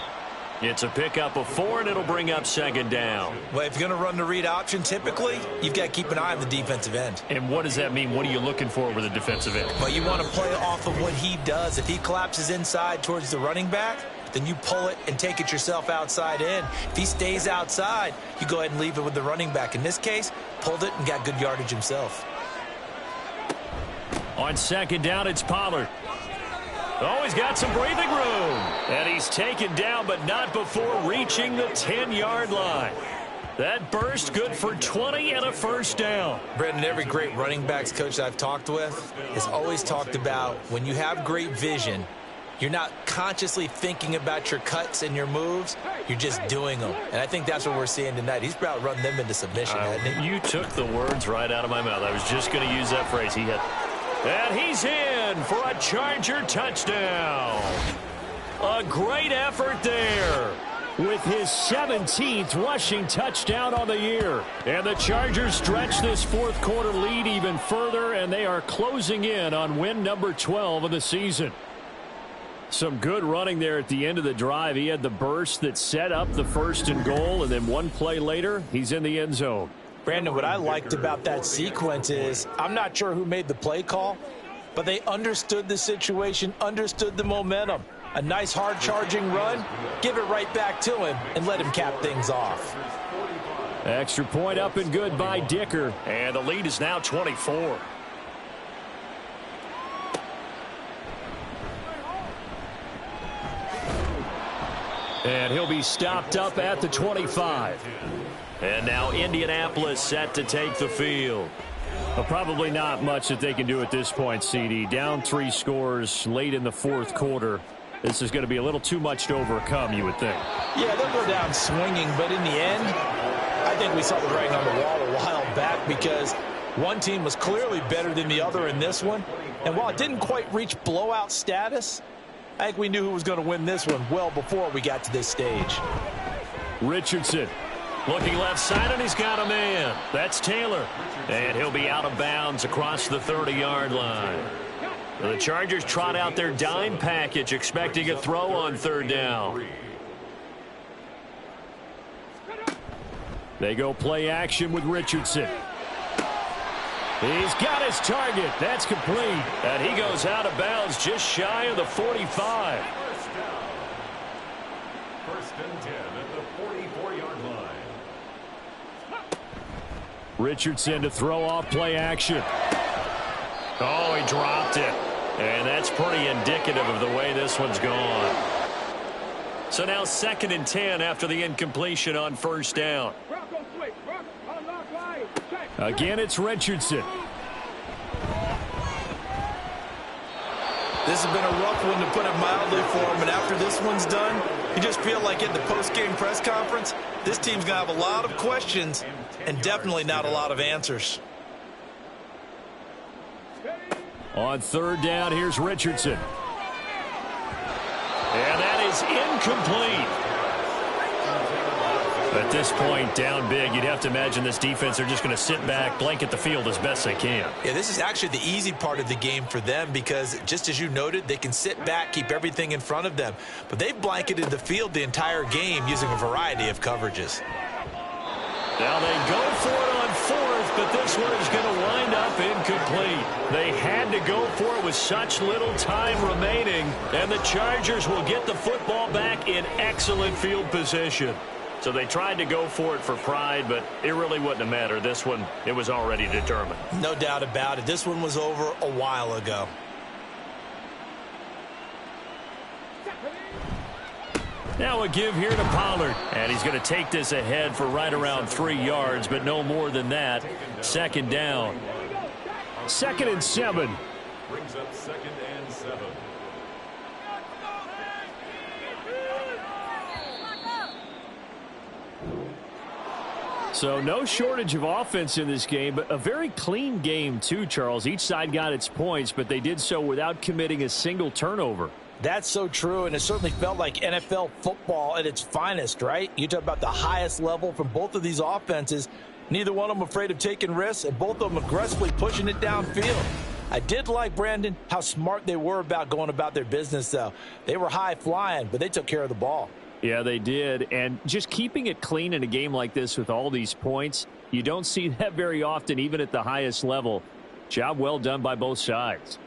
It's a pickup of 4, and it'll bring up 2nd down. Well, if you're going to run the read option, typically, you've got to keep an eye on the defensive end. And what does that mean? What are you looking for with a defensive end? Well, you want to play off of what he does. If he collapses inside towards the running back, then you pull it and take it yourself outside in. If he stays outside, you go ahead and leave it with the running back. In this case, pulled it and got good yardage himself. On 2nd down, it's Pollard. Oh, he's got some breathing room. And he's taken down, but not before reaching the 10-yard line. That burst good for 20 and a 1st down. Brendan, every great running backs coach I've talked with has always talked about when you have great vision, you're not consciously thinking about your cuts and your moves. You're just doing them. And I think that's what we're seeing tonight. He's about to run them into submission, hasn't he? You took the words right out of my mouth. I was just going to use that phrase. He had, and he's in for a Charger touchdown. A great effort there with his 17th rushing touchdown on the year. And the Chargers stretch this 4th quarter lead even further, and they are closing in on win number 12 of the season. Some good running there at the end of the drive. He had the burst that set up the 1st and goal, and then one play later, he's in the end zone. Brandon, what I liked about that sequence is I'm not sure who made the play call, but they understood the situation, understood the momentum. A nice hard-charging run, give it right back to him, and let him cap things off. Extra point up and good by Dicker. And the lead is now 24. And he'll be stopped up at the 25. And now Indianapolis set to take the field. Well, probably not much that they can do at this point, CD. Down 3 scores late in the fourth quarter. This is going to be a little too much to overcome, you would think. Yeah, they'll go down swinging, but in the end, I think we saw the writing on the wall a while back because one team was clearly better than the other in this one. And while it didn't quite reach blowout status, I think we knew who was going to win this one well before we got to this stage. Richardson. Looking left side, and he's got a man. That's Taylor. And he'll be out of bounds across the 30-yard line. The Chargers trot out their dime package, expecting a throw on third down. They go play action with Richardson. He's got his target. That's complete. And he goes out of bounds just shy of the 45. First and 10 at the 44-yard line. Richardson to throw off play action. Oh, he dropped it. And that's pretty indicative of the way this one's gone. So now 2nd and 10 after the incompletion on first down. Again, it's Richardson. This has been a rough one, to put it mildly, for him. And after this one's done, you just feel like at the post-game press conference, this team's going to have a lot of questions and definitely not a lot of answers. On third down, here's Richardson. And that is incomplete. At this point, down big, you'd have to imagine this defense are just going to sit back, blanket the field as best they can. Yeah, this is actually the easy part of the game for them because, just as you noted, they can sit back, keep everything in front of them. But they've blanketed the field the entire game using a variety of coverages. Now they go for it on fourth, but this one is going to wind up incomplete. They had to go for it with such little time remaining, and the Chargers will get the football back in excellent field position. So they tried to go for it for pride, but it really wouldn't have mattered. This one, it was already determined. No doubt about it. This one was over a while ago. Now a give here to Pollard. And he's going to take this ahead for right around 3 yards, but no more than that. 2nd down. 2nd and 7. Brings up 2nd and 7. So no shortage of offense in this game, but a very clean game too, Charles. Each side got its points, but they did so without committing a single turnover. That's so true, and it certainly felt like NFL football at its finest, right? You talk about the highest level from both of these offenses. Neither one of them afraid of taking risks, and both of them aggressively pushing it downfield. I did like, Brandon, how smart they were about going about their business, though. They were high-flying, but they took care of the ball. Yeah, they did. And just keeping it clean in a game like this with all these points, you don't see that very often, even at the highest level. Job well done by both sides.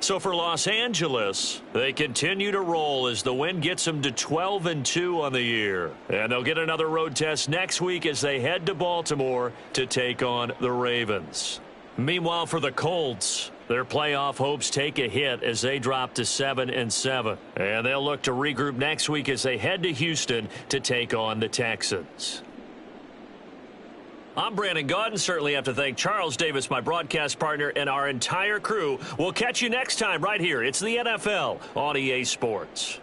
So for Los Angeles, they continue to roll as the win gets them to 12-2 on the year. And they'll get another road test next week as they head to Baltimore to take on the Ravens. Meanwhile, for the Colts, their playoff hopes take a hit as they drop to 7-7. And they'll look to regroup next week as they head to Houston to take on the Texans. I'm Brandon Gaudin. Certainly have to thank Charles Davis, my broadcast partner, and our entire crew. We'll catch you next time right here. It's the NFL on EA Sports.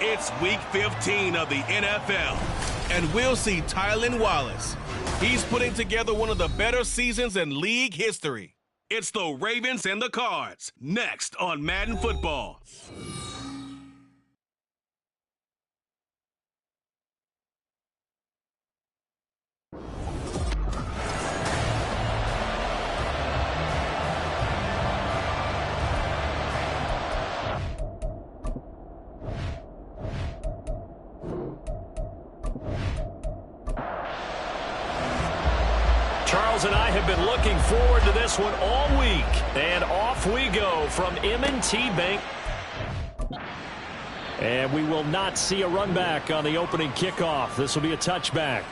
It's week 15 of the NFL, and we'll see Tylan Wallace. He's putting together one of the better seasons in league history. It's the Ravens and the Cards, next on Madden Football. Charles and I have been looking forward to this one all week. And off we go from M&T Bank. And we will not see a run back on the opening kickoff. This will be a touchback.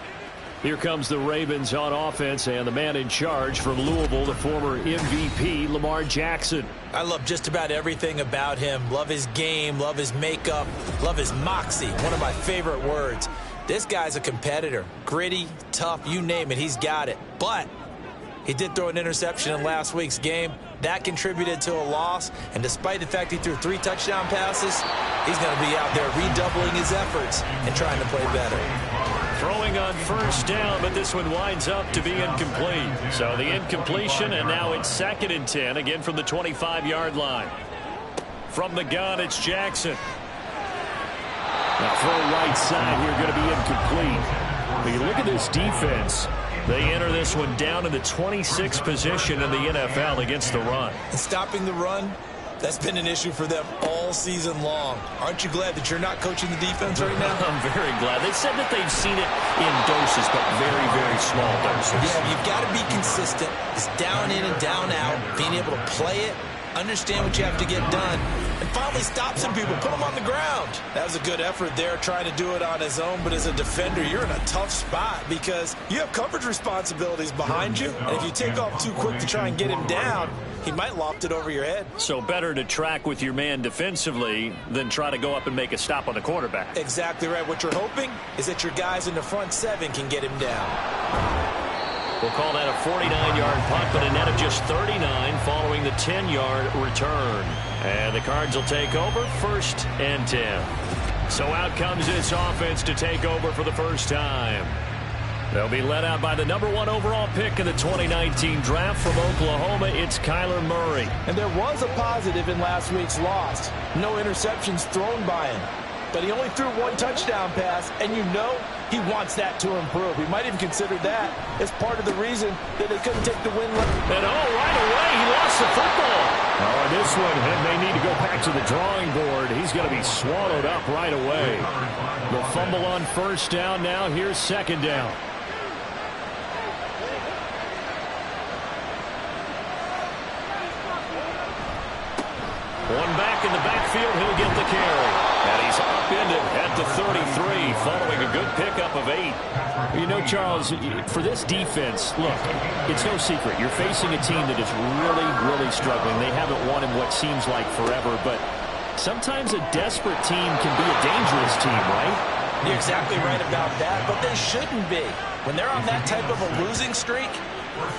Here comes the Ravens on offense, and the man in charge from Louisville, the former MVP, Lamar Jackson. I love just about everything about him. Love his game, love his makeup, love his moxie. One of my favorite words. This guy's a competitor. Gritty, tough, you name it, he's got it. But he did throw an interception in last week's game. That contributed to a loss. And despite the fact he threw 3 touchdown passes, he's going to be out there redoubling his efforts and trying to play better. Throwing on first down, but this one winds up to be incomplete. So the incompletion, and now it's 2nd and 10, again from the 25-yard line. From the gun, it's Jackson. Now throw right side here, going to be incomplete. But you look at this defense. They enter this one down in the 26th position in the NFL against the run. And stopping the run, that's been an issue for them all season long. Aren't you glad that you're not coaching the defense right now? I'm very glad. They said that they've seen it in doses, but very, very small doses. Yeah, you've got to be consistent. It's down in and down out, being able to play it, understand what you have to get done, and finally stop some people, put them on the ground. That was a good effort there, trying to do it on his own, but as a defender, you're in a tough spot because you have coverage responsibilities behind you, and if you take off too quick to try and get him down, he might loft it over your head. So better to track with your man defensively than try to go up and make a stop on the quarterback. Exactly right. What you're hoping is that your guys in the front 7 can get him down. We'll call that a 49-yard punt, but a net of just 39 following the 10-yard return. And the Cards will take over 1st and 10. So out comes this offense to take over for the first time. They'll be led out by the number 1 overall pick in the 2019 draft from Oklahoma. It's Kyler Murray. And there was a positive in last week's loss. No interceptions thrown by him. But he only threw 1 touchdown pass, and you know he wants that to improve. He might even consider that as part of the reason that they couldn't take the win. And right away, he lost the football. Oh, this one, and they need to go back to the drawing board. He's going to be swallowed up right away. The fumble on first down now. Here's 2nd down. One back in the backfield, he'll get the carry. And he's upended at the 33, following a good pickup of 8. You know, Charles, for this defense, look, it's no secret. You're facing a team that is really, really struggling. They haven't won in what seems like forever, but sometimes a desperate team can be a dangerous team, right? You're exactly right about that, but they shouldn't be. When they're on that type of a losing streak,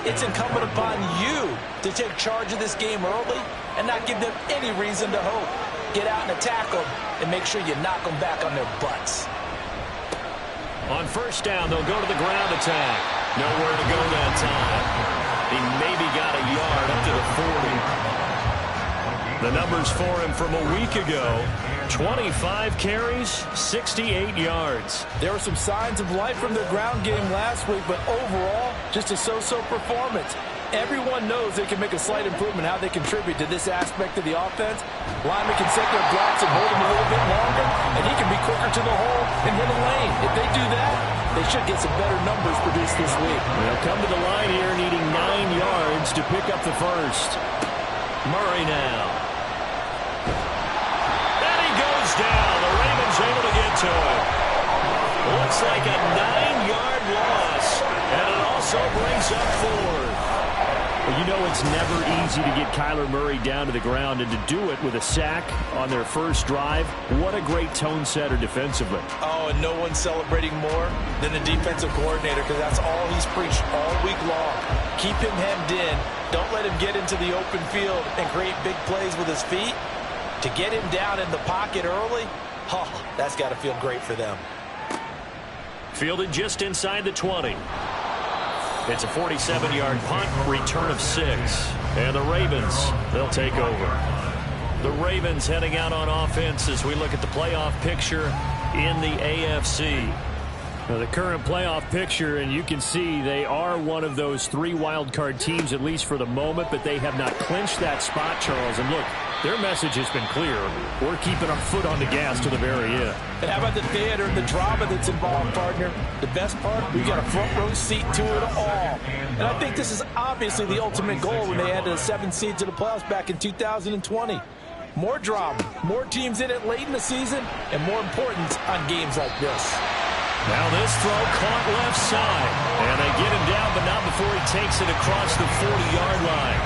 It's incumbent upon you to take charge of this game early and not give them any reason to hope. Get out and attack them and make sure you knock them back on their butts. On first down, they'll go to the ground attack. Nowhere to go that time. He maybe got a yard up to the 40. The numbers for him from a week ago: 25 carries, 68 yards. There were some signs of life from their ground game last week, but overall, just a so-so performance. Everyone knows they can make a slight improvement how they contribute to this aspect of the offense. Linemen can set their blocks and hold them a little bit longer, and he can be quicker to the hole and hit a lane. If they do that, they should get some better numbers produced this week. They'll come to the line here needing 9 yards to pick up the first. Murray now. And he goes down. The Ravens able to get to him. Looks like a 9-yard loss, and it also brings up 4. Well, you know it's never easy to get Kyler Murray down to the ground, and to do it with a sack on their first drive, what a great tone setter defensively. Oh, and no one's celebrating more than the defensive coordinator, because that's all he's preached all week long. Keep him hemmed in. Don't let him get into the open field and create big plays with his feet. To get him down in the pocket early, that's got to feel great for them. Fielded just inside the 20. It's a 47-yard punt, return of 6. And the Ravens, they'll take over. The Ravens heading out on offense as we look at the playoff picture in the AFC. Now, the current playoff picture, and you can see they are one of those 3 wildcard teams, at least for the moment, but they have not clinched that spot, Charles. And look, their message has been clear. We're keeping our foot on the gas to the very end. And how about the theater and the drama that's involved, partner? The best part, we got a front row seat to it all. And I think this is obviously the ultimate goal when they added a 7th seed to the playoffs back in 2020. More drama, more teams in it late in the season, and more importance on games like this. Now this throw caught left side. And they get him down, but not before he takes it across the 40-yard line.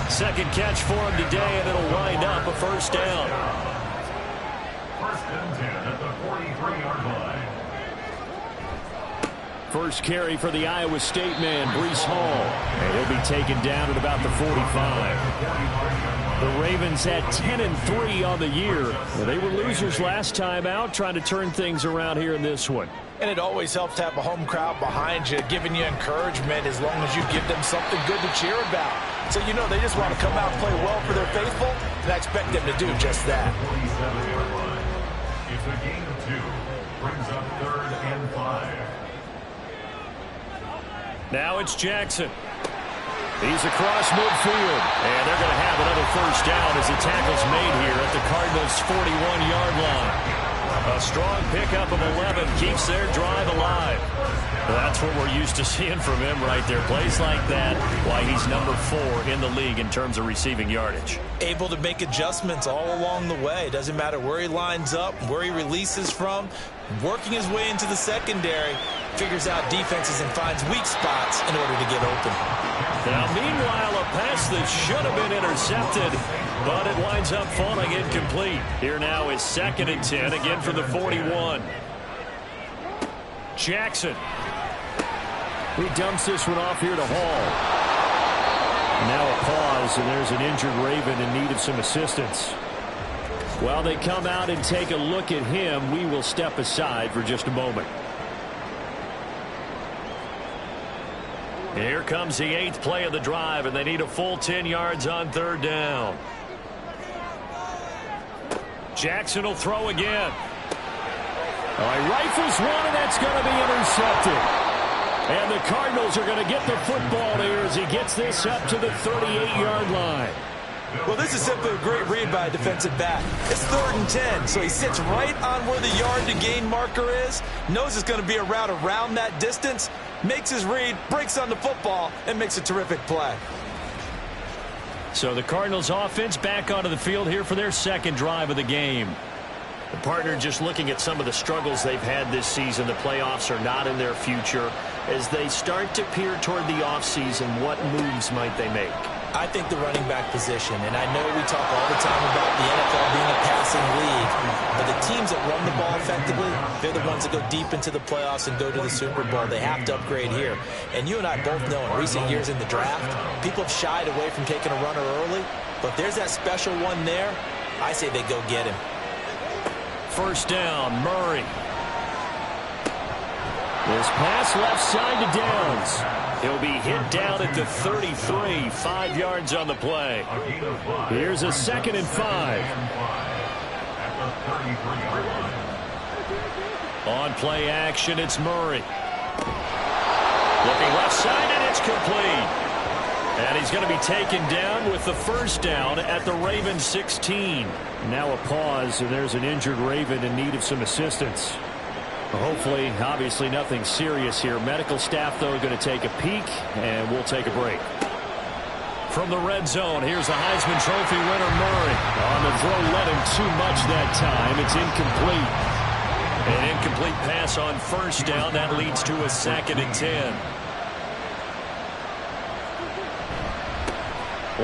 Second catch for him today, and it'll wind up a first down. First and 10 at the 43-yard line. First carry for the Iowa State man, Breece Hall. And he'll be taken down at about the 45. The Ravens had 10-3 on the year. Well, they were losers last time out, trying to turn things around here in this one. And it always helps to have a home crowd behind you, giving you encouragement as long as you give them something good to cheer about. So you know they just want to come out and play well for their faithful, and I expect them to do just that. 47-yard line. It's a gain of 2. Brings up 3rd and 5. Now it's Jackson. He's across midfield, and they're going to have another first down as the tackle's made here at the Cardinals' 41-yard line. A strong pickup of 11 keeps their drive alive. That's what we're used to seeing from him right there. Plays like that, why he's number 4 in the league in terms of receiving yardage. Able to make adjustments all along the way. Doesn't matter where he lines up, where he releases from. Working his way into the secondary, figures out defenses and finds weak spots in order to get open. Now, meanwhile, a pass that should have been intercepted, but it winds up falling incomplete. Here now is 2nd and 10, again from the 41. Jackson. He dumps this one off here to Hall. Now a pause, and there's an injured Raven in need of some assistance. While they come out and take a look at him, we will step aside for just a moment. Here comes the 8th play of the drive, and they need a full 10 yards on 3rd down. Jackson will throw again. All right, rifles one, and that's going to be intercepted. And the Cardinals are going to get the football here as he gets this up to the 38-yard line. Well, this is simply a great read by a defensive back. It's 3rd and 10, so he sits right on where the yard-to-gain marker is, knows it's going to be a route around that distance, makes his read, breaks on the football, and makes a terrific play. So the Cardinals offense back onto the field here for their 2nd drive of the game. The partner just looking at some of the struggles they've had this season. The playoffs are not in their future. As they start to peer toward the offseason, what moves might they make? I think the running back position, and I know we talk all the time about the NFL being a passing league, but the teams that run the ball effectively If they're the ones that go deep into the playoffs and go to the Super Bowl, they have to upgrade here. And you and I both know in recent years in the draft, people have shied away from taking a runner early. But if there's that special one there, I say they go get him. First down, Murray. This pass left side to Downs. He'll be hit down at the 33, 5 yards on the play. Here's a 2nd and 5. On play action, it's Murray. Looking left side, and it's complete. And he's going to be taken down with the first down at the Ravens 16. Now a pause, and there's an injured Raven in need of some assistance. Hopefully, obviously nothing serious here. Medical staff, though, are going to take a peek, and we'll take a break. From the red zone, here's the Heisman Trophy winner, Murray. On the throw, led him too much that time. It's incomplete. An incomplete pass on first down. That leads to a 2nd and 10.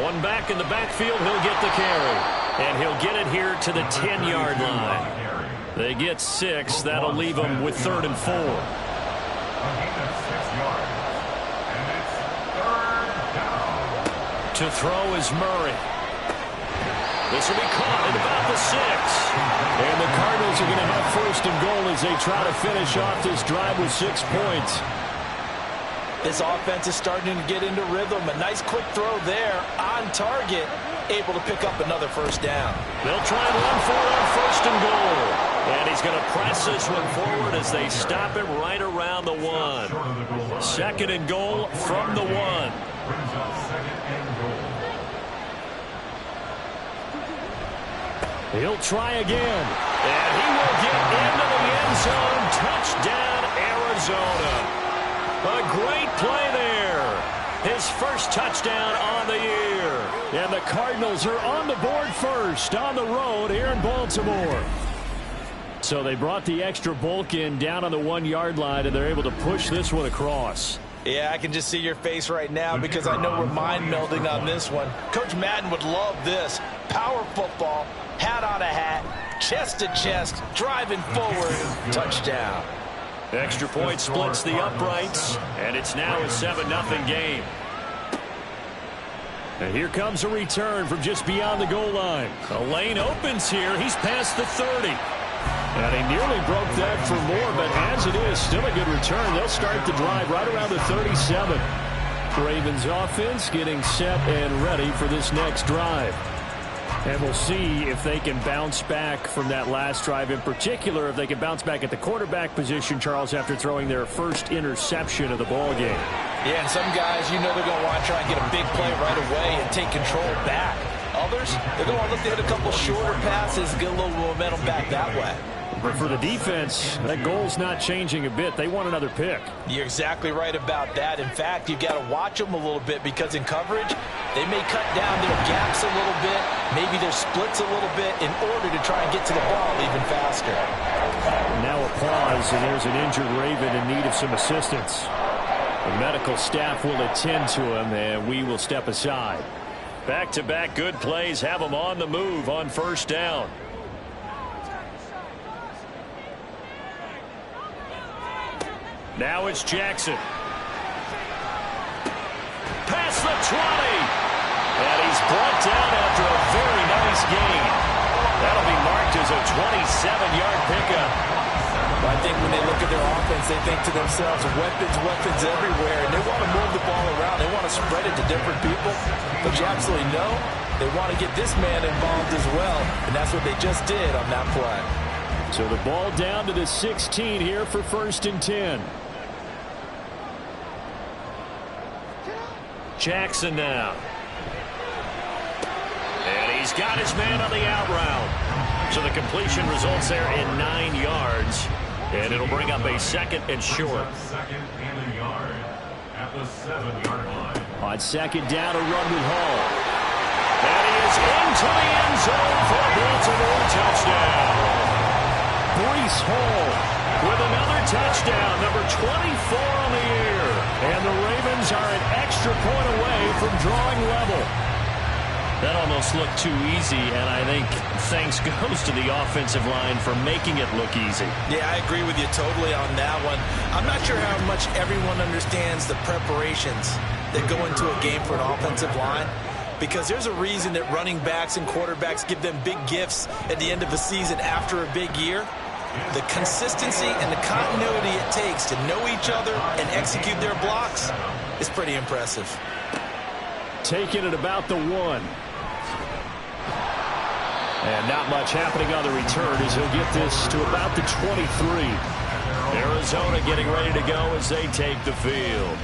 One back in the backfield. He'll get the carry. And he'll get it here to the 10-yard line. They get 6. That'll leave them with 3rd and 4. To throw is Murray. This will be caught at about the 6. And the Cardinals are going to have 1st and goal as they try to finish off this drive with 6 points. This offense is starting to get into rhythm. A nice quick throw there on target, able to pick up another first down. They'll try and run for it on 1st and goal. And he's going to press this one forward as they stop him right around the 1. 2nd and goal from the 1. He'll try again. And he will get into the end zone. Touchdown, Arizona. A great play there. His first touchdown on the year. And the Cardinals are on the board first on the road here in Baltimore. So they brought the extra bulk in down on the 1-yard line, and they're able to push this one across. Yeah, I can just see your face right now because I know we're mind melding on this one. Coach Madden would love this. Power football, hat on a hat, chest to chest, driving forward, touchdown. Extra point splits the uprights, and it's now a 7-0 game. And here comes a return from just beyond the goal line. A lane opens here. He's past the 30. And he nearly broke that for more, but as it is, still a good return. They'll start the drive right around the 37. Ravens offense getting set and ready for this next drive. And we'll see if they can bounce back from that last drive, in particular if they can bounce back at the quarterback position, Charles, after throwing their first interception of the ball game. Yeah, and some guys, you know they're going to want to try and get a big play right away and take control back. Others, they're going to want to look to hit a couple shorter passes, get a little momentum back that way. But for the defense, that goal's not changing a bit. They want another pick. You're exactly right about that. In fact, you've got to watch them a little bit because in coverage, they may cut down their gaps a little bit, maybe their splits a little bit in order to try and get to the ball even faster. Now a pause, and there's an injured Raven in need of some assistance. The medical staff will attend to him, and we will step aside. Back-to-back good plays have them on the move on first down. Now it's Jackson. Past the 20. And he's brought down after a very nice gain. That'll be marked as a 27-yard pickup. I think when they look at their offense, they think to themselves, weapons everywhere, and they want to move the ball around. They want to spread it to different people. But you absolutely know they want to get this man involved as well, and that's what they just did on that play. So the ball down to the 16 here for 1st and 10. Jackson now. And he's got his man on the out route. So the completion results there in 9 yards. And it'll bring up a 2nd and short. 2nd and a yard at the 7-yard line. On 2nd down, a run with Hall. And he is into the end zone for a Baltimore touchdown. Breece Hall with another touchdown, number 24 on the year. And the Ravens are an extra point away from drawing level. That almost looked too easy, and I think thanks goes to the offensive line for making it look easy. Yeah, I agree with you totally on that one. I'm not sure how much everyone understands the preparations that go into a game for an offensive line, because there's a reason that running backs and quarterbacks give them big gifts at the end of the season after a big year. The consistency and the continuity it takes to know each other and execute their blocks is pretty impressive. Taking it about the 1. And not much happening on the return as he'll get this to about the 23. Arizona getting ready to go as they take the field.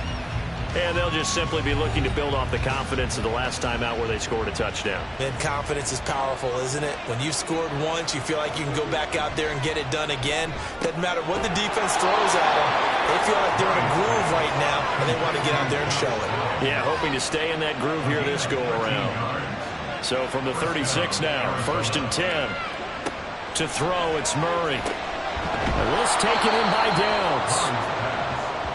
And they'll just simply be looking to build off the confidence of the last time out where they scored a touchdown. And confidence is powerful, isn't it? When you've scored once, you feel like you can go back out there and get it done again. Doesn't matter what the defense throws at them. They feel like they're in a groove right now, and they want to get out there and show it. Yeah, hoping to stay in that groove here this go-around. So from the 36 now, 1st and 10. To throw, it's Murray. And let's take it in by Downs.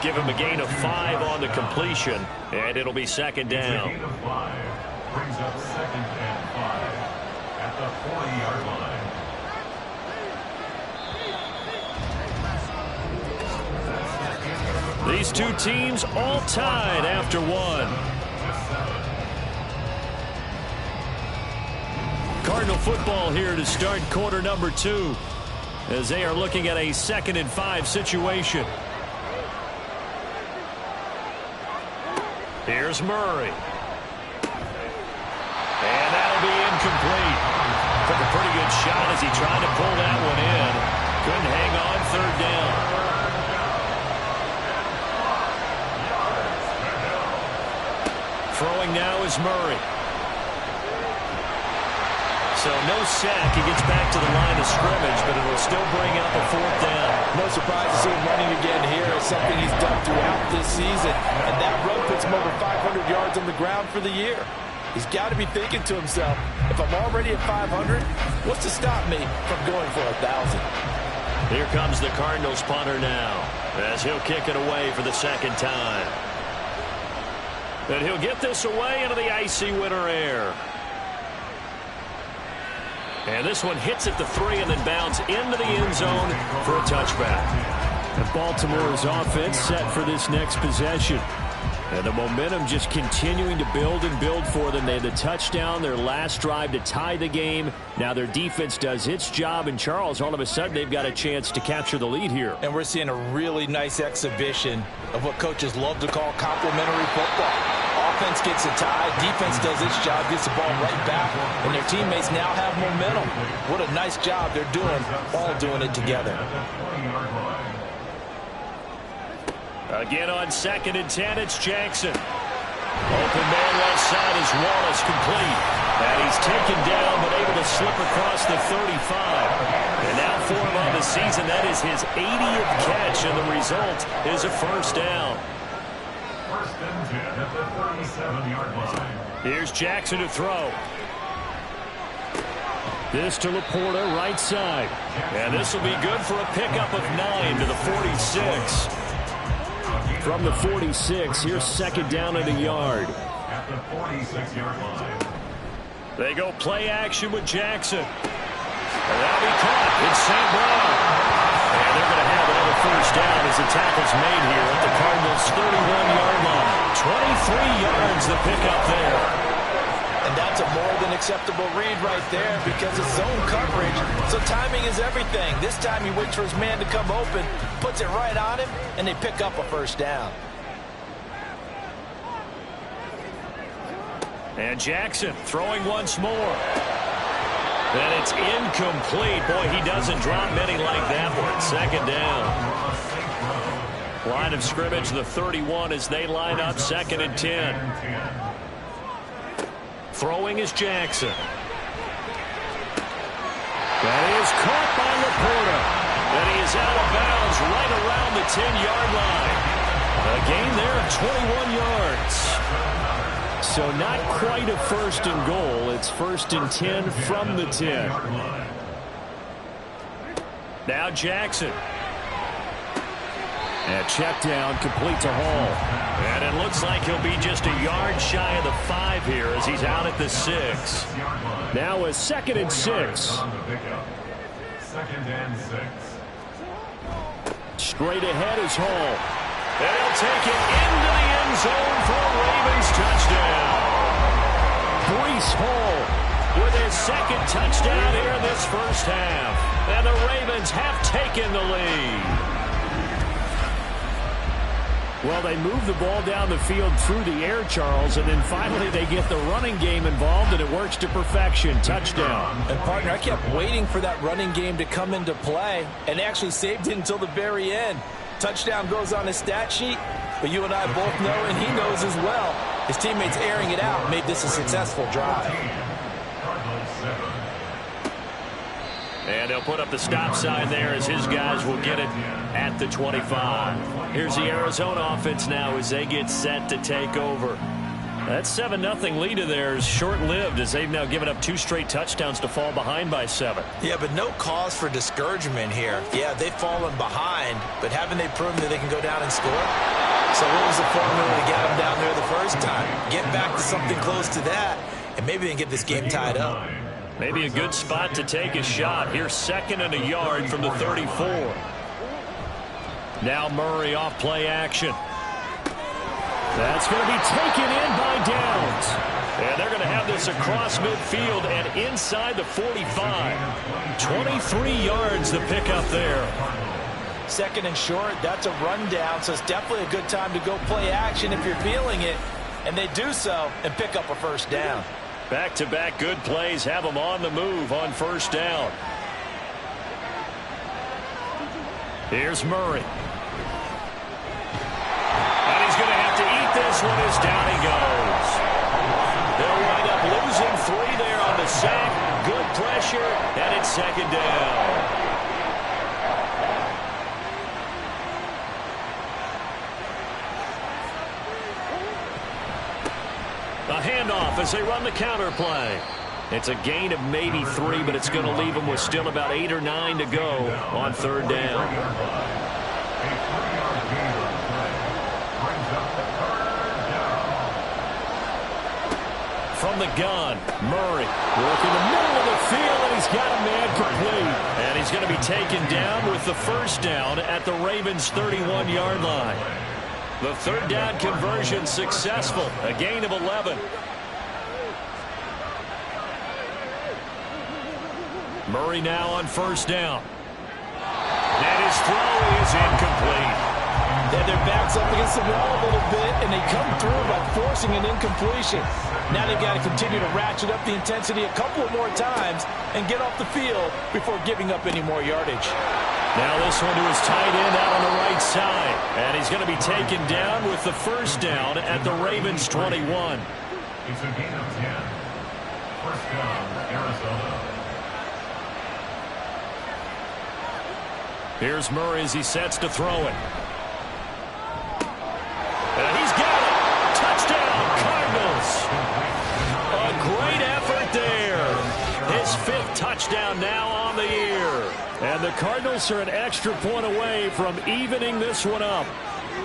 Give him a gain of 5 on the completion, and it'll be 2nd down. A gain of 5 brings up 2nd and 5 at the 40-yard line. These two teams all tied after 1. Cardinal football here to start quarter number 2 as they are looking at a 2nd and 5 situation. Here's Murray. And that'll be incomplete. Took a pretty good shot as he tried to pull that one in. Couldn't hang on, 3rd down. Throwing now is Murray. So no sack. He gets back to the line of scrimmage, but it'll still bring up a 4th down. No surprise to see him running again here. It's something he's done throughout this season. And that run puts him over 500 yards on the ground for the year. He's got to be thinking to himself, if I'm already at 500, what's to stop me from going for 1,000? Here comes the Cardinals punter now as he'll kick it away for the 2nd time. And he'll get this away into the icy winter air. And this one hits at the 3 and then bounds into the end zone for a touchback. And Baltimore's offense set for this next possession. And the momentum just continuing to build and build for them. They had the touchdown, their last drive to tie the game. Now their defense does its job. And Charles, all of a sudden, they've got a chance to capture the lead here. And we're seeing a really nice exhibition of what coaches love to call complementary football. Offense gets a tie, defense does its job, gets the ball right back, and their teammates now have momentum. What a nice job they're doing, all doing it together. Again on 2nd and 10, it's Jackson. Open man left side is Wallace, complete. And he's taken down but able to slip across the 35. And now for him on the season, that is his 80th catch, and the result is a 1st down. 1st and 10 at the 37-yard line. Here's Jackson to throw. This to Laporta, right side. And this will be good for a pickup of 9 to the 46. From the 46, here's 2nd down and a yard. At the 46-yard line. They go play action with Jackson. And that'll be caught. It's St. Brown. And they're going to have another 1st down as the tackle's made here at the Cardinals' 31-yard line. 23 yards the pickup there. And that's a more than acceptable read right there because it's zone coverage, so timing is everything. This time he waits for his man to come open, puts it right on him, and they pick up a 1st down. And Jackson throwing once more. And it's incomplete. Boy, he doesn't drop many like that one. 2nd down. Line of scrimmage, the 31 as they line up 2nd and 10. Throwing is Jackson. That is caught by Laporta. And he is out of bounds right around the 10-yard line. A gain there of 21 yards. So not quite a 1st and goal. It's 1st and 10 from the 10. Now Jackson. And check down, complete to Hall. And it looks like he'll be just a yard shy of the 5 here as he's out at the 6. Now a 2nd and 6. 2nd and 6. Straight ahead is Hall. And he'll take it into the end zone for a Ravens touchdown. Breece Hall with his 2nd touchdown here in this first half. And the Ravens have taken the lead. Well, they move the ball down the field through the air, Charles, and then finally they get the running game involved, and it works to perfection. Touchdown. And, partner, I kept waiting for that running game to come into play and actually saved it until the very end. Touchdown goes on his stat sheet, but you and I both know, and he knows as well, his teammates airing it out made this a successful drive. And they'll put up the stop sign there as his guys will get it at the 25. Here's the Arizona offense now as they get set to take over. That 7-0 lead of theirs short-lived as they've now given up 2 straight touchdowns to fall behind by 7. Yeah, but no cause for discouragement here. Yeah, they've fallen behind, but haven't they proven that they can go down and score? So what was the formula to get them down there the first time? Get back to something close to that, and maybe they can get this game tied up. Maybe a good spot to take a shot. Here's 2nd and a yard from the 34. Now Murray off play action. That's going to be taken in by Downs. And they're going to have this across midfield and inside the 45. 23 yards to pick up there. 2nd and short, that's a rundown, so it's definitely a good time to go play action if you're feeling it. And they do so and pick up a first down. Back-to-back good plays have them on the move on first down. Here's Murray. And he's going to have to eat this one as down he goes. They'll wind up losing 3 there on the sack. Good pressure, and it's 2nd down. A handoff as they run the counter play. It's a gain of maybe 3, but it's going to leave them with still about 8 or 9 to go on 3rd down. From the gun, Murray working the middle of the field, and he's got a man complete. And he's going to be taken down with the first down at the Ravens' 31-yard line. The 3rd down conversion successful. A gain of 11. Murray now on first down. And his throw is incomplete. They have their backs up against the wall a little bit, and they come through by forcing an incompletion. Now they've got to continue to ratchet up the intensity a couple of more times and get off the field before giving up any more yardage. Now this one to his tight end out on the right side. And he's going to be taken down with the first down at the Ravens' 21. It's a gain of 10. First down, Arizona. Here's Murray as he sets to throw it. And he's got it. Touchdown, Cardinals. A great effort there. His 5th touchdown now on the year. And the Cardinals are an extra point away from evening this one up.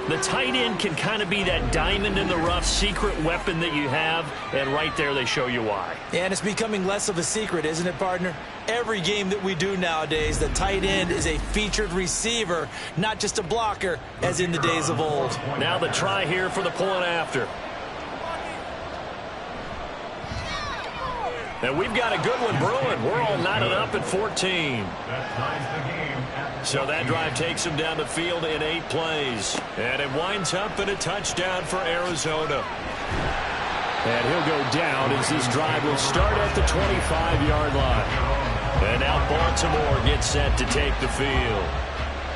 The tight end can kind of be that diamond in the rough secret weapon that you have, and right there they show you why. And it's becoming less of a secret, isn't it, partner? Every game that we do nowadays, the tight end is a featured receiver, not just a blocker, as in the days of old. Now the try here for the point after. And we've got a good one brewing. We're all knotted up at 14. So that drive takes them down the field in 8 plays. And it winds up in a touchdown for Arizona. And he'll go down as this drive will start at the 25-yard line. And now Baltimore gets set to take the field.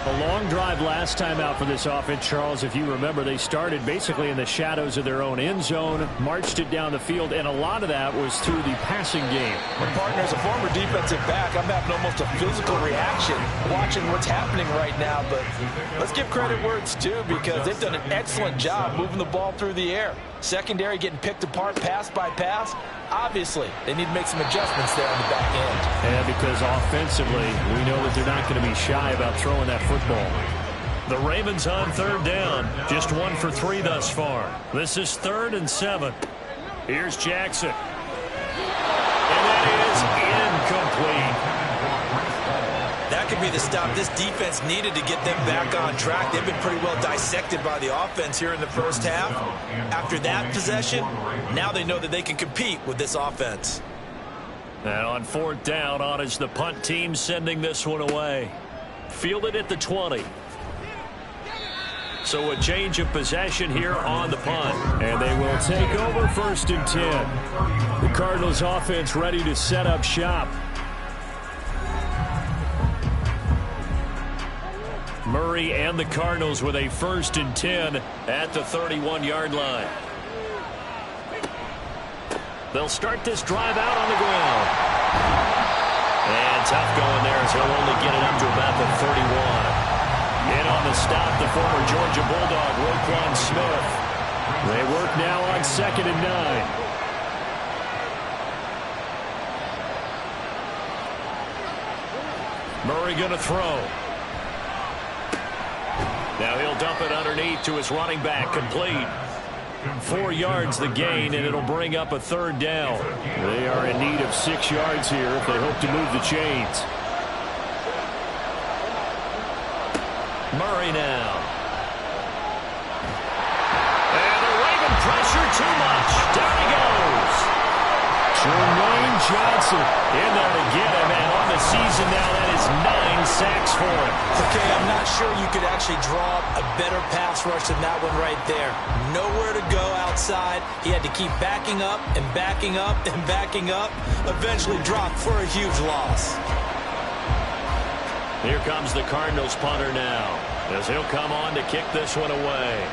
A long drive last time out for this offense, Charles. If you remember, they started basically in the shadows of their own end zone, marched it down the field, and a lot of that was through the passing game. My partner, as a former defensive back, I'm having almost a physical reaction watching what's happening right now. But let's give credit where it's due, because they've done an excellent job moving the ball through the air. Secondary getting picked apart pass by pass. Obviously, they need to make some adjustments there on the back end. And because offensively, we know that they're not going to be shy about throwing that football. The Ravens on third down. Just 1 for 3 thus far. This is 3rd and 7. Here's Jackson. And that is incomplete. That could be the stop this defense needed to get them back on track. They've been pretty well dissected by the offense here in the first half. After that possession, now they know that they can compete with this offense. And on 4th down, on is the punt team sending this one away. Fielded at the 20. So a change of possession here on the punt. And they will take over 1st and 10. The Cardinals offense ready to set up shop. Murray and the Cardinals with a 1st and 10 at the 31-yard line. They'll start this drive out on the ground. And tough going there as he'll only get it up to about the 31. In on the stop, the former Georgia Bulldog, Roquan Smith. They work now on 2nd and 9. Murray going to throw. Now he'll dump it underneath to his running back, complete. 4 yards the gain, and it'll bring up a 3rd down. They are in need of 6 yards here if they hope to move the chains. Murray now. And the Raven pressure too much. Down he goes. Jermaine Johnson in there to get him, and on the season now that is 9 sacks for him. Okay, I'm not sure you could actually draw up a better pass rush than that one right there. Nowhere to go outside. He had to keep backing up and backing up and backing up. Eventually dropped for a huge loss. Here comes the Cardinals punter now, as he'll come on to kick this one away.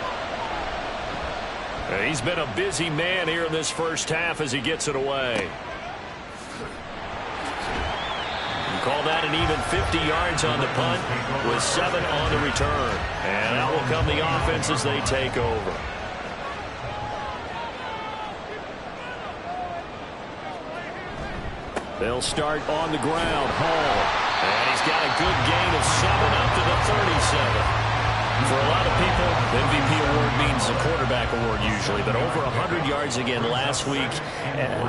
He's been a busy man here in this first half as he gets it away. Call that an even 50 yards on the punt with 7 on the return. And out will come the offense as they take over. They'll start on the ground. Hall. And he's got a good gain of 7 up to the 37. For a lot of people, the MVP award means a quarterback award usually, but over 100 yards again last week.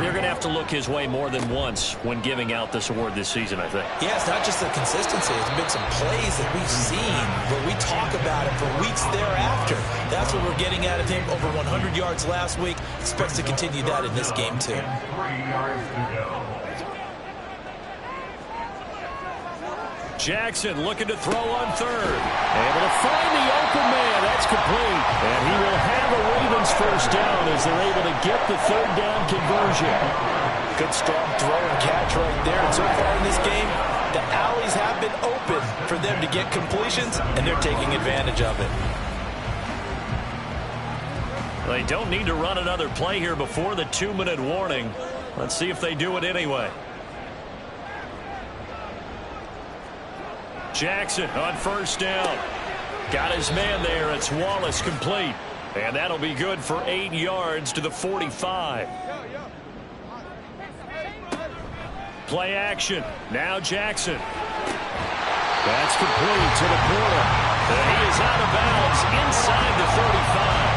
They're going to have to look his way more than once when giving out this award this season, I think. Yeah, it's not just the consistency. It's been some plays that we've seen where we talk about it for weeks thereafter. That's what we're getting out of him. Over 100 yards last week. Expects to continue that in this game, too. 3 yards to go. Jackson looking to throw on 3rd. Able to find the open man. That's complete. And he will have a Ravens 1st down as they're able to get the 3rd down conversion. Good strong throw and catch right there. And so far in this game, the alleys have been open for them to get completions, and they're taking advantage of it. They don't need to run another play here before the 2-minute warning. Let's see if they do it anyway. Jackson on 1st down. Got his man there. It's Wallace, complete. And that'll be good for 8 yards to the 45. Play action. Now Jackson. That's complete to the corner. And he is out of bounds inside the 35.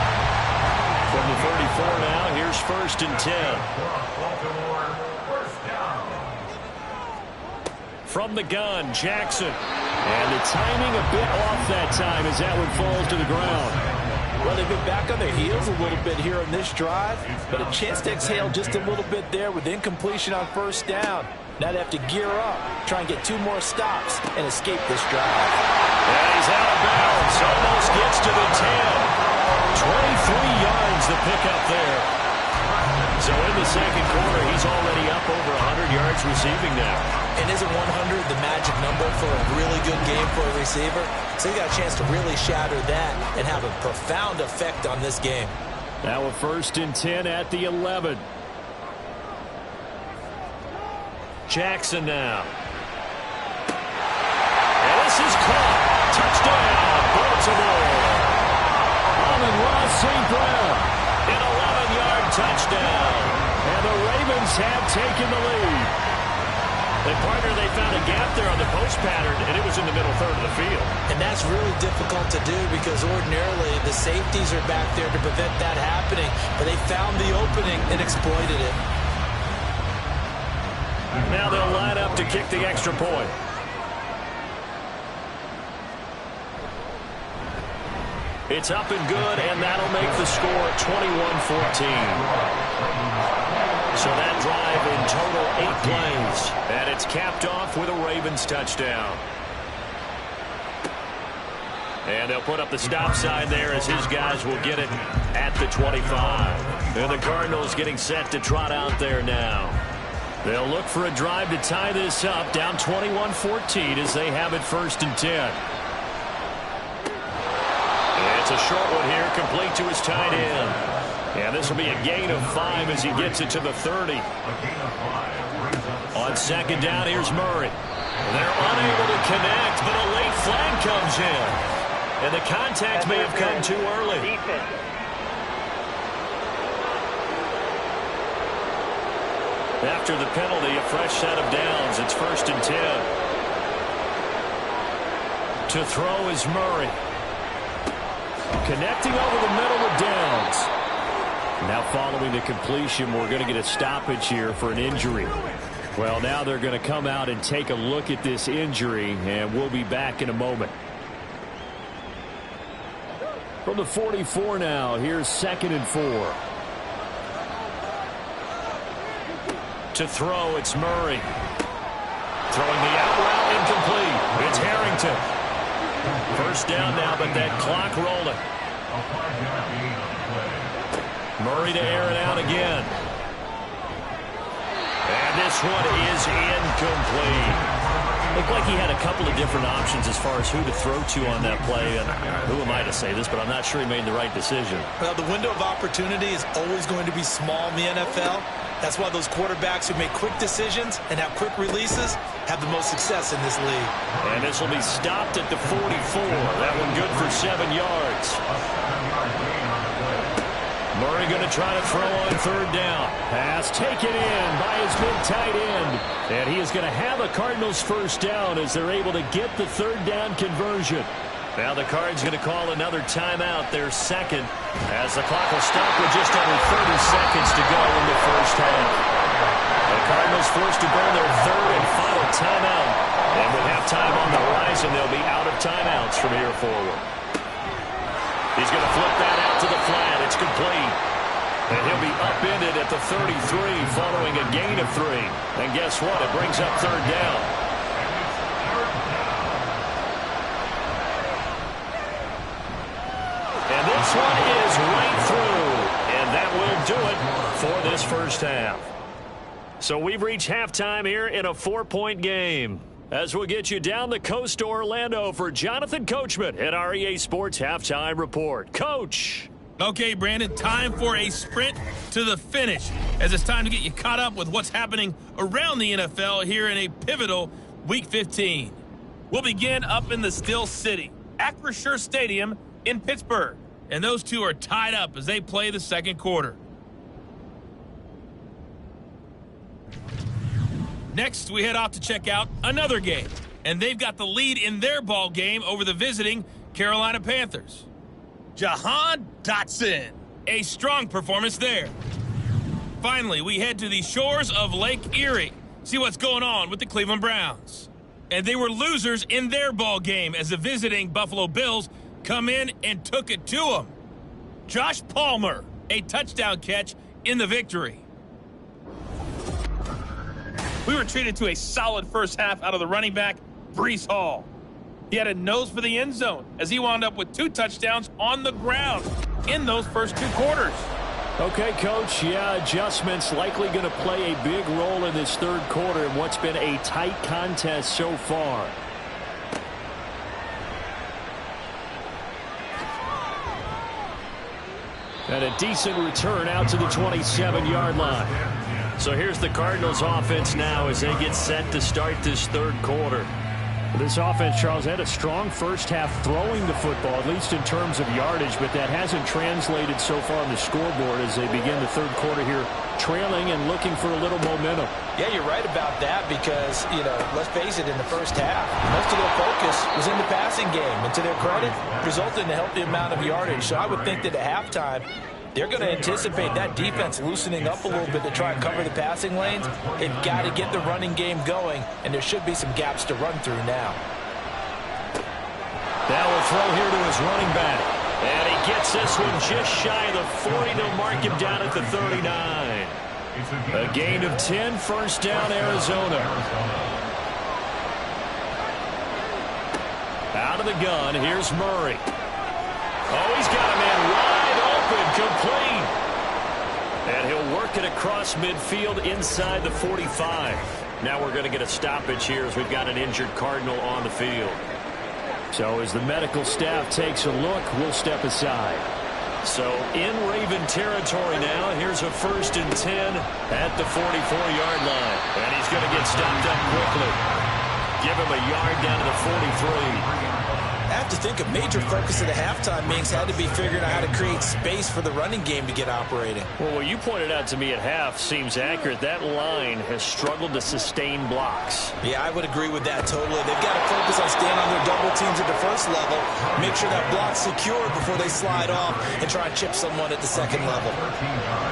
From the 34 now, here's 1st and 10. From the gun, Jackson. And the timing a bit off that time as that one falls to the ground. Well, they've been back on their heels a little bit here in this drive, but a chance to exhale just a little bit there with incompletion on 1st down. Now they have to gear up, try and get 2 more stops, and escape this drive. And he's out of bounds. Almost gets to the 10. 23 yards the pickup there. So in the second quarter, he's already up over 100 yards receiving now. And isn't 100 the magic number for a really good game for a receiver? So he got a chance to really shatter that and have a profound effect on this game. Now a 1st and 10 at the 11. Jackson now. And this is caught. Touchdown, Baltimore. Amon-Ra St. Brown. An 11-yard touchdown. And the Ravens have taken the lead. And, partner, they found a gap there on the post pattern, and it was in the middle third of the field. And that's really difficult to do because ordinarily the safeties are back there to prevent that happening. But they found the opening and exploited it. Now they'll line up to kick the extra point. It's up and good, and that'll make the score 21-14. So that drive in total 8 plays. And it's capped off with a Ravens touchdown. And they'll put up the stop sign there as his guys will get it at the 25. And the Cardinals getting set to trot out there now. They'll look for a drive to tie this up, down 21-14 as they have it 1st and 10. It's a short one here, complete to his tight end. And this will be a gain of 5 as he gets it to the 30. On 2nd down, here's Murray. They're unable to connect, but a late flag comes in. And the contact may have come too early. After the penalty, a fresh set of downs. It's 1st and 10. To throw is Murray. Connecting over the middle with downs. Now following the completion, we're going to get a stoppage here for an injury. Well, now they're going to come out and take a look at this injury, and we'll be back in a moment. From the 44 now, here's 2nd and 4. To throw, it's Murray. Throwing the out route incomplete. It's Harrington. 1st down now, but that clock rolling. Murray to air it out again. And this one is incomplete. Looked like he had a couple of different options as far as who to throw to on that play. And who am I to say this, but I'm not sure he made the right decision. Well, the window of opportunity is always going to be small in the NFL. That's why those quarterbacks who make quick decisions and have quick releases have the most success in this league. And this will be stopped at the 44. That one good for 7 yards. Murray going to try to throw on 3rd down. Pass taken in by his big tight end. And he is going to have a Cardinals 1st down as they're able to get the 3rd down conversion. Now the Cards going to call another timeout, their 2nd, as the clock will stop with just under 30 seconds to go in the 1st half. The Cardinals forced to burn their 3rd and final timeout. And with halftime on the horizon, they'll be out of timeouts from here forward. He's going to flip that out to the flat. It's complete. And he'll be upended at the 33 following a gain of 3. And guess what? It brings up 3rd down. And this one is right through. And that will do it for this 1st half. So we've reached halftime here in a 4-point game. As we'll get you down the coast to Orlando for Jonathan Coachman at our EA Sports Halftime Report. Coach. Okay, Brandon, time for a sprint to the finish as it's time to get you caught up with what's happening around the NFL here in a pivotal Week 15. We'll begin up in the Steel City, Acrisure Stadium in Pittsburgh. And those two are tied up as they play the 2nd quarter. Next, we head off to check out another game. And they've got the lead in their ball game over the visiting Carolina Panthers. Jahan Dotson. A strong performance there. Finally, we head to the shores of Lake Erie. See what's going on with the Cleveland Browns. And they were losers in their ball game as the visiting Buffalo Bills come in and took it to them. Josh Palmer, a touchdown catch in the victory. We were treated to a solid 1st half out of the running back, Breece Hall. He had a nose for the end zone as he wound up with 2 touchdowns on the ground in those first 2 quarters. Okay, Coach, adjustments likely going to play a big role in this 3rd quarter in what's been a tight contest so far. And a decent return out to the 27-yard line. So here's the Cardinals offense now as they get set to start this 3rd quarter. This offense, Charles, had a strong first half throwing the football, at least in terms of yardage, but that hasn't translated so far on the scoreboard as they begin the third quarter here, trailing and looking for a little momentum. Yeah, you're right about that because, let's face it, in the first half, most of their focus was in the passing game. And to their credit, resulted in a healthy amount of yardage. So I would think that at halftime, they're going to anticipate that defense loosening up a little bit to try and cover the passing lanes. They've got to get the running game going, and there should be some gaps to run through now. Now we'll throw here to his running back. And he gets this one just shy of the 40. They'll mark him down at the 39. A gain of 10, first down, Arizona. Out of the gun, here's Murray. Oh, he's got a man wide open, complete. And he'll work it across midfield inside the 45. Now we're going to get a stoppage here as we've got an injured Cardinal on the field. So as the medical staff takes a look, we'll step aside. So in Raven territory now, here's a 1st and 10 at the 44-yard line. And he's going to get stopped up quickly. Give him a yard down to the 43. I have to think a major focus of the halftime meetings had to be figuring out how to create space for the running game to get operating. Well, what you pointed out to me at half seems accurate. That line has struggled to sustain blocks. Yeah, I would agree with that totally. They've got to focus on staying on their double teams at the first level, make sure that block's secure before they slide off and try and chip someone at the second level.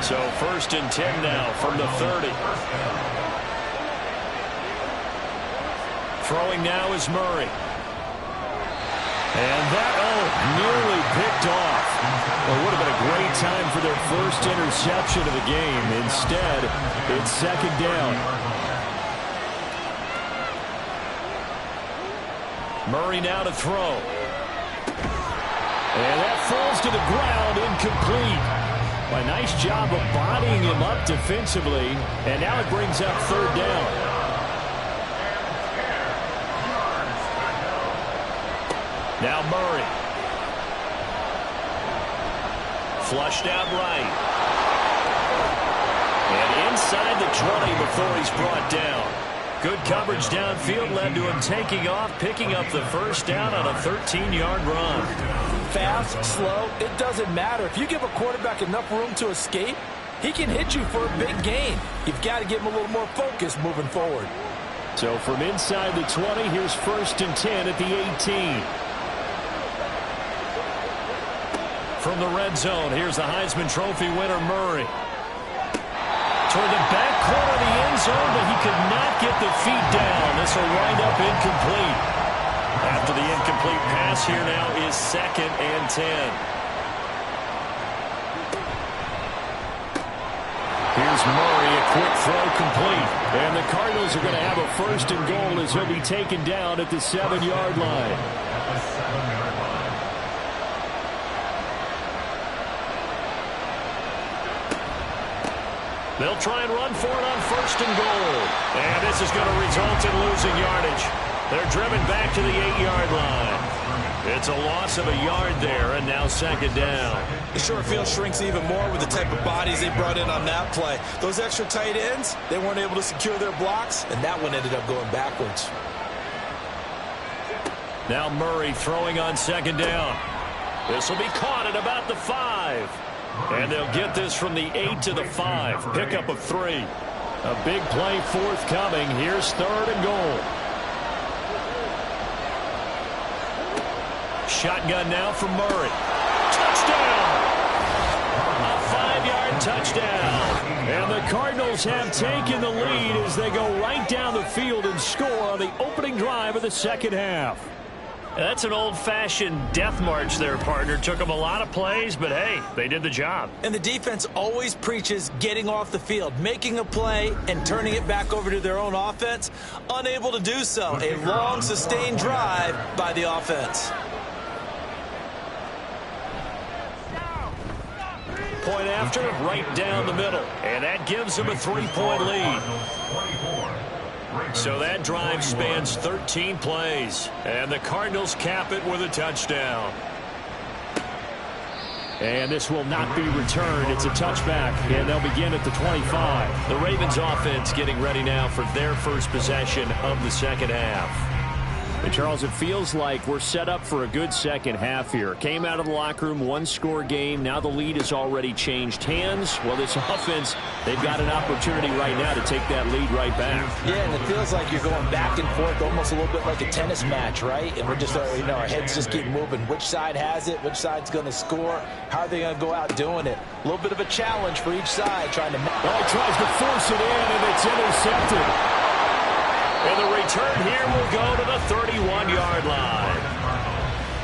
So 1st and 10 now from the 30. Throwing now is Murray. And that, nearly picked off. Well, it would have been a great time for their first interception of the game. Instead, it's 2nd down. Murray now to throw. And that falls to the ground, incomplete. A nice job of bodying him up defensively. And now it brings up 3rd down. Now Murray. Flushed out right. And inside the 20 before he's brought down. Good coverage downfield led to him taking off, picking up the 1st down on a 13-yard run. Fast, slow, it doesn't matter. If you give a quarterback enough room to escape, he can hit you for a big gain. You've got to give him a little more focus moving forward. So from inside the 20, here's 1st and 10 at the 18. From the red zone, here's the Heisman Trophy winner, Murray. Toward the back corner of the end zone, but he could not get the feet down. This will wind up incomplete. After the incomplete pass, here now is 2nd and 10. Here's Murray, a quick throw complete. And the Cardinals are going to have a 1st and goal as he'll be taken down at the 7-yard line. They'll try and run for it on 1st and goal. And this is going to result in losing yardage. They're driven back to the 8-yard line. It's a loss of a yard there, and now 2nd down. The short field shrinks even more with the type of bodies they brought in on that play. Those extra tight ends, they weren't able to secure their blocks, and that one ended up going backwards. Now Murray throwing on 2nd down. This will be caught at about the 5. And they'll get this from the 8 to the 5. Pickup of 3. A big play forthcoming. Here's 3rd and goal. Shotgun now from Murray. Touchdown! A 5-yard touchdown. And the Cardinals have taken the lead as they go right down the field and score on the opening drive of the 2nd half. That's an old-fashioned death march there, partner. Took them a lot of plays, but hey, they did the job. And the defense always preaches getting off the field, making a play, and turning it back over to their own offense. Unable to do so. A long, sustained drive by the offense. Point after, right down the middle. And that gives them a 3-point lead. So that drive spans 13 plays. And the Cardinals cap it with a touchdown. And this will not be returned. It's a touchback, and they'll begin at the 25. The Ravens offense getting ready now for their first possession of the 2nd half. And Charles, it feels like we're set up for a good second half here. Came out of the locker room, one-score game. Now the lead has already changed hands. Well, this offense, they've got an opportunity right now to take that lead right back. Yeah, and it feels like you're going back and forth, almost a little bit like a tennis match, right? And we're just, our heads just keep moving. Which side has it? Which side's going to score? How are they going to go out doing it? A little bit of a challenge for each side trying to... Well, he tries to force it in, and it's intercepted. And the return here will go to the 31-yard line.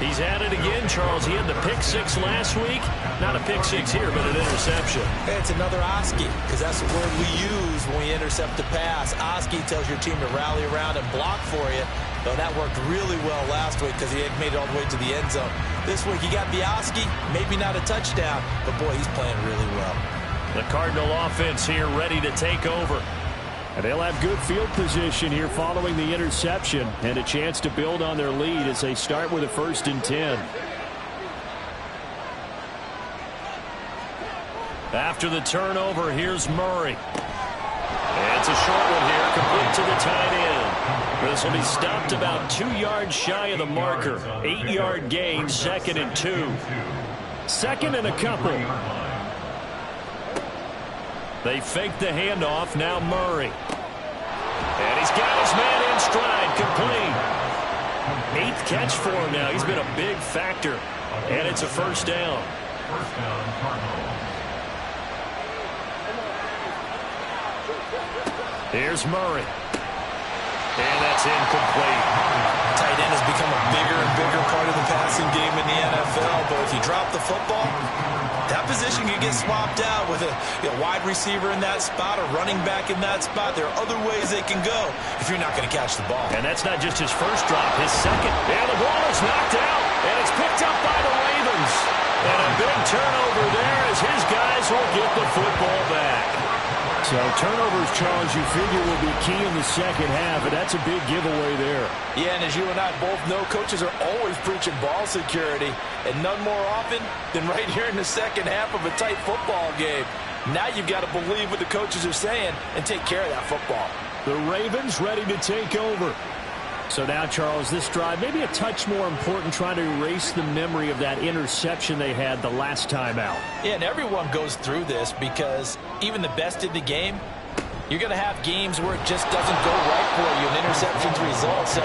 He's at it again, Charles. He had the pick six last week. Not a pick six here, but an interception. Hey, it's another Oski, because that's the word we use when we intercept a pass. Oski tells your team to rally around and block for you. But that worked really well last week because he had made it all the way to the end zone. This week, he got the Oski, maybe not a touchdown, but boy, he's playing really well. The Cardinal offense here ready to take over. And they'll have good field position here following the interception and a chance to build on their lead as they start with a 1st and 10. After the turnover, here's Murray. And it's a short one here, complete to the tight end. This will be stopped about 2 yards shy of the marker. 8-yard gain, 2nd and 2. 2nd and a couple. They fake the handoff, now Murray. And he's got his man in stride, complete. 8th catch for him now. He's been a big factor. And it's a 1st down. First down, Cardinals. Here's Murray. And that's incomplete. Tight end has become a bigger and bigger part of the passing game in the NFL. But if you drop the football, that position can get swapped out with a wide receiver in that spot, a running back in that spot. There are other ways they can go if you're not going to catch the ball. And that's not just his first drop, his second. And the ball is knocked out, and it's picked up by the Ravens. And a big turnover there as his guys will get the football back. So turnovers, Charles, you figure will be key in the second half, and that's a big giveaway there. Yeah, and as you and I both know, coaches are always preaching ball security, and none more often than right here in the second half of a tight football game. Now you've got to believe what the coaches are saying and take care of that football. The Ravens ready to take over. So now, Charles, this drive maybe a touch more important, trying to erase the memory of that interception they had the last time out. Yeah, and everyone goes through this because even the best in the game, you're going to have games where it just doesn't go right for you, and interceptions result. So,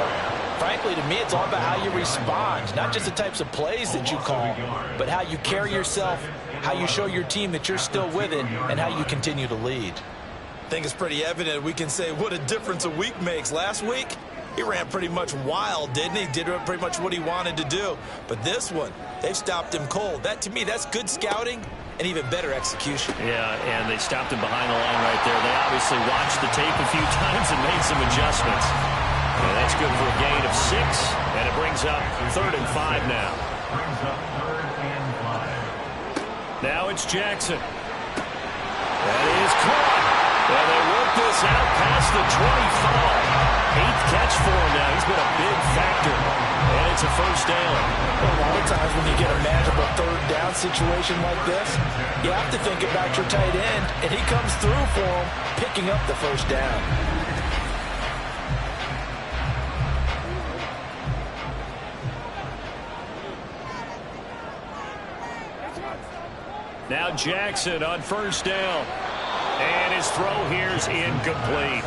frankly, to me, it's all about how you respond, not just the types of plays that you call, but how you carry yourself, how you show your team that you're still with it, and how you continue to lead. I think it's pretty evident we can say what a difference a week makes. Last week, he ran pretty much wild, didn't he? Did pretty much what he wanted to do. But this one, they've stopped him cold. That, to me, that's good scouting and even better execution. Yeah, and they stopped him behind the line right there. They obviously watched the tape a few times and made some adjustments. And that's good for a gain of 6, and it brings up 3rd and 5 now. Brings up 3rd and 5. Now it's Jackson. That is caught. Well, they work this out past the 25. 8th catch for him now. He's been a big factor. And it's a 1st down. Well, a lot of times when you get a manageable 3rd down situation like this, you have to think about your tight end, and he comes through for him, picking up the 1st down. Now Jackson on 1st down. And his throw here's incomplete.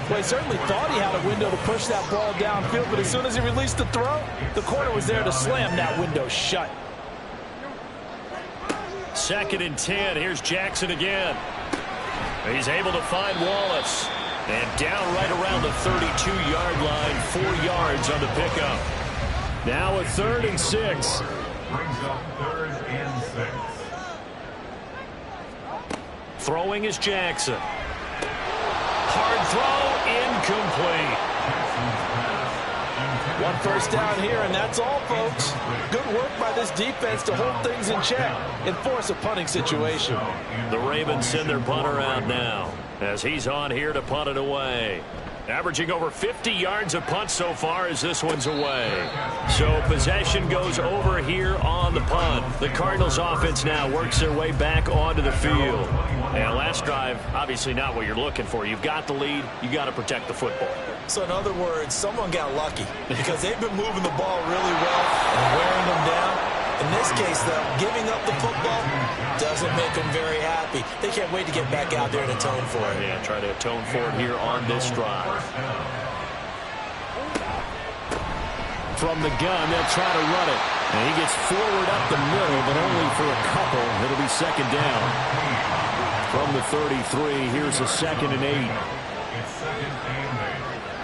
Well, he certainly thought he had a window to push that ball downfield, but as soon as he released the throw, the corner was there to slam that window shut. 2nd and 10. Here's Jackson again. He's able to find Wallace. And down right around the 32-yard line. 4 yards on the pickup. Now a 3rd and 6. Brings up 3rd and 6. Throwing is Jackson. Hard throw, incomplete. 1 1st down here, and that's all, folks. Good work by this defense to hold things in check and force a punting situation. The Ravens send their punter out now as he's on here to punt it away. Averaging over 50 yards a punt so far as this one's away. So possession goes over here on the punt. The Cardinals offense now works their way back onto the field. And last drive, obviously not what you're looking for. You've got the lead. You got to protect the football. So in other words, someone got lucky because they've been moving the ball really well and wearing them down. In this case, though, giving up the football doesn't make them very happy. They can't wait to get back out there and atone for it. Yeah, try to atone for it here on this drive. From the gun, they'll try to run it. And he gets forward up the middle, but only for a couple. It'll be second down. From the 33, here's a 2nd and 8. It's second and 8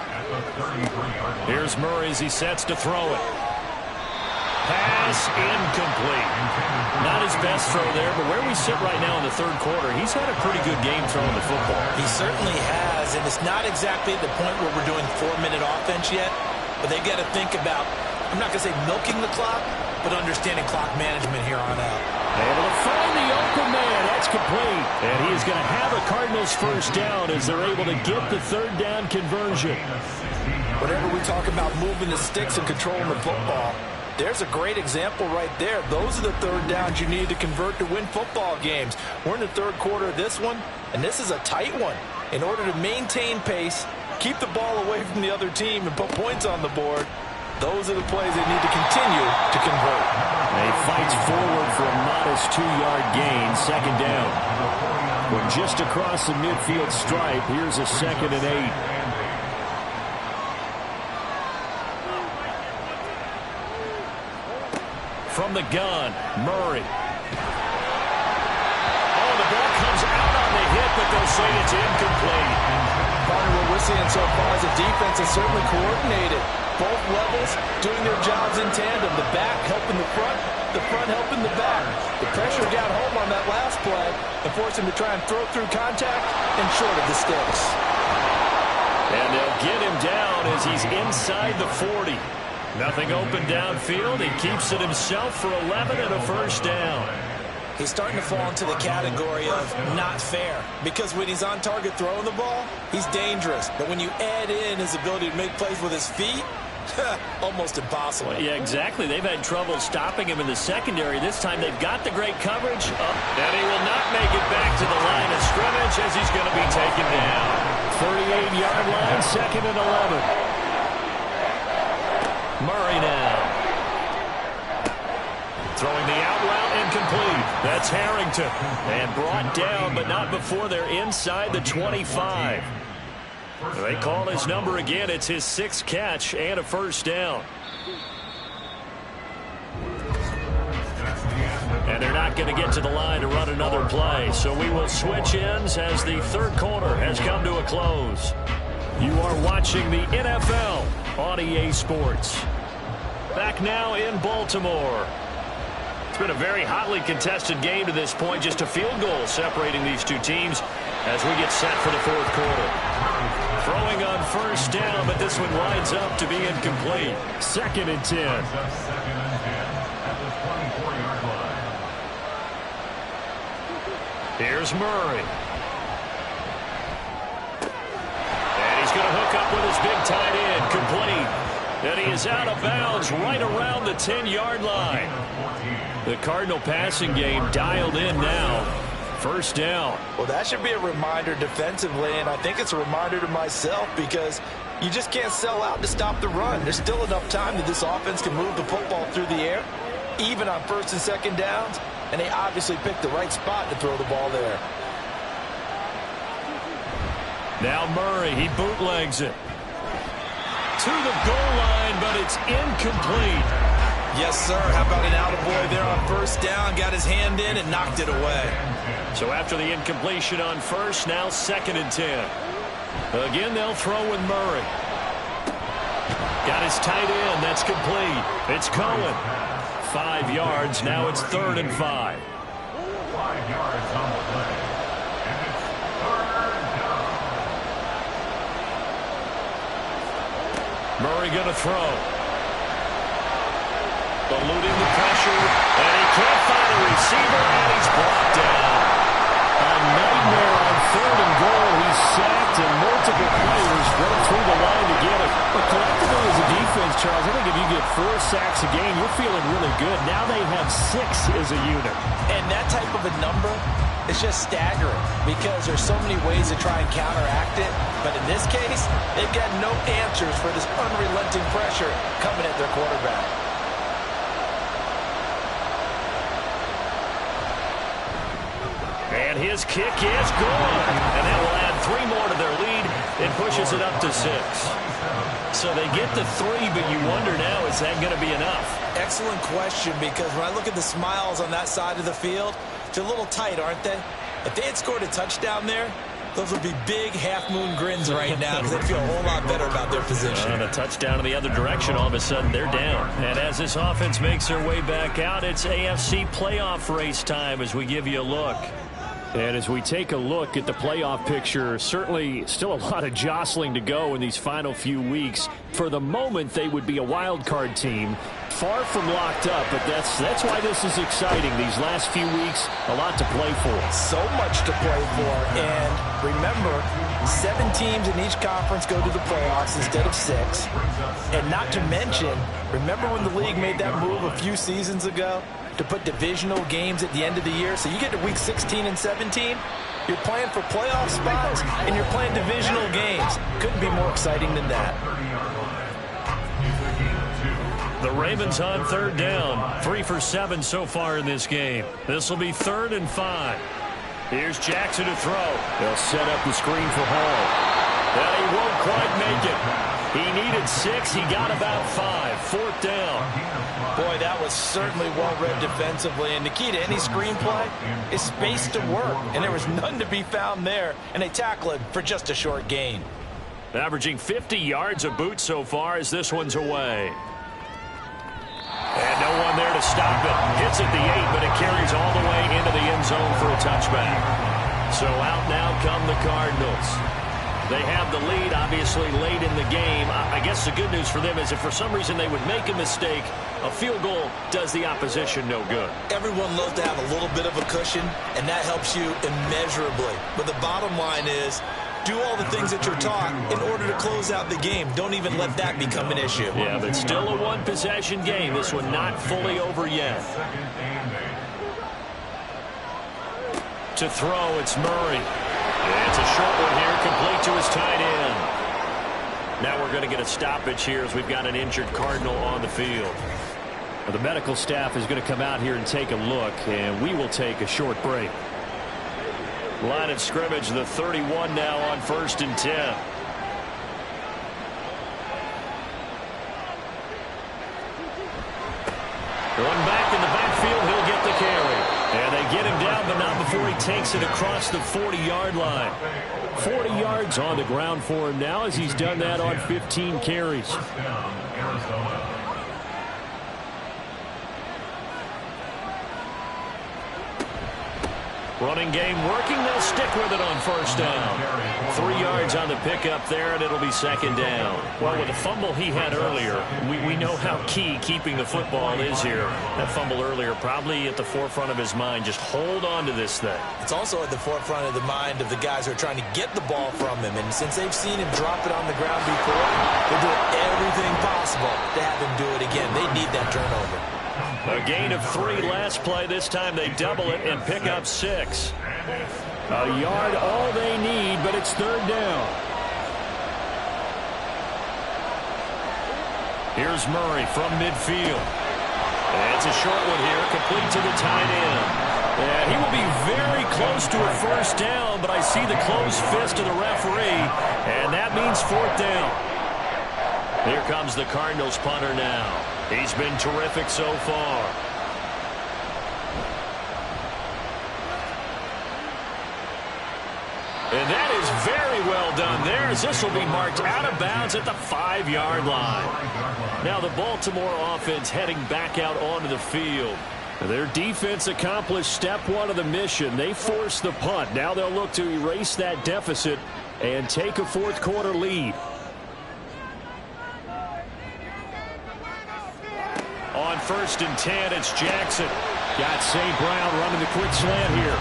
at the 33-yard line. Here's Murray as he sets to throw it. Pass incomplete. Not his best throw there, but where we sit right now in the third quarter, he's had a pretty good game throwing the football. He certainly has, and it's not exactly at the point where we're doing 4-minute offense yet, but they've got to think about, I'm not going to say milking the clock, but understanding clock management here on out. Able to find the open man. That's complete. And he is going to have a Cardinals first down as they're able to get the third down conversion. Whenever we talk about moving the sticks and controlling the football, there's a great example right there. Those are the third downs you need to convert to win football games. We're in the third quarter of this one, and this is a tight one. In order to maintain pace, keep the ball away from the other team, and put points on the board, those are the plays they need to continue to convert. He fights forward for a modest 2-yard gain, second down. We're just across the midfield stripe. Here's a 2nd and 8. From the gun, Murray. Oh, the ball comes out on the hit, but they'll say it's incomplete. Partner, what we're seeing so far is a defense is certainly coordinated. Both levels doing their jobs in tandem. The back helping the front helping the back. The pressure got home on that last play and forced him to try and throw through contact and short of the sticks. And they'll get him down as he's inside the 40. Nothing open downfield. He keeps it himself for 11 and a first down. He's starting to fall into the category of not fair because when he's on target throwing the ball, he's dangerous. But when you add in his ability to make plays with his feet, almost impossible. Well, yeah, exactly. They've had trouble stopping him in the secondary. This time they've got the great coverage. And he will not make it back to the line of scrimmage as he's going to be taken down. 38-yard line, 2nd and 11. Murray now. Throwing the out route incomplete. That's Harrington. And brought down, but not before they're inside the 25. They call his number again. It's his 6th catch and a first down. And they're not going to get to the line to run another play. So we will switch ends as the third quarter has come to a close. You are watching the NFL on EA Sports. Back now in Baltimore. It's been a very hotly contested game to this point. Just a field goal separating these two teams as we get set for the fourth quarter. Throwing on first down, but this one winds up to be incomplete. 2nd and 10. At the 24-yard line. Here's Murray. And he's going to hook up with his big tight end. Complete. And he is out of bounds right around the 10-yard line. The Cardinal passing game dialed in now. First down. Well, that should be a reminder defensively, and I think it's a reminder to myself because you just can't sell out to stop the run. There's still enough time that this offense can move the football through the air, even on 1st and 2nd downs, and they obviously picked the right spot to throw the ball there. Now Murray, he bootlegs it. To the goal line, but it's incomplete. Yes, sir. How about an attaboy there on first down? Got his hand in and knocked it away. So after the incompletion on first, now 2nd and 10. Again, they'll throw with Murray. Got his tight end. That's complete. It's Cohen. 5 yards. Now it's 3rd and 5. 5 yards on the play. And it's 3rd down. Murray going to throw. Eluding the pressure, and he can't find a receiver, and he's brought down. A nightmare on 3rd and goal. He's sacked, and multiple players broke through sacks a game, you're feeling really good. Now they have 6 as a unit. And that type of a number is just staggering because there's so many ways to try and counteract it. But in this case, they've got no answers for this unrelenting pressure coming at their quarterback. And his kick is good. And that will add 3 more to their lead. It pushes it up to 6. So they get to 3, but you wonder now, is that going to be enough? Excellent question, because when I look at the smiles on that side of the field, they're a little tight, aren't they? If they had scored a touchdown there, those would be big half-moon grins right now because they feel a whole lot better about their position. And a touchdown in the other direction, all of a sudden they're down. And as this offense makes their way back out, it's AFC playoff race time as we give you a look. And as we take a look at the playoff picture, certainly still a lot of jostling to go in these final few weeks. For the moment, they would be a wild card team, far from locked up, but that's why this is exciting. These last few weeks, a lot to play for. So much to play for. And remember, 7 teams in each conference go to the playoffs instead of 6. And not to mention, remember when the league made that move a few seasons ago to put divisional games at the end of the year? So you get to week 16 and 17, you're playing for playoff spots, and you're playing divisional games. Couldn't be more exciting than that. The Ravens on 3rd down. 3 for 7 so far in this game. This will be 3rd and 5. Here's Jackson to throw. They'll set up the screen for Hall. And he won't quite make it. He needed 6. He got about 5. 4th down. Boy, that was certainly well-read defensively. And the key to any screenplay is space to work. And there was none to be found there. And they tackle it for just a short gain. Averaging 50 yards a boot so far as this one's away. And no one there to stop it. Hits at the 8, but it carries all the way into the end zone for a touchback. So out now come the Cardinals. They have the lead, obviously, late in the game. I guess the good news for them is if for some reason they would make a mistake, a field goal does the opposition no good. Everyone loves to have a little bit of a cushion, and that helps you immeasurably. But the bottom line is, do all the things that you're taught in order to close out the game. Don't even let that become an issue. Yeah, but still a one-possession game. This one not fully over yet. To throw, it's Murray. It's a short one here, complete to his tight end. Now we're going to get a stoppage here as we've got an injured Cardinal on the field. Well, the medical staff is going to come out here and take a look, and we will take a short break. Line of scrimmage, the 31 now on 1st and 10. Going back in the backfield, he'll get the carry. And they get him down, but not before he takes it across the 40-yard line. 40 yards on the ground for him now as he's done that on 15 carries. Running game working. They'll stick with it on 1st down. 3 yards on the pickup there, and it'll be 2nd down. Well, with the fumble he had earlier, we know how key keeping the football is here. That fumble earlier probably at the forefront of his mind. Just hold on to this thing. It's also at the forefront of the mind of the guys who are trying to get the ball from him. And since they've seen him drop it on the ground before, they're doing everything possible to have him do it again. They need that turnover. A gain of 3 last play. This time they double it and pick up 6. A yard all they need, but it's 3rd down. Here's Murray from midfield. It's a short one here, complete to the tight end. And he will be very close to a 1st down, but I see the closed fist of the referee, and that means 4th down. Here comes the Cardinals punter now. He's been terrific so far. And that is very well done there, as this will be marked out of bounds at the 5-yard line. Now the Baltimore offense heading back out onto the field. Their defense accomplished step 1 of the mission. They forced the punt. Now they'll look to erase that deficit and take a 4th quarter lead. On 1st and 10, it's Jackson. Got St. Brown running the quick slant here.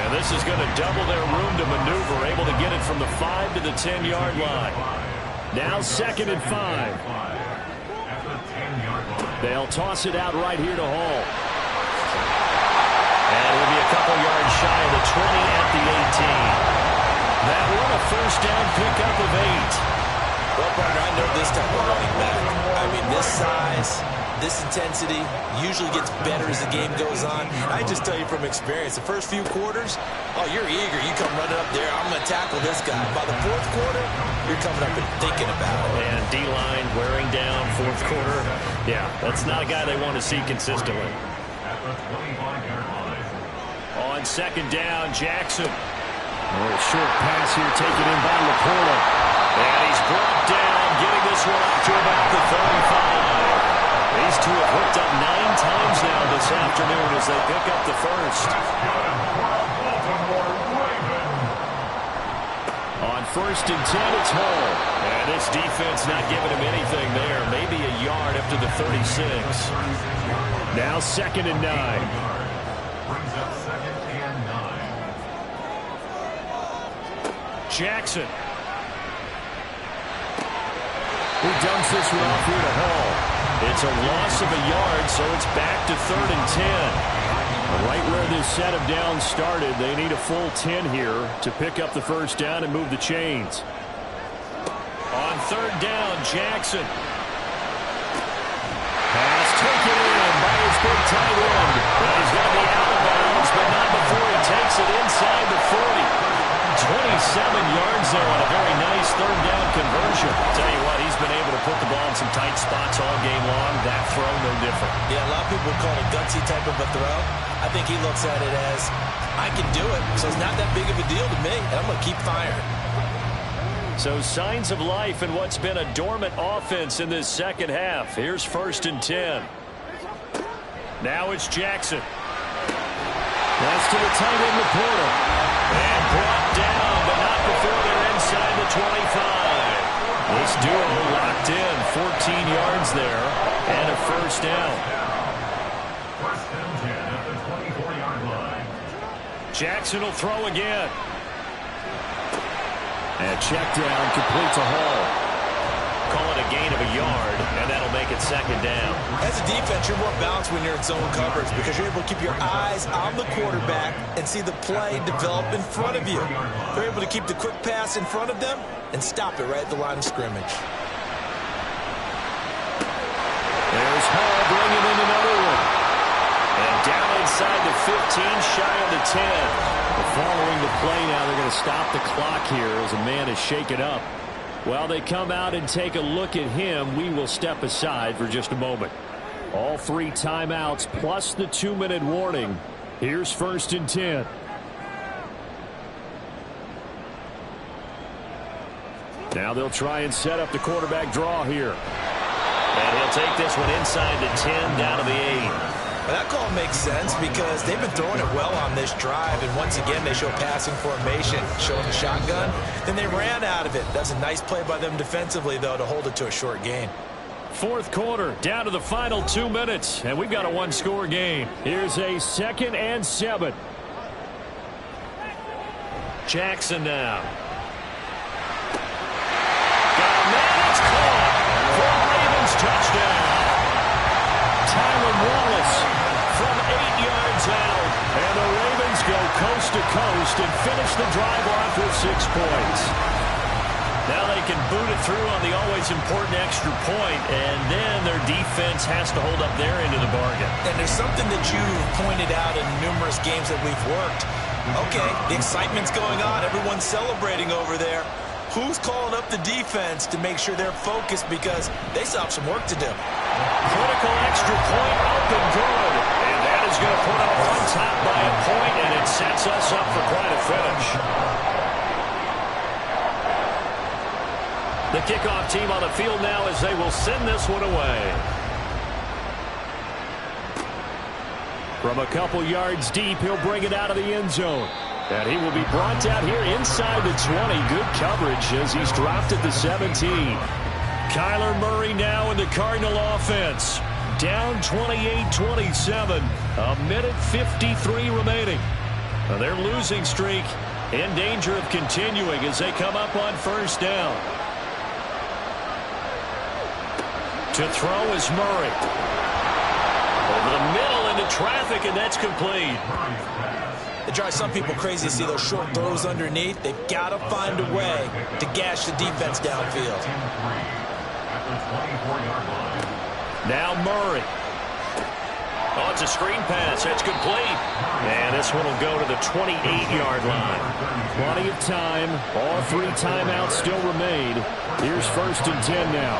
And this is going to double their room to maneuver, able to get it from the 5 to the 10-yard line. Now 2nd and 5. They'll toss it out right here to Hall. And it'll be a couple yards shy of the 20 at the 18. That one a first down pickup of 8. Well, partner, I know this type of running back. I mean, this size, this intensity usually gets better as the game goes on. I just tell you from experience, the first few quarters, oh, you're eager. You come running up there. I'm going to tackle this guy. By the fourth quarter, you're coming up and thinking about it. And D-line wearing down fourth quarter. Yeah, that's not a guy they want to see consistently. At the 25-yard line. On second down, Jackson. A short pass here taken in by Laporta. And he's brought down, getting this one up to about the 35. These two have hooked up 9 times now this afternoon as they pick up the first. On first and 10, it's Hall. And this defense not giving him anything there. Maybe a yard up to the 36. Now second and 9. Brings up second and 9. Jackson. Who dumps this one off here to Hall. It's a loss of a yard, so it's back to third and 10. Right where this set of downs started, they need a full 10 here to pick up the first down and move the chains. On third down, Jackson. Pass taken in by his big tight end. Well, he's going to be out of bounds, but not before he takes it inside the 40. 27 yards there on a very nice third down conversion. Tell you what, he's been able to put the ball in some tight spots all game long. That throw, no different. Yeah, a lot of people call it a gutsy type of a throw. I think he looks at it as, I can do it, so it's not that big of a deal to me, and I'm going to keep firing. So signs of life in what's been a dormant offense in this second half. Here's first and 10. Now it's Jackson. Pass to the tight end, Laporta. And brought down, but not before they're inside the 25. This duo locked in, 14 yards there, and a first down. First and 10 at the 24-yard line. Jackson will throw again. And check down, complete to Hall. Call it a gain of a yard, and that'll make it second down. As a defense, you're more balanced when you're in zone coverage because you're able to keep your eyes on the quarterback and see the play develop in front of you. They're able to keep the quick pass in front of them and stop it right at the line of scrimmage. There's Hall bringing in another one. And down inside the 15, shy of the 10. Following the play now, they're going to stop the clock here as a man is shaken up. While they come out and take a look at him, we will step aside for just a moment. All 3 timeouts plus the 2-minute warning. Here's first and 10. Now they'll try and set up the quarterback draw here. And he'll take this one inside the 10 down to the 8. Well, that call makes sense because they've been throwing it well on this drive, and once again they show passing formation, showing the shotgun. Then they ran out of it. That's a nice play by them defensively, though, to hold it to a short gain. Fourth quarter, down to the final 2 minutes, and we've got a 1-score game. Here's a 2nd and 7. Jackson now. Got a man, it's caught for a Ravens touchdown. Tyler Wallace from 8 yards out, and the Ravens go coast to coast and finish the drive off with 6 points. Now they can boot it through on the always important extra point, and then their defense has to hold up their end of the bargain. And there's something that you've pointed out in numerous games that we've worked. Okay, the excitement's going on. Everyone's celebrating over there. Who's calling up the defense to make sure they're focused because they still have some work to do? Critical extra point up and good. And that is going to put them on top by a point, and it sets us up for quite a finish. The kickoff team on the field now as they will send this one away. From a couple yards deep, he'll bring it out of the end zone. And he will be brought down here inside the 20. Good coverage as he's dropped at the 17. Kyler Murray now in the Cardinal offense. Down 28-27. A minute 53 remaining. Now their losing streak in danger of continuing as they come up on first down. To throw is Murray. into traffic, and that's complete. It drives some people crazy to see those short throws underneath. They've got to find a way to gash the defense downfield. Now Murray. Oh, it's a screen pass. That's complete. And this one will go to the 28-yard line. Plenty of time. All 3 timeouts still remain. Here's 1st and 10 now.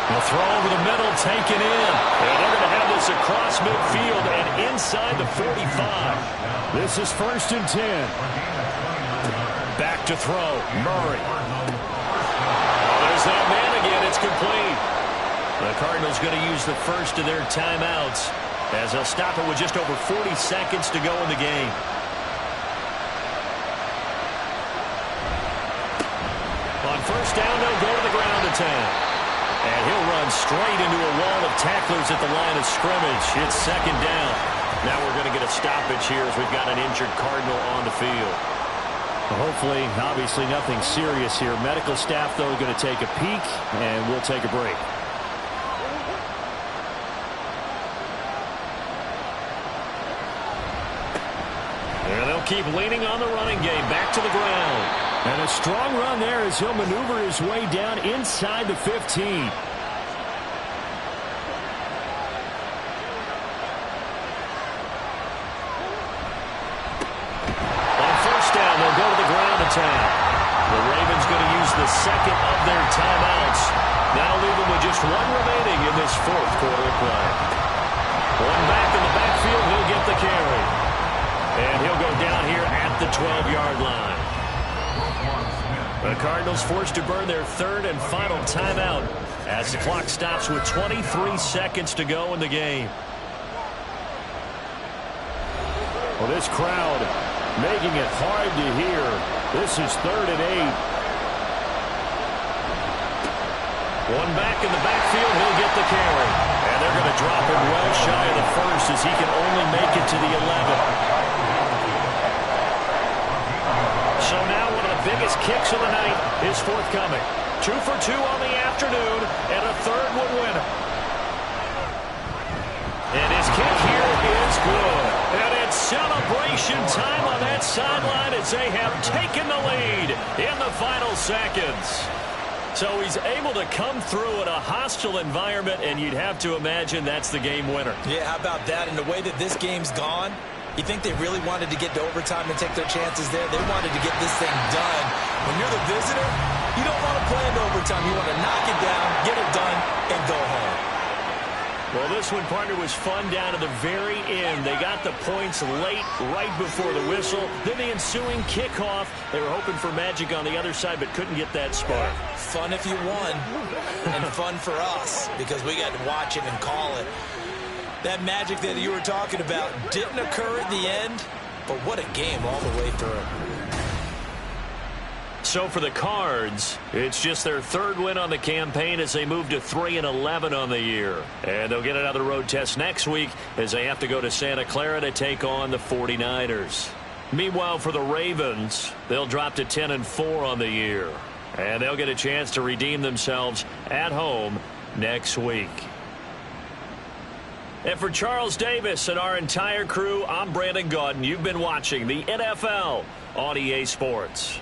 The throw over the middle, taken in. And they're going to have this across midfield and inside the 45. This is 1st and 10. Back to throw. Murray. Oh, there's that man again. It's complete. The Cardinals going to use the first of their timeouts as they'll stop it with just over 40 seconds to go in the game. On 1st down, they'll go to the ground attack. And he'll run straight into a wall of tacklers at the line of scrimmage. It's 2nd down. Now we're going to get a stoppage here as we've got an injured Cardinal on the field. Hopefully, obviously nothing serious here. Medical staff, though, going to take a peek, and we'll take a break. And they'll keep leaning on the running game. Back to the ground. And a strong run there as he'll maneuver his way down inside the 15. On 1st down, they'll go to the ground attack. The Ravens going to use the 2nd of their timeouts. Now leaving with just 1 remaining in this 4th quarter of play. One back in the backfield, he'll get the carry. And he'll go down here at the 12-yard line. The Cardinals forced to burn their 3rd and final timeout as the clock stops with 23 seconds to go in the game. Well, this crowd making it hard to hear. This is 3rd and 8. One back in the backfield, he'll get the carry. And they're going to drop him well shy of the 1st as he can only make it to the 11. So now one of the biggest kicks of the night is forthcoming. 2 for 2 on the afternoon, and a 3rd would win it. And his kick here is good. And it's celebration time on that sideline as they have taken the lead in the final seconds. So he's able to come through in a hostile environment, and you'd have to imagine that's the game winner. Yeah, how about that? And the way that this game's gone, you think they really wanted to get to overtime and take their chances there? They wanted to get this thing done. When you're the visitor, you don't want to play into overtime. You want to knock it down, get it done, and go home. Well, this one, partner, was fun down to the very end. They got the points late, right before the whistle. Then the ensuing kickoff. They were hoping for magic on the other side, but couldn't get that spark. Fun if you won, and fun for us because we got to watch it and call it. That magic that you were talking about didn't occur at the end, but what a game all the way through. So for the Cards, it's just their 3rd win on the campaign as they move to 3-11 on the year. And they'll get another road test next week as they have to go to Santa Clara to take on the 49ers. Meanwhile, for the Ravens, they'll drop to 10-4 on the year. And they'll get a chance to redeem themselves at home next week. And for Charles Davis and our entire crew, I'm Brandon Gaudin. You've been watching the NFL on EA Sports.